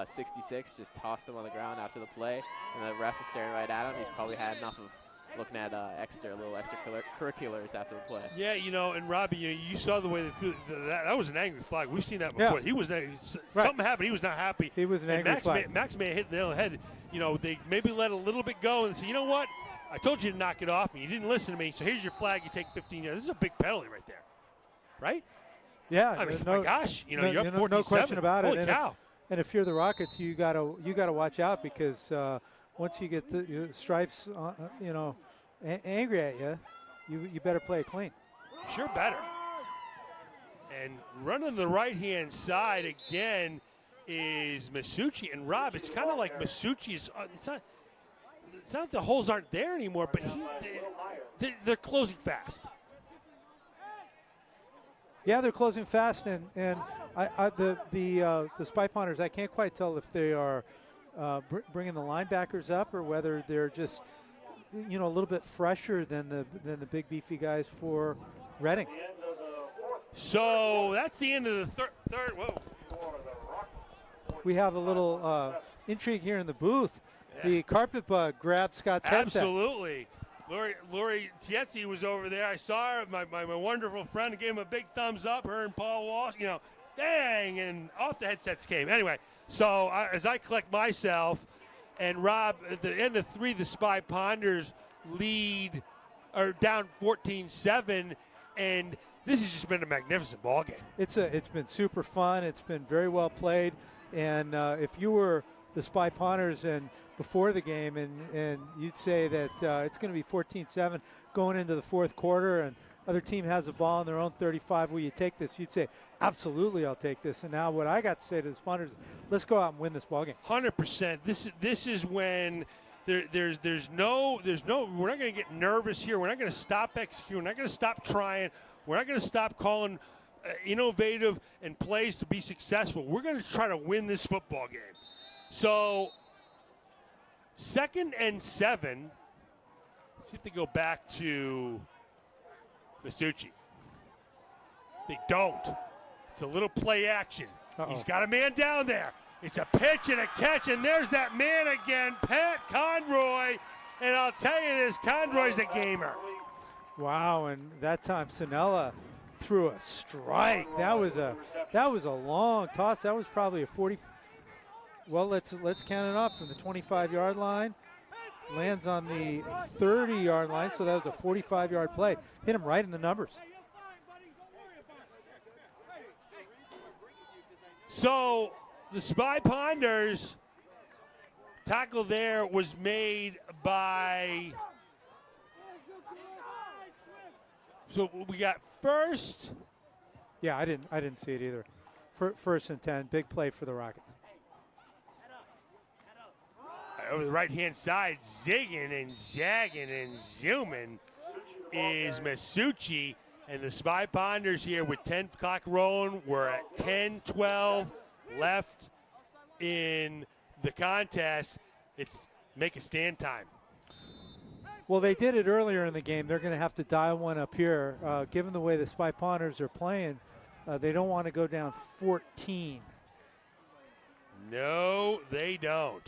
66 just tossed him on the ground after the play, and the ref was staring right at him. He's probably had enough of looking at little extracurriculars after the play. Yeah, and Robbie, you saw the way they threw that was an angry flag. We've seen that before. Yeah. Something happened. He was not happy. He was an angry flag. Max may have hit the nail on the head. They maybe let a little bit go and say, you know what? I told you to knock it off, and you didn't listen to me, so here's your flag. You take 15 yards. This is a big penalty right there, right? Yeah. I mean, my gosh, you're up 14-7. No question about Holy it. cow. And if you're the Rockets, you gotta watch out, because once you get the stripes, angry at you better play it clean. Sure better. And running the right-hand side again is Masucci. And Rob, it's kind of like Masucci's. It's not that the holes aren't there anymore, but they're closing fast. Yeah, they're closing fast, and the Spy Ponders, I can't quite tell if they are bringing the linebackers up or whether they're just a little bit fresher than the big beefy guys for Reading. So that's the end of the third. Whoa. We have a little intrigue here in the booth. Yeah. The carpet bug grabbed Scott's headset. Absolutely. Lori Tietze was over there. I saw her, my wonderful friend, gave him a big thumbs up, her and Paul Walsh, dang, and off the headsets came. Anyway, so as I collect myself, and Rob, at the end of 3, the Spy Ponders lead, or down 14-7, and this has just been a magnificent ball game. It's been super fun. It's been very well played, and if you were the Spy Ponders and before the game, and you'd say that it's going to be 14-7 going into the fourth quarter, and other team has the ball on their own 35. Will you take this? You'd say, absolutely, I'll take this. And now what I got to say to the Ponders, let's go out and win this ball game. 100%. This is when there's no. We're not going to get nervous here. We're not going to stop executing. We're not going to stop trying. We're not going to stop calling innovative and plays to be successful. We're going to try to win this football game. So 2nd and 7. See if they go back to Masucci. They don't. It's a little play action. He's got a man down there. It's a pitch and a catch, and there's that man again, Pat Conroy. And I'll tell you this, Conroy's a gamer. Wow, and that time Sinella threw a strike. That was a long toss. That was probably a 40. Well, let's count it off from the 25-yard line. Lands on the 30-yard line, so that was a 45-yard play. Hit him right in the numbers. So the Spy Ponders tackle there was made by. So we got first. Yeah, I didn't see it either. First and 10, big play for the Rockets. Over the right-hand side, zigging and zagging and zooming is Masucci. And the Spy Ponders here with 10 clock rolling. We're at 10-12 left in the contest. It's make a stand time. Well, they did it earlier in the game. They're going to have to dial one up here. Given the way the Spy Ponders are playing, they don't want to go down 14. No, they don't.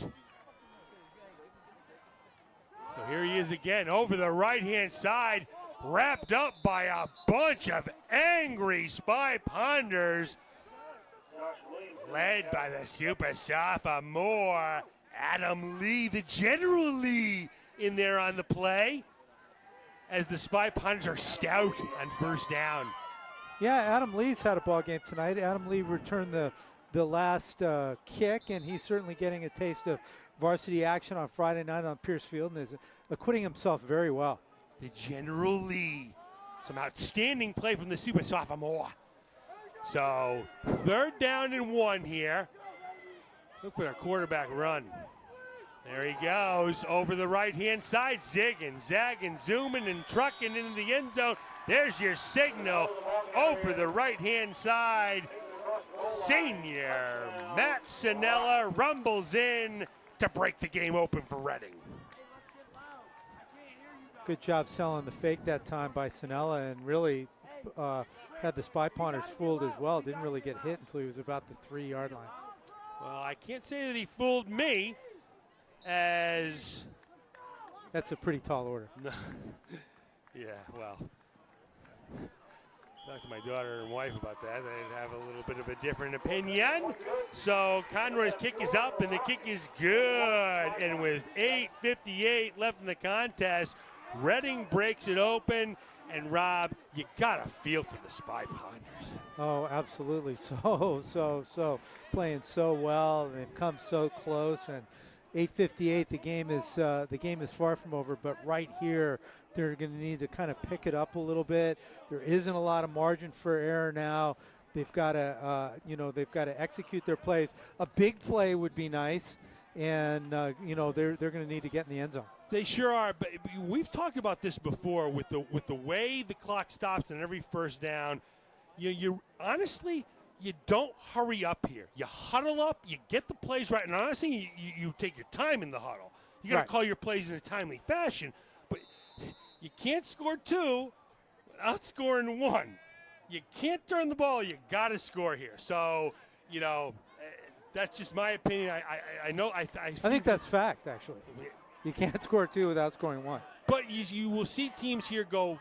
So here he is again over the right-hand side, wrapped up by a bunch of angry Spy Ponders, led by the super sophomore, Adam Lee, the General Lee, in there on the play, as the Spy Ponders are stout on first down. Yeah, Adam Lee's had a ball game tonight. Adam Lee returned the last kick, and he's certainly getting a taste of varsity action on Friday night on Pierce Field and is acquitting himself very well. The General Lee. Some outstanding play from the super sophomore. So 3rd down and 1 here. Look for a quarterback run. There he goes over the right-hand side, zigging, zagging, zooming, and trucking into the end zone. There's your signal over the right-hand side. Senior Matt Sinella rumbles in to break the game open for Reading. Good job selling the fake that time by Sinella, and really had the Spy Ponders fooled as well. Didn't really get hit until he was about the 3-yard line. Well, I can't say that he fooled me, as that's a pretty tall order. Yeah, well, talk to my daughter and wife about that. They have a little bit of a different opinion. So Conroy's kick is up, and the kick is good. And with 8:58 left in the contest, Reading breaks it open. And Rob, you got to feel for the Spy Ponders. Oh, absolutely. So playing so well, and they've come so close. And 8:58, the game is far from over. But right here, they're going to need to kind of pick it up a little bit. There isn't a lot of margin for error now. They've got to execute their plays. A big play would be nice, and they're going to need to get in the end zone. They sure are, but we've talked about this before with the way the clock stops on every first down. You honestly, you don't hurry up here. You huddle up, you get the plays right, and honestly, you take your time in the huddle. You got to call your plays in a timely fashion, but you can't score 2 without scoring 1. you can't turn the ball. You got to score here. So, that's just my opinion. I know. I think that's fact, actually. You can't score 2 without scoring 1. But you will see teams here go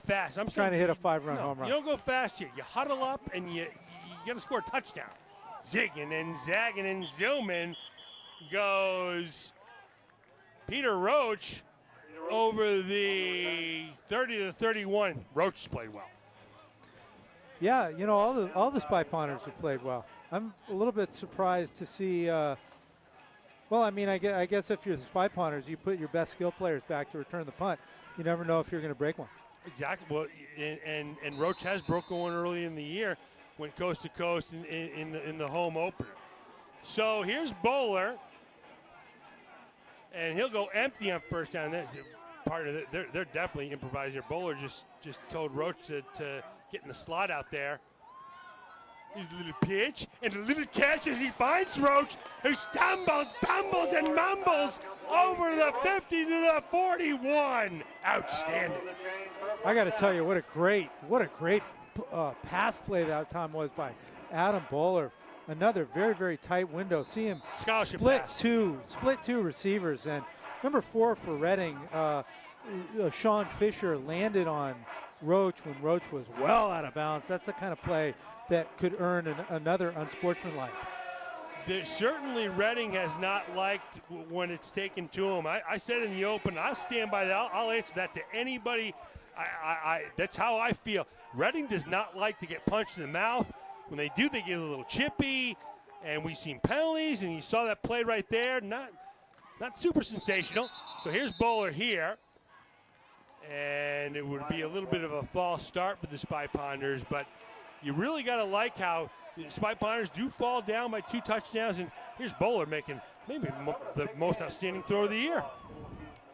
fast. I'm trying to hit a 5-run home run. You don't go fast here. You huddle up and you got to score a touchdown. Zigging and zagging and zooming goes Peter Roach over the 30-31. Roach played well. Yeah, all the Spy Pounders have played well. I'm a little bit surprised to see. I guess if you're the Spy Pounders, you put your best skill players back to return the punt. You never know if you're going to break one. Exactly. Well, and Roach has broken one early in the year, went coast to coast in the home opener. So here's Bowler, and he'll go empty on first down. That's part of it. They're definitely improvising here. Bowler just told Roach to get in the slot out there. Here's a little pitch and a little catch as he finds Roach, who stumbles, bumbles, and mumbles over the 50 to the 41. Outstanding. I got to tell you, what a great pass play that time was by Adam Bowler. Another very, very tight window. See him split two receivers. And number 4 for Reading, Sean Fisher landed on Roach when Roach was well out of bounds. That's the kind of play that could earn another unsportsmanlike. Certainly Reading has not liked when it's taken to them. I said in the open, I'll stand by that. I'll answer that to anybody. That's how I feel. Reading does not like to get punched in the mouth. When they do, they get a little chippy, and we've seen penalties, and you saw that play right there. Not super sensational. So here's Bowler here. And it would be a little bit of a false start for the Spy Pounders, but you really got to like how the Spy Pounders do fall down by 2 touchdowns. And here's Bowler making maybe the most outstanding throw of the year.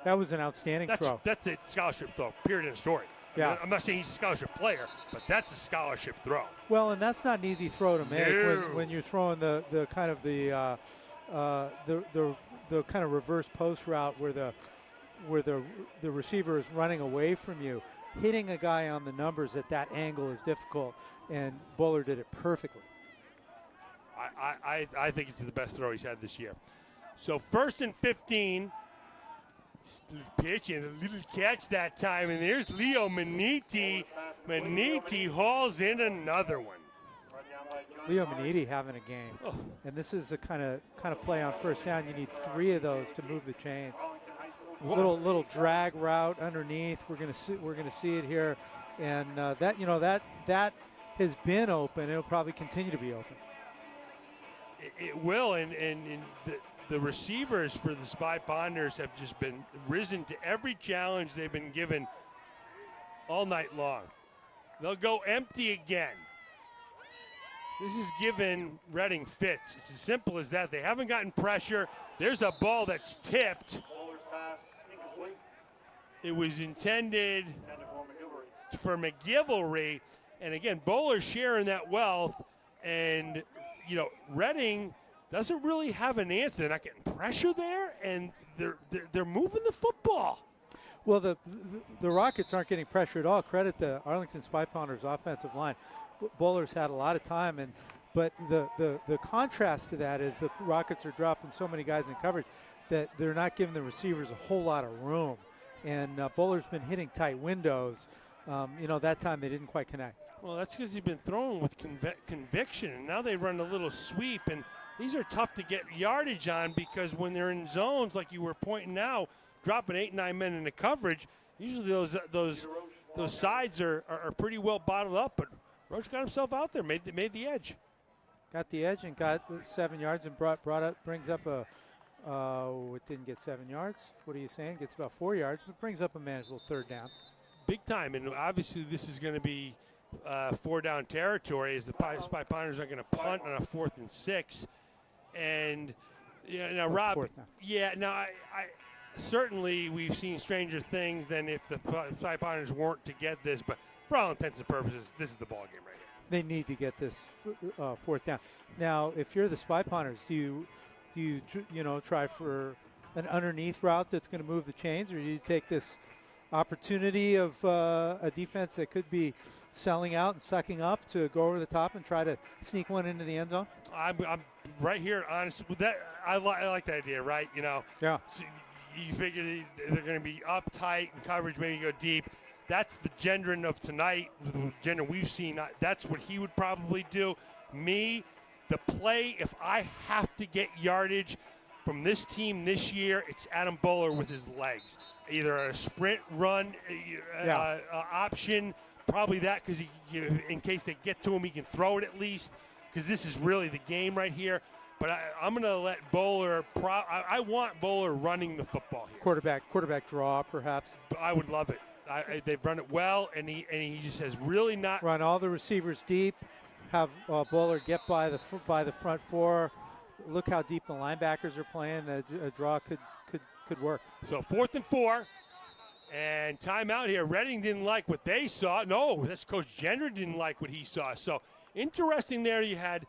That was an outstanding throw. That's a scholarship throw, period, in the story. Yeah. I'm not saying he's a scholarship player, but that's a scholarship throw. Well, and that's not an easy throw to make when you're throwing the kind of the kind of reverse post route where the receiver is running away from you. Hitting a guy on the numbers at that angle is difficult, and Bowler did it perfectly. I think it's the best throw he's had this year. So 1st and 15. Pitch and a little catch that time, and there's Leo Maniti. Maniti hauls in another one. Leo Maniti having a game, and this is the kind of play on first down. You need 3 of those to move the chains. Little drag route underneath. We're gonna see it here, and that has been open. It'll probably continue to be open. It will, and the receivers for the Spy Pounders have just been risen to every challenge they've been given all night long. They'll go empty again. This is giving Reading fits. It's as simple as that. They haven't gotten pressure. There's a ball that's tipped. It was intended for McGilvery. And again, Bowler's sharing that wealth. And, Reading doesn't really have an answer. They're not getting pressure there, and they're moving the football. Well, the Rockets aren't getting pressure at all. Credit the Arlington Spy Pounders offensive line. Bowler's had a lot of time, but the contrast to that is the Rockets are dropping so many guys in coverage that they're not giving the receivers a whole lot of room. And Bowler's been hitting tight windows. That time they didn't quite connect. Well, that's because he's been throwing with conviction, and now they run a little sweep, and these are tough to get yardage on because when they're in zones, like you were pointing out, dropping 8-9 men into coverage, usually those sides are pretty well bottled up. But Roach got himself out there, made the edge. Got the edge and got 7 yards and brings up a. It didn't get 7 yards. What are you saying? Gets about 4 yards, but brings up a manageable 3rd down. Big time, and obviously this is going to be 4-down territory as the Spy Pounders are going to punt on a 4th and 6. And now Rob, I certainly we've seen stranger things than if the Spy Pounders weren't to get this, but for all intents and purposes, this is the ball game right here. They need to get this 4th down. Now, if you're the Spy Pounders, do you try for an underneath route that's going to move the chains, or do you take this opportunity of a defense that could be selling out and sucking up to go over the top and try to sneak one into the end zone? I'm right here, honestly. With that, I like that idea, right? Yeah. So you figure they're going to be uptight and coverage, maybe go deep. That's the Gendron of tonight, the Gendron we've seen. That's what he would probably do. Me, the play, if I have to get yardage from this team this year, it's Adam Bowler with his legs. Either a sprint, run, option, probably that, because in case they get to him, he can throw it at least, because this is really the game right here. But I'm going to let Bowler I want Bowler running the football here. Quarterback draw, perhaps. I would love it. They've run it well, and he just has really not run all the receivers deep. Have Bowler get by the front four. Look how deep the linebackers are playing. The draw could work. So 4th and 4, and timeout here. Reading didn't like what they saw. No, that's Coach Gendron didn't like what he saw. So interesting there. You had.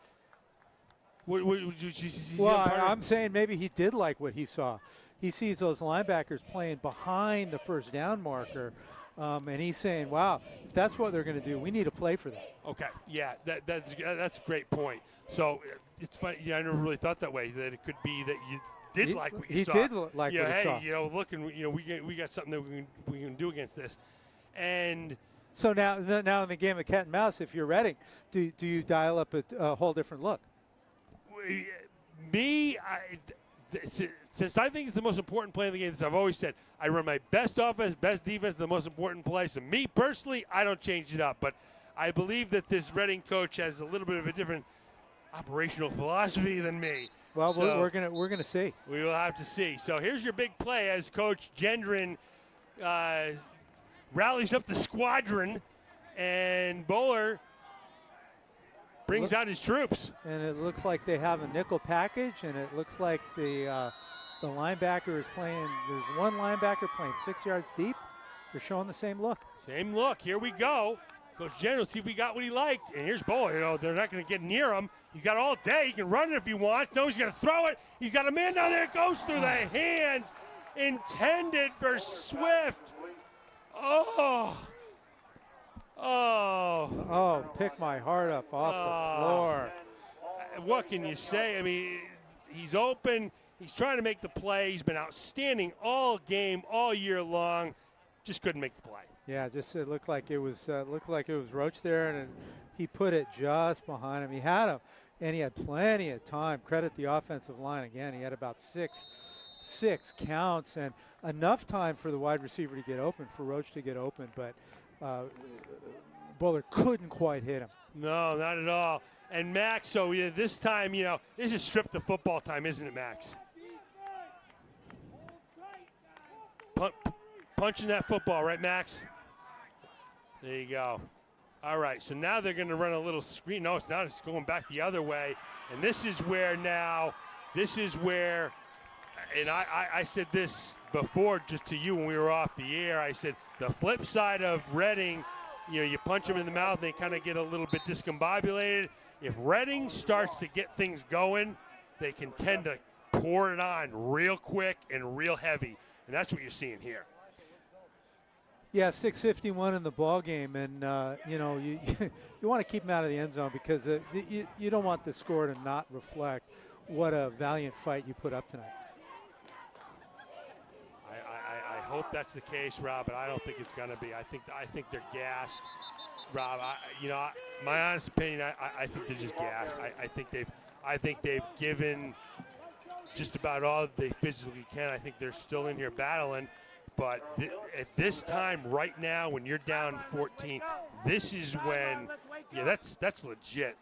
I'm saying maybe he did like what he saw. He sees those linebackers playing behind the first down marker, and he's saying, wow, if that's what they're going to do, we need to play for that. Okay, yeah, that's a great point. So it's funny. Yeah, I never really thought that way, that it could be that you did like what you saw. He did like what he saw. Look, and we got something that we can do against this. And so now in the game of cat and mouse, if you're Reading, do you dial up a whole different look? Since I think it's the most important play in the game, as I've always said, I run my best offense, best defense, the most important play. So me personally, I don't change it up. But I believe that this Reading coach has a little bit of a different operational philosophy than me. Well, we're gonna see. We will have to see. So here's your big play as Coach Gendron rallies up the squadron, and Bowler brings out his troops. And it looks like they have a nickel package, and it looks like the linebacker is playing. There's one linebacker playing 6 yards deep. They're showing the same look. Same look. Here we go. Coach Gendron, see if we got what he liked. And here's Bowler. They're not going to get near him. You got all day. He can run it if he wants. No, he's going to throw it. He's got a man down there. It goes through the hands. Intended for Swift. Oh, pick my heart up off the floor. What can you say? I mean, he's open. He's trying to make the play. He's been outstanding all game, all year long. Just couldn't make the play. Yeah, it looked like it was Roach there, and he put it just behind him. He had him, and he had plenty of time. Credit the offensive line again. He had about six counts and enough time for the wide receiver to get open, for Roach to get open, but Bowler couldn't quite hit him. No, not at all. And Max, so this time, this is strip the football time, isn't it, Max? Punching that football, right, Max? There you go. All right, so now they're going to run a little screen. No, it's not. It's going back the other way. And this is where, and I said this before just to you when we were off the air. I said the flip side of Reading, you punch them in the mouth, they kind of get a little bit discombobulated. If Reading starts to get things going, they can tend to pour it on real quick and real heavy. And that's what you're seeing here. Yeah, 6:51 in the ball game, and you want to keep them out of the end zone because you don't want the score to not reflect what a valiant fight you put up tonight. I hope that's the case, Rob, but I don't think it's going to be. I think they're gassed, Rob. My honest opinion, I think they're just gassed. I think they've given just about all they physically can. I think they're still in here battling. But at this time, right now, when you're down 14, this is when, that's legit.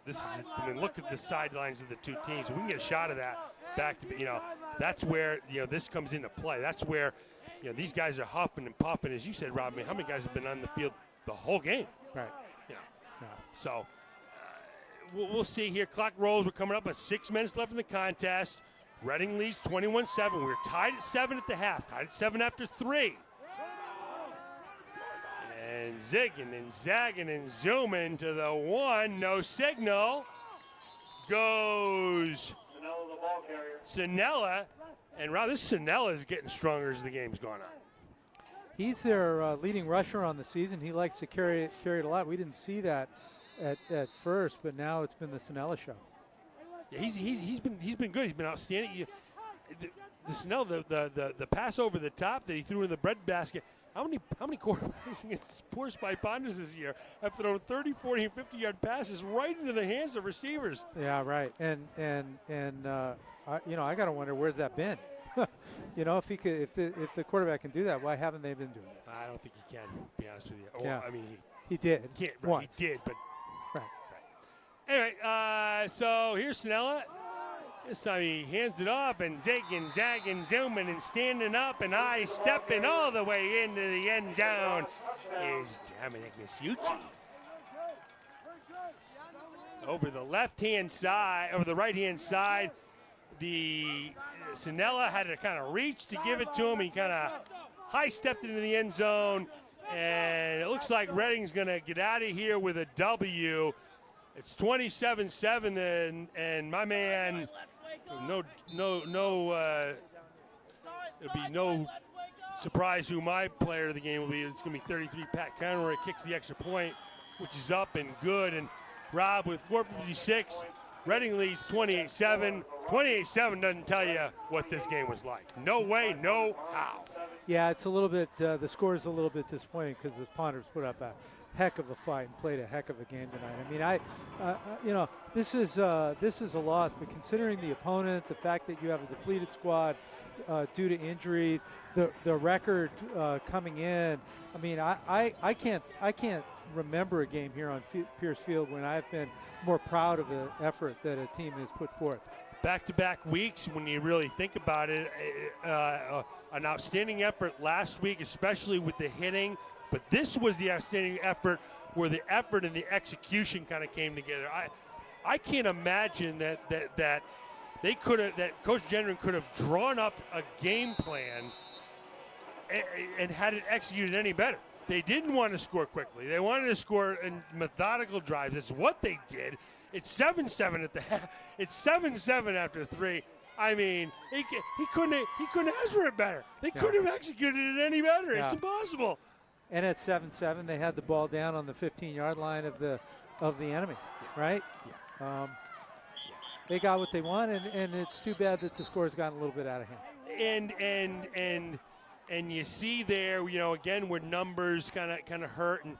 Look at the sidelines of the two teams. We can get a shot of that back to, that's where, this comes into play. That's where, these guys are huffing and puffing. As you said, Rob, how many guys have been on the field the whole game? Right. Yeah. So we'll see here. Clock rolls. We're coming up with 6 minutes left in the contest. Reading leads 21-7. We were tied at 7 at the half. Tied at 7 after 3. And zigging and zagging and zooming to the 1. No signal. Goes Sinella. And Rob, this Sinella is getting stronger as the game's going on. He's their leading rusher on the season. He likes to carry it a lot. We didn't see that at first, but now it's been the Sinella show. Yeah, he's been good. He's been outstanding. The Snell, the pass over the top that he threw in the breadbasket. How many quarterbacks against this poor Spy Ponders this year have thrown 30, 40, and 50-yard passes right into the hands of receivers? Yeah, right. And I got to wonder, where's that been? If the quarterback can do that, why haven't they been doing it? I don't think he can, to be honest with you. Yeah. I mean, he did. He can't. Once. He did, but right. Anyway, so here's Snella. This time he hands it off and zigging, zagging, zooming, and standing up and stepping all the way into the end zone is Antonakas. Over the left-hand side, over the right-hand side, the Sinella had to kind of reach to give it to him. He kind of high-stepped into the end zone, and it looks like Reading's going to get out of here with a W. It's 27-7, and my man, it'll be no surprise who my player of the game will be. It's going to be 33 Pat Conroy kicks the extra point, which is up and good. And Rob with 4:56, Reading leads 28-7. 28-7 doesn't tell you what this game was like. No way, no how. Yeah, it's a little bit. The score is a little bit disappointing because the Ponders put up a heck of a fight and played a heck of a game tonight. I mean, this is a loss, but considering the opponent, the fact that you have a depleted squad due to injuries, the record coming in. I mean, I can't remember a game here on Pierce Field when I've been more proud of the effort that a team has put forth. Back-to-back weeks, when you really think about it, an outstanding effort last week, especially with the hitting. But this was the outstanding effort where the effort and the execution kind of came together. I can't imagine that Coach Gendron could have drawn up a game plan and had it executed any better. They didn't want to score quickly. They wanted to score in methodical drives. That's what they did. It's 7-7 at the half. It's 7-7 after 3. I mean, he couldn't ask for it better. They couldn't have executed it any better. Yeah. It's impossible. And at 7-7, they had the ball down on the 15-yard line of the enemy, right? Yeah. They got what they want, and it's too bad that the score's gotten a little bit out of hand. And you see there, again, where numbers kind of hurt, and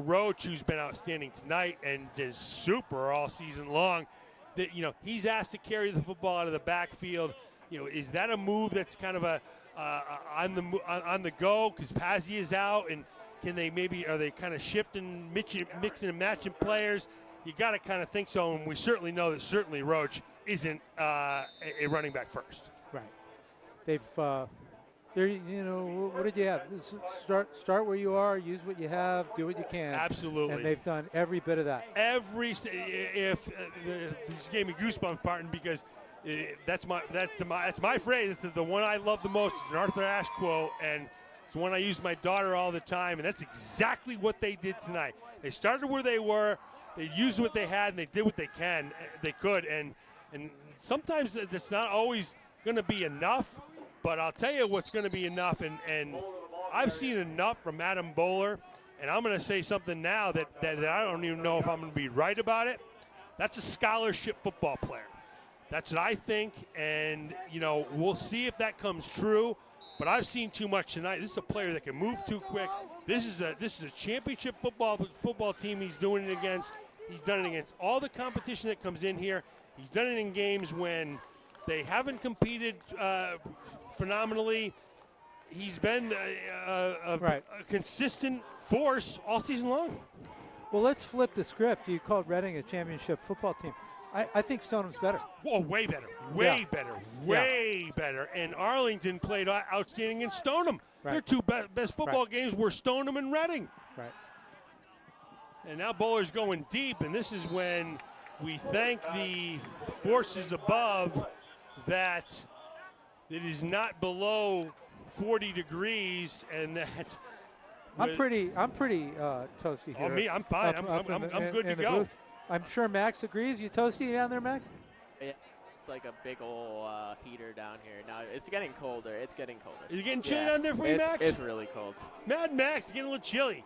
Roach, who's been outstanding tonight and is super all season long, that he's asked to carry the football out of the backfield. Is that a move that's kind of on the go because Pazzi is out, and are they kind of shifting, mixing and matching players? You got to kind of think so, and we certainly know that Roach isn't a running back first. Right. They've what did you have? Start where you are, use what you have, do what you can. Absolutely. And they've done every bit of that. This gave me goosebumps, Barton, because that's my phrase. It's the one I love the most. It's an Arthur Ashe quote, and it's the one I use with my daughter all the time, and that's exactly what they did tonight. They started where they were, they used what they had, and they did what they could, and sometimes it's not always going to be enough, but I'll tell you what's going to be enough, and I've seen enough from Adam Bowler, and I'm going to say something now that I don't even know if I'm going to be right about it. That's a scholarship football player. That's what I think, and we'll see if that comes true. But I've seen too much tonight. This is a player that can move too quick. This is a championship football team he's doing it against. He's done it against all the competition that comes in here. He's done it in games when they haven't competed phenomenally. He's been a consistent force all season long. Well, let's flip the script. You called Reading a championship football team. I think Stoneham's better. Whoa, way better. Way better. And Arlington played outstanding against Stoneham. Right. Their two best football games were Stoneham and Reading. Right. And now Bowler's going deep, and this is when we thank the forces above that it is not below 40 degrees, and that I'm pretty toasty here. Oh, me, I'm fine. I'm good to go. Booth. I'm sure Max agrees. You toasty down there, Max? Yeah, like a big old heater down here. Now it's getting colder. It's getting colder. Is it getting chilly down there for you, Max? It's really cold. Mad Max, getting a little chilly.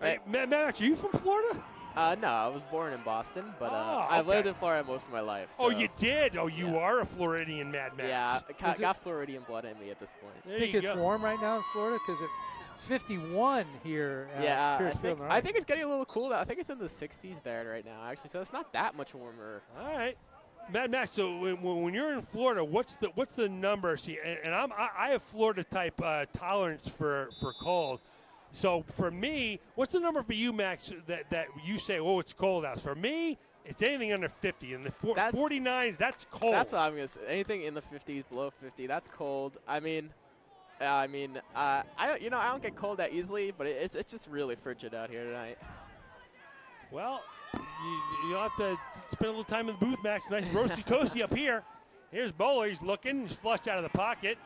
Right. Hey, Mad Max, are you from Florida? No, I was born in Boston, but Oh, I've lived okay. in Florida most of my life. Oh, so- you did? Oh, you are a Floridian, Mad Max. Yeah, Is it- got Floridian blood in me at this point. There think you it's go. warm right now in Florida? Because it's 51 here at Yeah, Pierce Field. I think it's getting a little cool. I think it's in the 60s there right now, actually. So it's not that much warmer. All right. Mad Max, so when you're in Florida, what's the number? See, and I have Florida type tolerance for cold. So for me, what's the number for you, Max, that you say, oh, it's cold out? For me, it's anything under 50. And the 49s, that's cold. That's what I'm gonna say. Anything in the 50s, below 50, that's cold. I don't get cold that easily, but it's just really frigid out here tonight. Well, you'll have to spend a little time in the booth, Max. Nice roasty toasty up here. Here's Bowler. He's looking. He's flushed out of the pocket.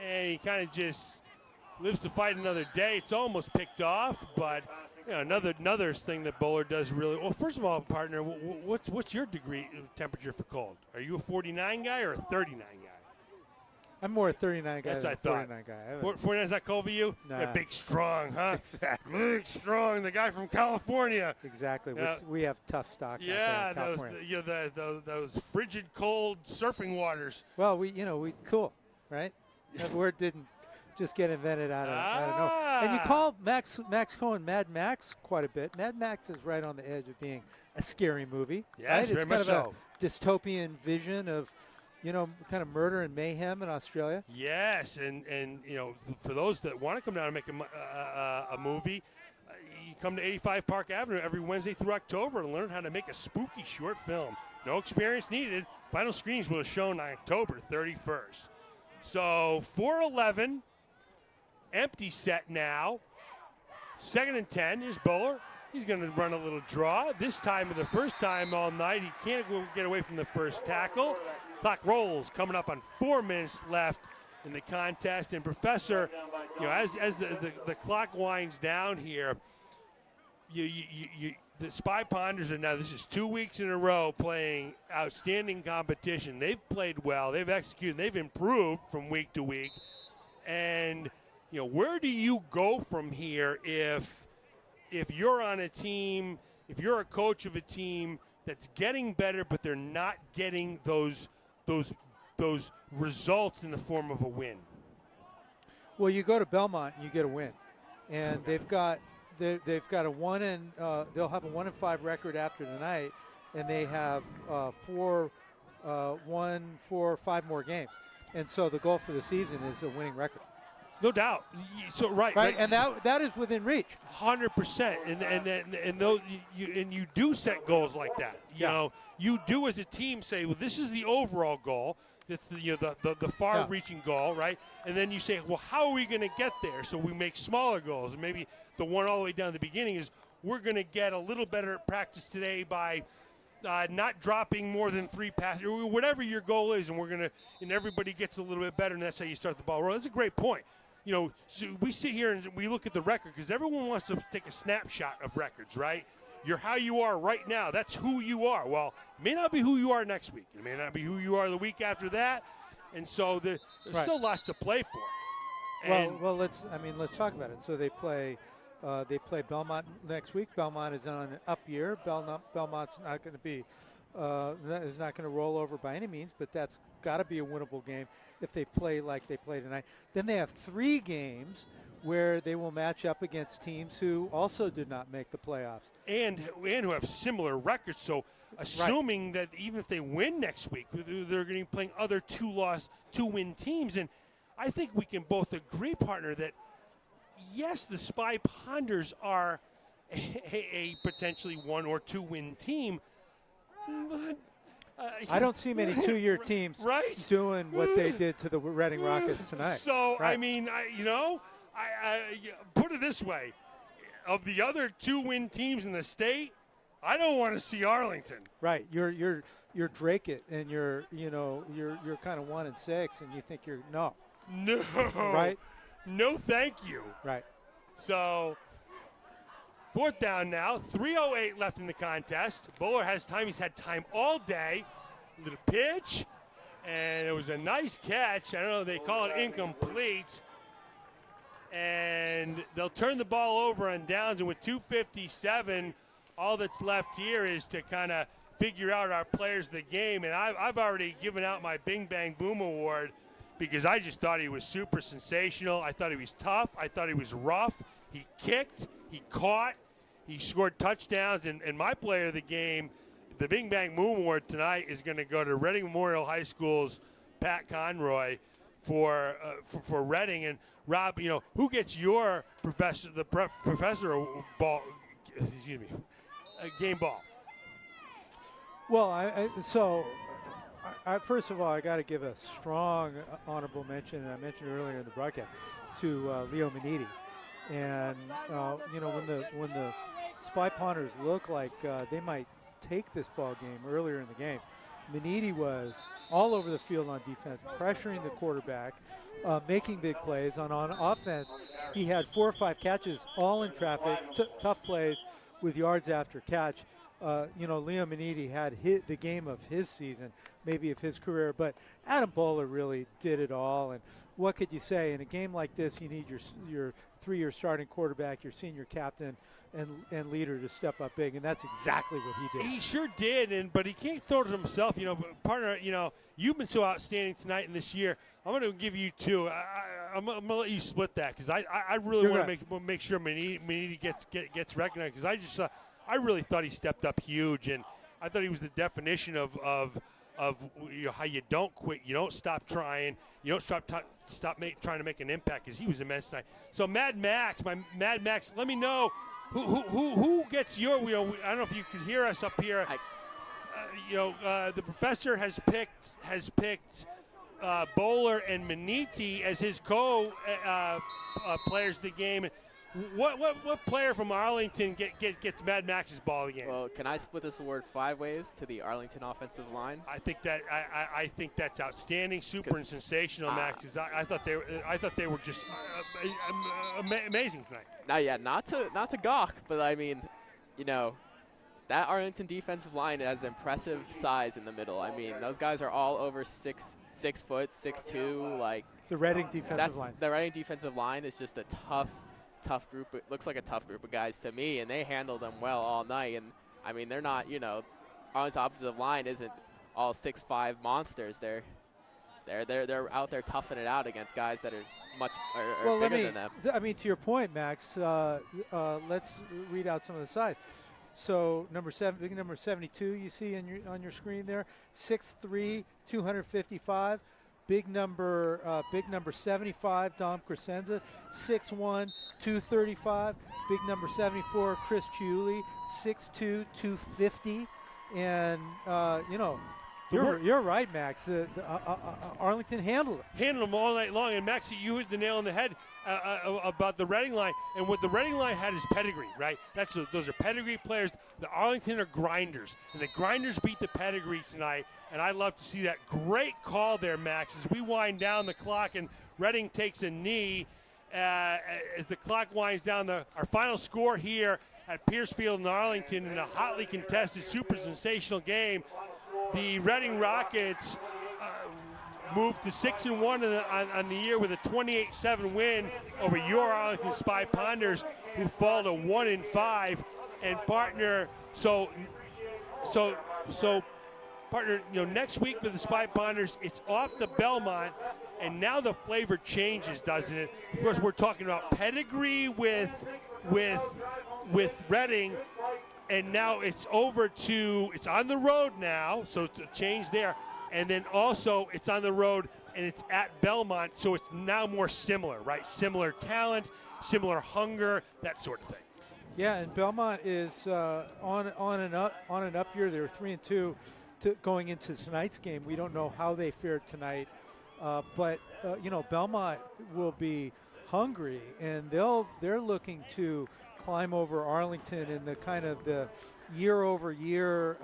And he kind of just lives to fight another day. It's almost picked off, but another thing that Bowler does really well. First of all, partner, what's your degree temperature for cold? Are you a 49 guy or a 39 guy? I'm more a 39 guy That's than what I a thought. 49 guy. 49 is not cold for you? Nah. You're big, strong, huh? Exactly. Big, strong, the guy from California. Exactly. Yeah. We have tough stock Yeah, out there in California. those frigid, cold surfing waters. Well, we cool, right? That word didn't just get invented out of nowhere. And you call Max Cohen Mad Max quite a bit. Mad Max is right on the edge of being a scary movie. Yes, right? very It's much kind of a dystopian vision of, kind of murder and mayhem in Australia. Yes, and for those that want to come down and make a movie, you come to 85 Park Avenue every Wednesday through October and learn how to make a spooky short film. No experience needed. Final screenings will be shown on October 31st. So 4-11, empty set now. 2nd and 10. Here's Bowler. He's going to run a little draw. This time, for the first time all night, he can't get away from the first tackle. Clock rolls, coming up on 4 minutes left in the contest. And Professor, as the clock winds down here, the Spy Ponders are now, this is 2 weeks in a row playing outstanding competition. They've played well. They've executed. They've improved from week to week. And, where do you go from here if you're on a team, if you're a coach of a team that's getting better, but they're not getting those results in the form of a win? Well, you go to Belmont and you get a win, and they've got a they'll have a 1-5 record after tonight, and they have 5 more games, and so the goal for the season is a winning record. No doubt. So right, and that is within reach. 100%, and you do set goals like that. You do as a team say, well, this is the overall goal. It's the far-reaching goal, right? And then you say, well, how are we going to get there? So we make smaller goals, and maybe the one all the way down to the beginning is we're going to get a little better at practice today by not dropping more than 3 passes, or whatever your goal is, and everybody gets a little bit better, and that's how you start the ball rolling. That's a great point. So we sit here and we look at the record because everyone wants to take a snapshot of records, right? You're how you are right now. That's who you are. Well, it may not be who you are next week. It may not be who you are the week after that. And so there's still lots to play for. Well, let's talk about it. So they play Belmont next week. Belmont is on an up year. Belmont's not going to be is not going to roll over by any means, but that's got to be a winnable game if they play like they play tonight. Then they have 3 games where they will match up against teams who also did not make the playoffs. And who have similar records. So assuming that even if they win next week, they're going to be playing other 2-win teams. And I think we can both agree, partner, that yes, the Spy Ponders are a potentially 1 or 2-win team. But, I don't see many 2-year teams doing what they did to the Reading Rockets tonight. So, I mean, I put it this way. Of the other 2-win teams in the state, I don't want to see Arlington. Right. You're Drake it, and you're kind of 1-6, and you think you're no. Right. No, thank you. Right. So 4th down now. 3:08 left in the contest. Bowler has time. He's had time all day. Little pitch. and it was a nice catch. I don't know, they call it incomplete. And they'll turn the ball over on downs, and with 2:57, all that's left here is to kind of figure out our players of the game. And I've already given out my Bing Bang Boom Award because I just thought he was super sensational. I thought he was tough. I thought he was rough. He kicked. He caught. He scored touchdowns. And my player of the game, the Bing Bang Boom Award tonight, is going to go to Reading Memorial High School's Pat Conroy for Reading. And Rob, you know, who gets your professor ball? Excuse me, game ball. Well, first of all, I got to give a strong honorable mention, and I mentioned earlier in the broadcast, to Leo Maniti. And you know, when the Spy Ponders look like they might take this ball game earlier in the game, Maniti was all over the field on defense, pressuring the quarterback, making big plays. On offense, he had 4 or 5 catches, all in traffic, tough plays with yards after catch. You know, Leo Maniti had hit the game of his season, maybe of his career, but Adam Bowler really did it all. And what could you say? In a game like this, you need your 3-year starting quarterback, your senior captain, and leader to step up big, and that's exactly what he did. He sure did, but he can't throw it himself. You know, partner, you know, you've been so outstanding tonight and this year. I'm going to give you 2. I'm going to let you split that because I really want to make sure Maniti gets recognized because I really thought he stepped up huge, and I thought he was the definition of you know, how you don't quit, you don't stop trying, you don't stop trying to make an impact because he was immense tonight. So Mad Max, let me know who gets your. You know, I don't know if you can hear us up here. You know, the professor has picked Bowler and Maniti as his players of the game. What player from Arlington gets Mad Max's ball again? Well, can I split this award 5 ways to the Arlington offensive line? I think that's outstanding, super and sensational, Max. I thought they were just amazing tonight. Not to gawk, but I mean, you know, that Arlington defensive line has impressive size in the middle. I mean, those guys are all over 6 foot, 6'2". Like the Reading defensive line. The Reading defensive line is just a tough group. It looks like a tough group of guys to me, and they handle them well all night. And I mean, they're not, you know, Arlington's offensive line isn't all 6'5" monsters. They're out there toughing it out against guys that are bigger than them. I mean, to your point, Max, let's read out some of the size. So big number 72, you see on your screen there, 6'3", 255. Big number 75, Dom Crescenza, 6'1", 235. Big number 74, Chris Chiuli, 6'2", 250. And, you know, you're right, Max. Arlington handled it. Handled them all night long. And, Max, you hit the nail on the head about the Reading line. And what the Reading line had is pedigree, right? Those are pedigree players. The Arlington are grinders. And the grinders beat the pedigree tonight. And I love to see that. Great call there, Max, as we wind down the clock and Reading takes a knee as the clock winds down. Our final score here at Piercefield in Arlington in a hotly contested, super sensational game. The Reading Rockets moved to 6-1 on the year with a 28-7 win over your Arlington Spy Ponders, who fall to 1-5. And partner, partner, you know, next week for the Spy Ponders, it's off the Belmont, and now the flavor changes, doesn't it? Of course, we're talking about pedigree with Reading, and now it's on the road now, so it's a change there. And then also it's on the road and it's at Belmont, so it's now more similar, right? Similar talent, similar hunger, that sort of thing. Yeah, and Belmont is on an up year. They're 3-2 going into tonight's game. We don't know how they fared tonight, but you know, Belmont will be hungry, and they're looking to climb over Arlington in the kind of the year-over-year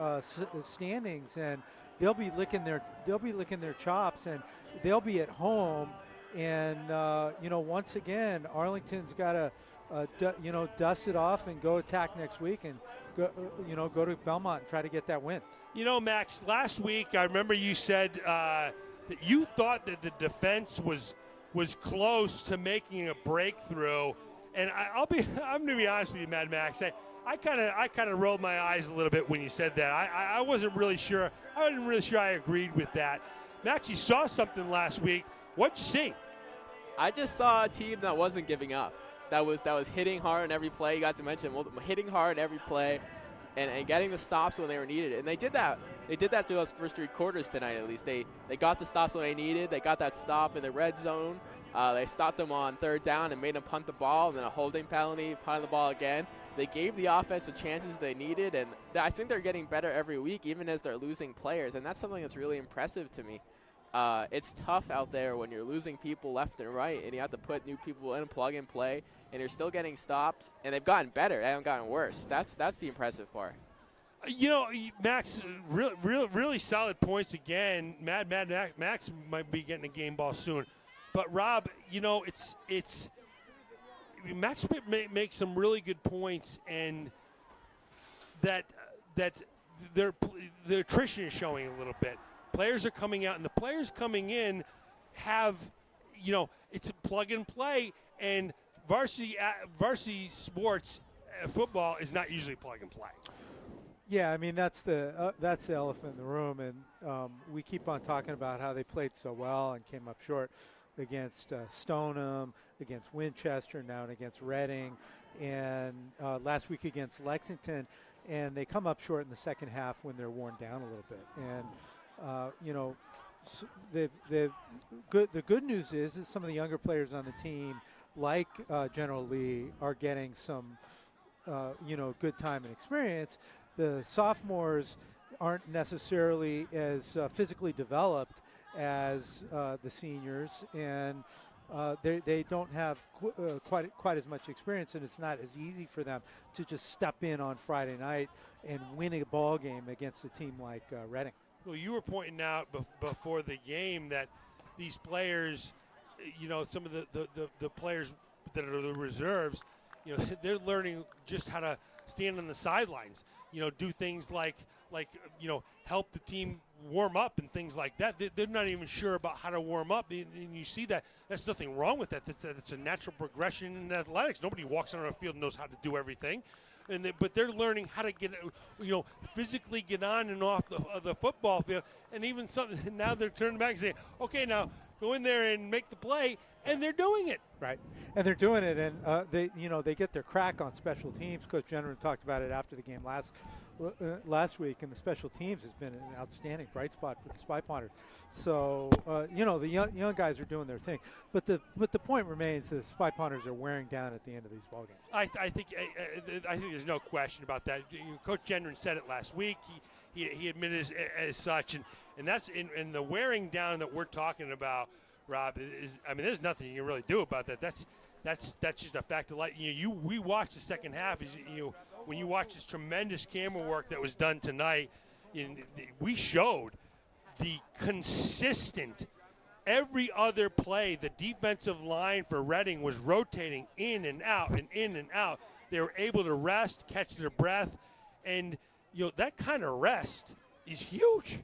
standings, and they'll be licking their chops, and they'll be at home. And you know, once again, Arlington's got to dust it off and go attack next week, and go to Belmont and try to get that win. You know, Max, last week I remember you said that you thought that the defense was close to making a breakthrough. And I'm going to be honest with you, Mad Max. I kind of rolled my eyes a little bit when you said that. I wasn't really sure. I wasn't really sure I agreed with that. Max, you saw something last week. What'd you see? I just saw a team that wasn't giving up. That was hitting hard on every play. You guys have mentioned hitting hard every play, and getting the stops when they were needed. And they did that. They did that through those first 3 quarters tonight. At least they got the stops when they needed. They got that stop in the red zone. They stopped them on 3rd down and made them punt the ball, and then a holding penalty, punting the ball again. They gave the offense the chances they needed, and I think they're getting better every week, even as they're losing players, and that's something that's really impressive to me. It's tough out there when you're losing people left and right, and you have to put new people in, plug and play, and you're still getting stops, and they've gotten better. They haven't gotten worse. That's the impressive part. You know, Max, really solid points again. Max might be getting a game ball soon. But, Rob, you know, it's Max makes some really good points, and that their attrition is showing a little bit. Players are coming out, and the players coming in have, you know, it's a plug and play, and varsity sports football is not usually plug and play. Yeah, I mean that's the elephant in the room, and we keep on talking about how they played so well and came up short against Stoneham, against Winchester, now and against Reading, and last week against Lexington, and they come up short in the second half when they're worn down a little bit. And you know, the good news is that some of the younger players on the team, like General Lee, are getting some you know, good time and experience. The sophomores aren't necessarily as physically developed as the seniors, and they don't have quite as much experience, and it's not as easy for them to just step in on Friday night and win a ball game against a team like Reading. Well, you were pointing out before the game that these players, you know, some of the players that are the reserves, you know, they're learning just how to stand on the sidelines, you know, do things like you know, help the team warm up and things like that. They're not even sure about how to warm up, and you see that. That's nothing wrong with that. That's a natural progression in athletics. Nobody walks on a field and knows how to do everything, but they're learning how to get, you know, physically get on and off the football field, and even something. Now they're turning back and saying, okay, now go in there and make the play, and they're doing it. Right, and they're doing it, and they get their crack on special teams. Coach Jenner talked about it after the game last week, and the special teams has been an outstanding bright spot for the Spy Potters. So you know, the young guys are doing their thing, but the point remains that the Spy Potters are wearing down at the end of these ball games. I think there's no question about that. Coach Jenner said it last week. He admitted as such, and that's in the wearing down that we're talking about, Rob. I mean, there's nothing you can really do about that. That's just a fact of life. We watched the second half. When you watch this tremendous camera work that was done tonight, we showed the consistent. Every other play, the defensive line for Reading was rotating in and out and in and out. They were able to rest, catch their breath, and that kind of rest is huge.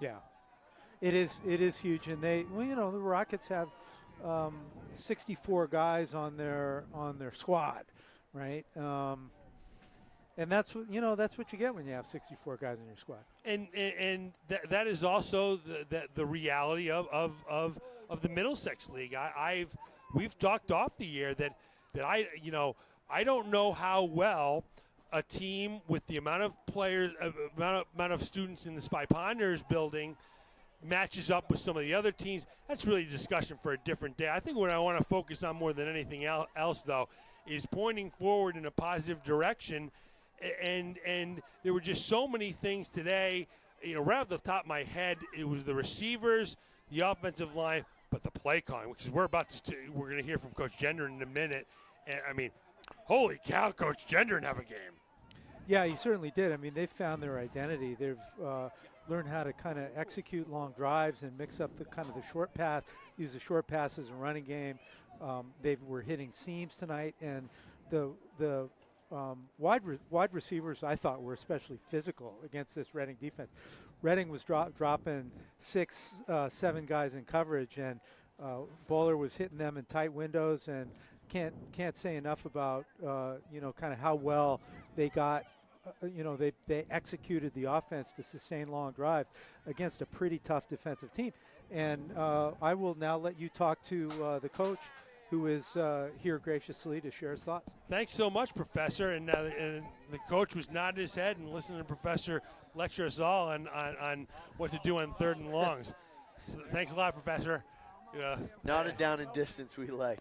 Yeah, it is huge, and the Rockets have 64 guys on their squad, right? And that's what you get when you have 64 guys in your squad. And that is also the reality of the Middlesex League. We've talked off the year that I don't know how well a team with the amount of players, amount of students in the Spy Ponders building matches up with some of the other teams. That's really a discussion for a different day. I think what I want to focus on more than anything else, though, is pointing forward in a positive direction. And there were just so many things today. Right off the top of my head, it was the receivers, the offensive line, but the play calling, which is we're going to hear from Coach Gendron in a minute. And I mean, holy cow, Coach Gendron have a game. Yeah, he certainly did. I mean, they've found their identity. They've learned how to kind of execute long drives and mix up the short pass, use the short pass as a running game. They were hitting seams tonight, and the wide receivers, I thought, were especially physical against this Reading defense. Reading was dropping 6, 7 guys in coverage, and Bowler was hitting them in tight windows, and can't say enough about kind of how well they got. They executed the offense to sustain long drives against a pretty tough defensive team. And I will now let you talk to the coach, who is here graciously to share his thoughts. Thanks so much, Professor. And the coach was nodding his head and listening to Professor lecture us all on what to do on 3rd and longs. So thanks a lot, Professor. Not a down in distance we like.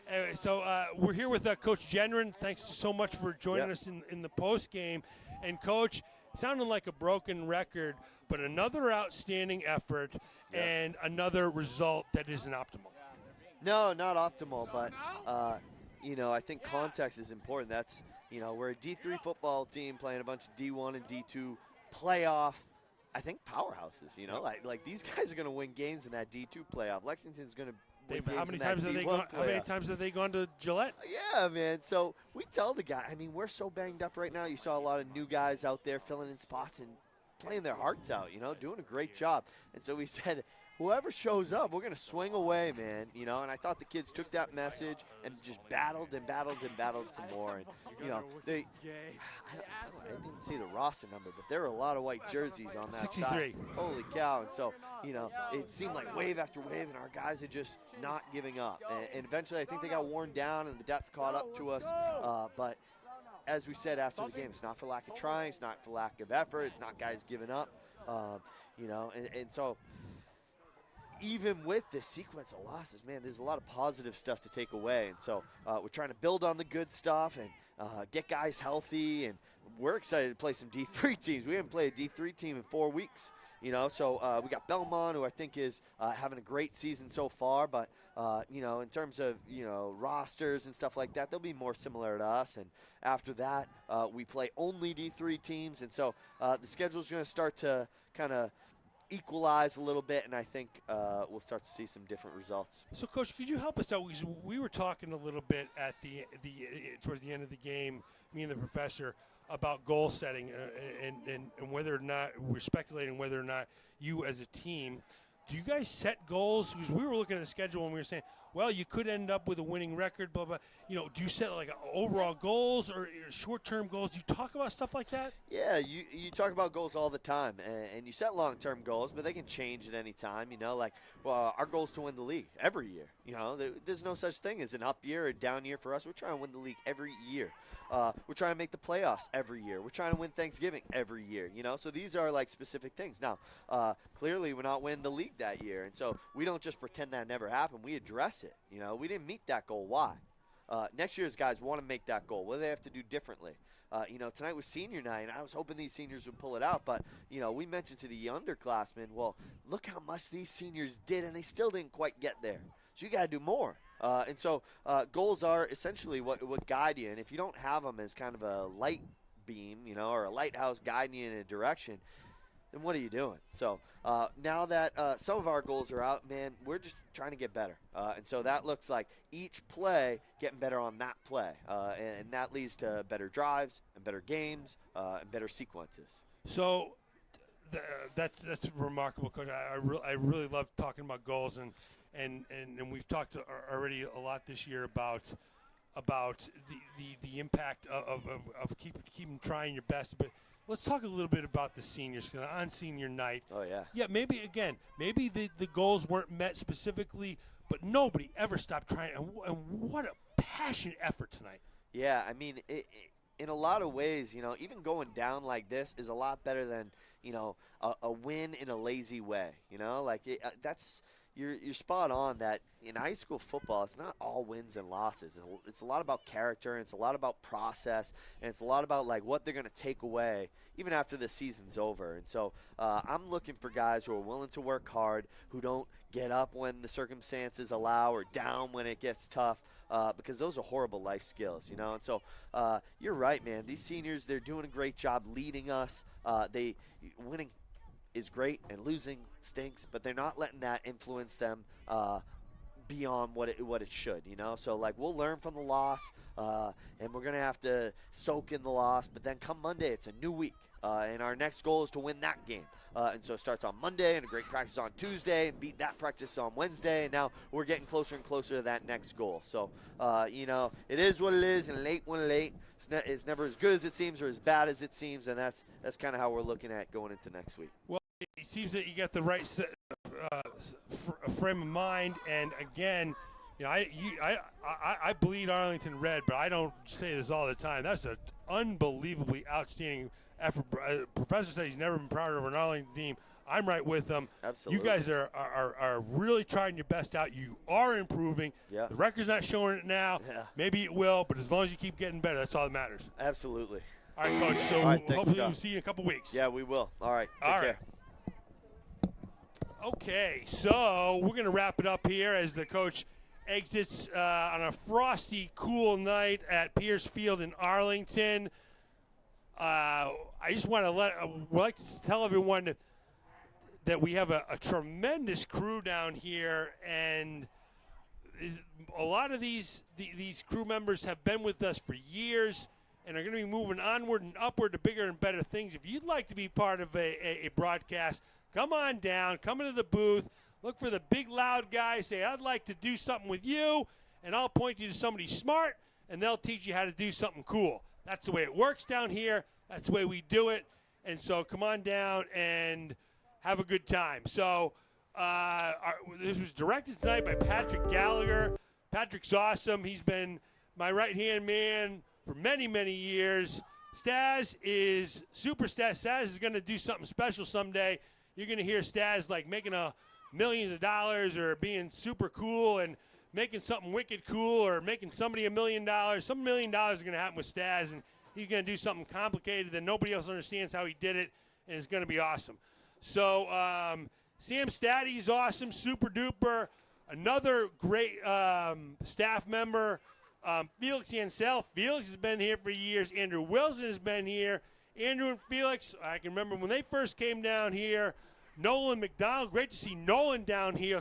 Anyway, so we're here with Coach Gendron. Thanks so much for joining us in the post game. And Coach, sounding like a broken record, but another outstanding effort and another result that isn't optimal. No, not optimal, but I think context is important. That's we're a D3 football team playing a bunch of D1 and D2 playoff. I think powerhouses, like these guys are going to win games in that D2 playoff. Lexington's going to win games in that D1 playoff. How many times have they gone to Gillette? Yeah, man. So we tell the guy, we're so banged up right now. You saw a lot of new guys out there filling in spots and playing their hearts out, doing a great job. And so we said, whoever shows up, we're going to swing away, man, and I thought the kids took that message and just battled some more. And, I didn't see the roster number, but there were a lot of white jerseys on that 63. side. Holy cow. And so, it seemed like wave after wave, and our guys are just not giving up. And eventually I think they got worn down and the depth caught up to us. But as we said after the game, it's not for lack of trying, it's not for lack of effort, it's not guys giving up, and so even with this sequence of losses, man, there's a lot of positive stuff to take away. And so we're trying to build on the good stuff and get guys healthy. And we're excited to play some D3 teams. We haven't played a D3 team in 4 weeks. So we got Belmont, who I think is having a great season so far. But, in terms of, rosters and stuff like that, they'll be more similar to us. And after that, we play only D3 teams. And so the schedule's going to start to kind of equalize a little bit, and I think we'll start to see some different results. So, Coach, could you help us out? Because we were talking a little bit at the towards the end of the game, me and the professor, about goal setting and whether or not we're speculating whether or not you as a team, do you guys set goals? Because we were looking at the schedule and we were saying, well, you could end up with a winning record, blah, blah. Do you set like overall goals or short-term goals? Do you talk about stuff like that? Yeah, you talk about goals all the time, and you set long-term goals, but they can change at any time. Our goal is to win the league every year. There's no such thing as an up year or a down year for us. We're trying to win the league every year. We're trying to make the playoffs every year. We're trying to win Thanksgiving every year. So these are like specific things. Now, clearly we're not winning the league that year, and so we don't just pretend that never happened. We address it. We didn't meet that goal. Why? Next year's guys want to make that goal. What do they have to do differently? Tonight was senior night, and I was hoping these seniors would pull it out. But, we mentioned to the underclassmen, well, look how much these seniors did, and they still didn't quite get there. So you got to do more. And so goals are essentially what guide you. And if you don't have them as kind of a light beam, or a lighthouse guiding you in a direction, then what are you doing? So now that some of our goals are out, man, we're just trying to get better. And so that looks like each play getting better on that play. And that leads to better drives and better games and better sequences. So that's remarkable, Coach. I really love talking about goals, and we've talked already a lot this year about the impact of keeping trying your best. But let's talk a little bit about the seniors, because on senior night. Oh, yeah. Yeah, maybe the goals weren't met specifically, but nobody ever stopped trying. And what a passionate effort tonight. Yeah, in a lot of ways, even going down like this is a lot better than, a win in a lazy way. That's you're spot on that in high school football, it's not all wins and losses. It's a lot about character, and it's a lot about process, and it's a lot about like what they're going to take away even after the season's over. And so I'm looking for guys who are willing to work hard, who don't get up when the circumstances allow or down when it gets tough, because those are horrible life skills, And so you're right, man. These seniors, they're doing a great job leading us. Winning is great and losing stinks, but they're not letting that influence them beyond what it should, you know. So like we'll learn from the loss, and we're gonna have to soak in the loss. But then come Monday, it's a new week, and our next goal is to win that game. And so it starts on Monday, and a great practice on Tuesday, and beat that practice on Wednesday. And now we're getting closer and closer to that next goal. So you know, it is what it is, and late when late, it's never as good as it seems or as bad as it seems, and that's kind of how we're looking at going into next week. Well, it seems that you got the right frame of mind, and again, you know, I bleed Arlington red, but I don't say this all the time. That's an unbelievably outstanding effort. Professor said he's never been prouder of an Arlington team. I'm right with them. Absolutely. You guys are really trying your best out. You are improving. Yeah. The record's not showing it now. Yeah. Maybe it will, but as long as you keep getting better, that's all that matters. Absolutely. All right, Coach. So all right, thanks, hopefully Scott. we'll see you in a couple weeks. Yeah, we will. All right. Take All care. right. Okay, so we're going to wrap it up here as the coach exits on a frosty, cool night at Pierce Field in Arlington. I just want to like to tell everyone that we have a tremendous crew down here, and a lot of these crew members have been with us for years and are going to be moving onward and upward to bigger and better things. If you'd like to be part of a broadcast, come on down, come into the booth, look for the big loud guy, say, I'd like to do something with you, and I'll point you to somebody smart, and they'll teach you how to do something cool. That's the way it works down here. That's the way we do it. And so come on down and have a good time. So this was directed tonight by Patrick Gallagher. Patrick's awesome. He's been my right-hand man for many, many years. Staz is super Staz. Staz is going to do something special someday. You're going to hear Staz like making millions of dollars or being super cool and making something wicked cool or making somebody $1 million. Some $1 million is going to happen with Staz, and he's going to do something complicated that nobody else understands how he did it, and it's going to be awesome. So Sam Staiti is awesome, super duper. Another great staff member, Felix Ansell. Felix has been here for years. Andrew Wilson has been here. Andrew and Felix, I can remember when they first came down here. Nolan McDonnell, great to see Nolan down here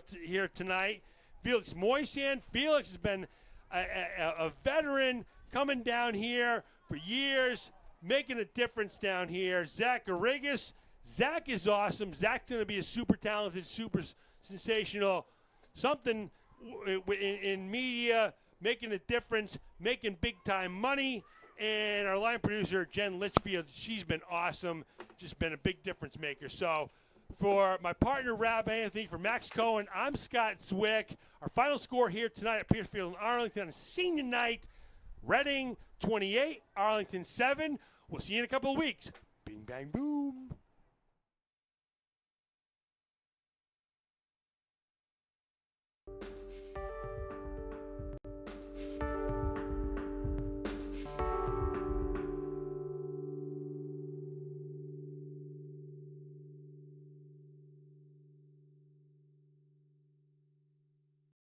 tonight. Felix Moisand. Felix has been a veteran coming down here for years, making a difference down here. Zach Garrigus. Zach is awesome. Zach's going to be a super talented, super sensational something in media, making a difference, making big-time money. And our line producer, Jen Litchfield, she's been awesome, just been a big difference maker. So for my partner, Rab Anthony, for Max Cohen, I'm Scott Zwick. Our final score here tonight at Pierce Field in Arlington on senior night, Reading 28, Arlington 7. We'll see you in a couple of weeks. Bing, bang, boom.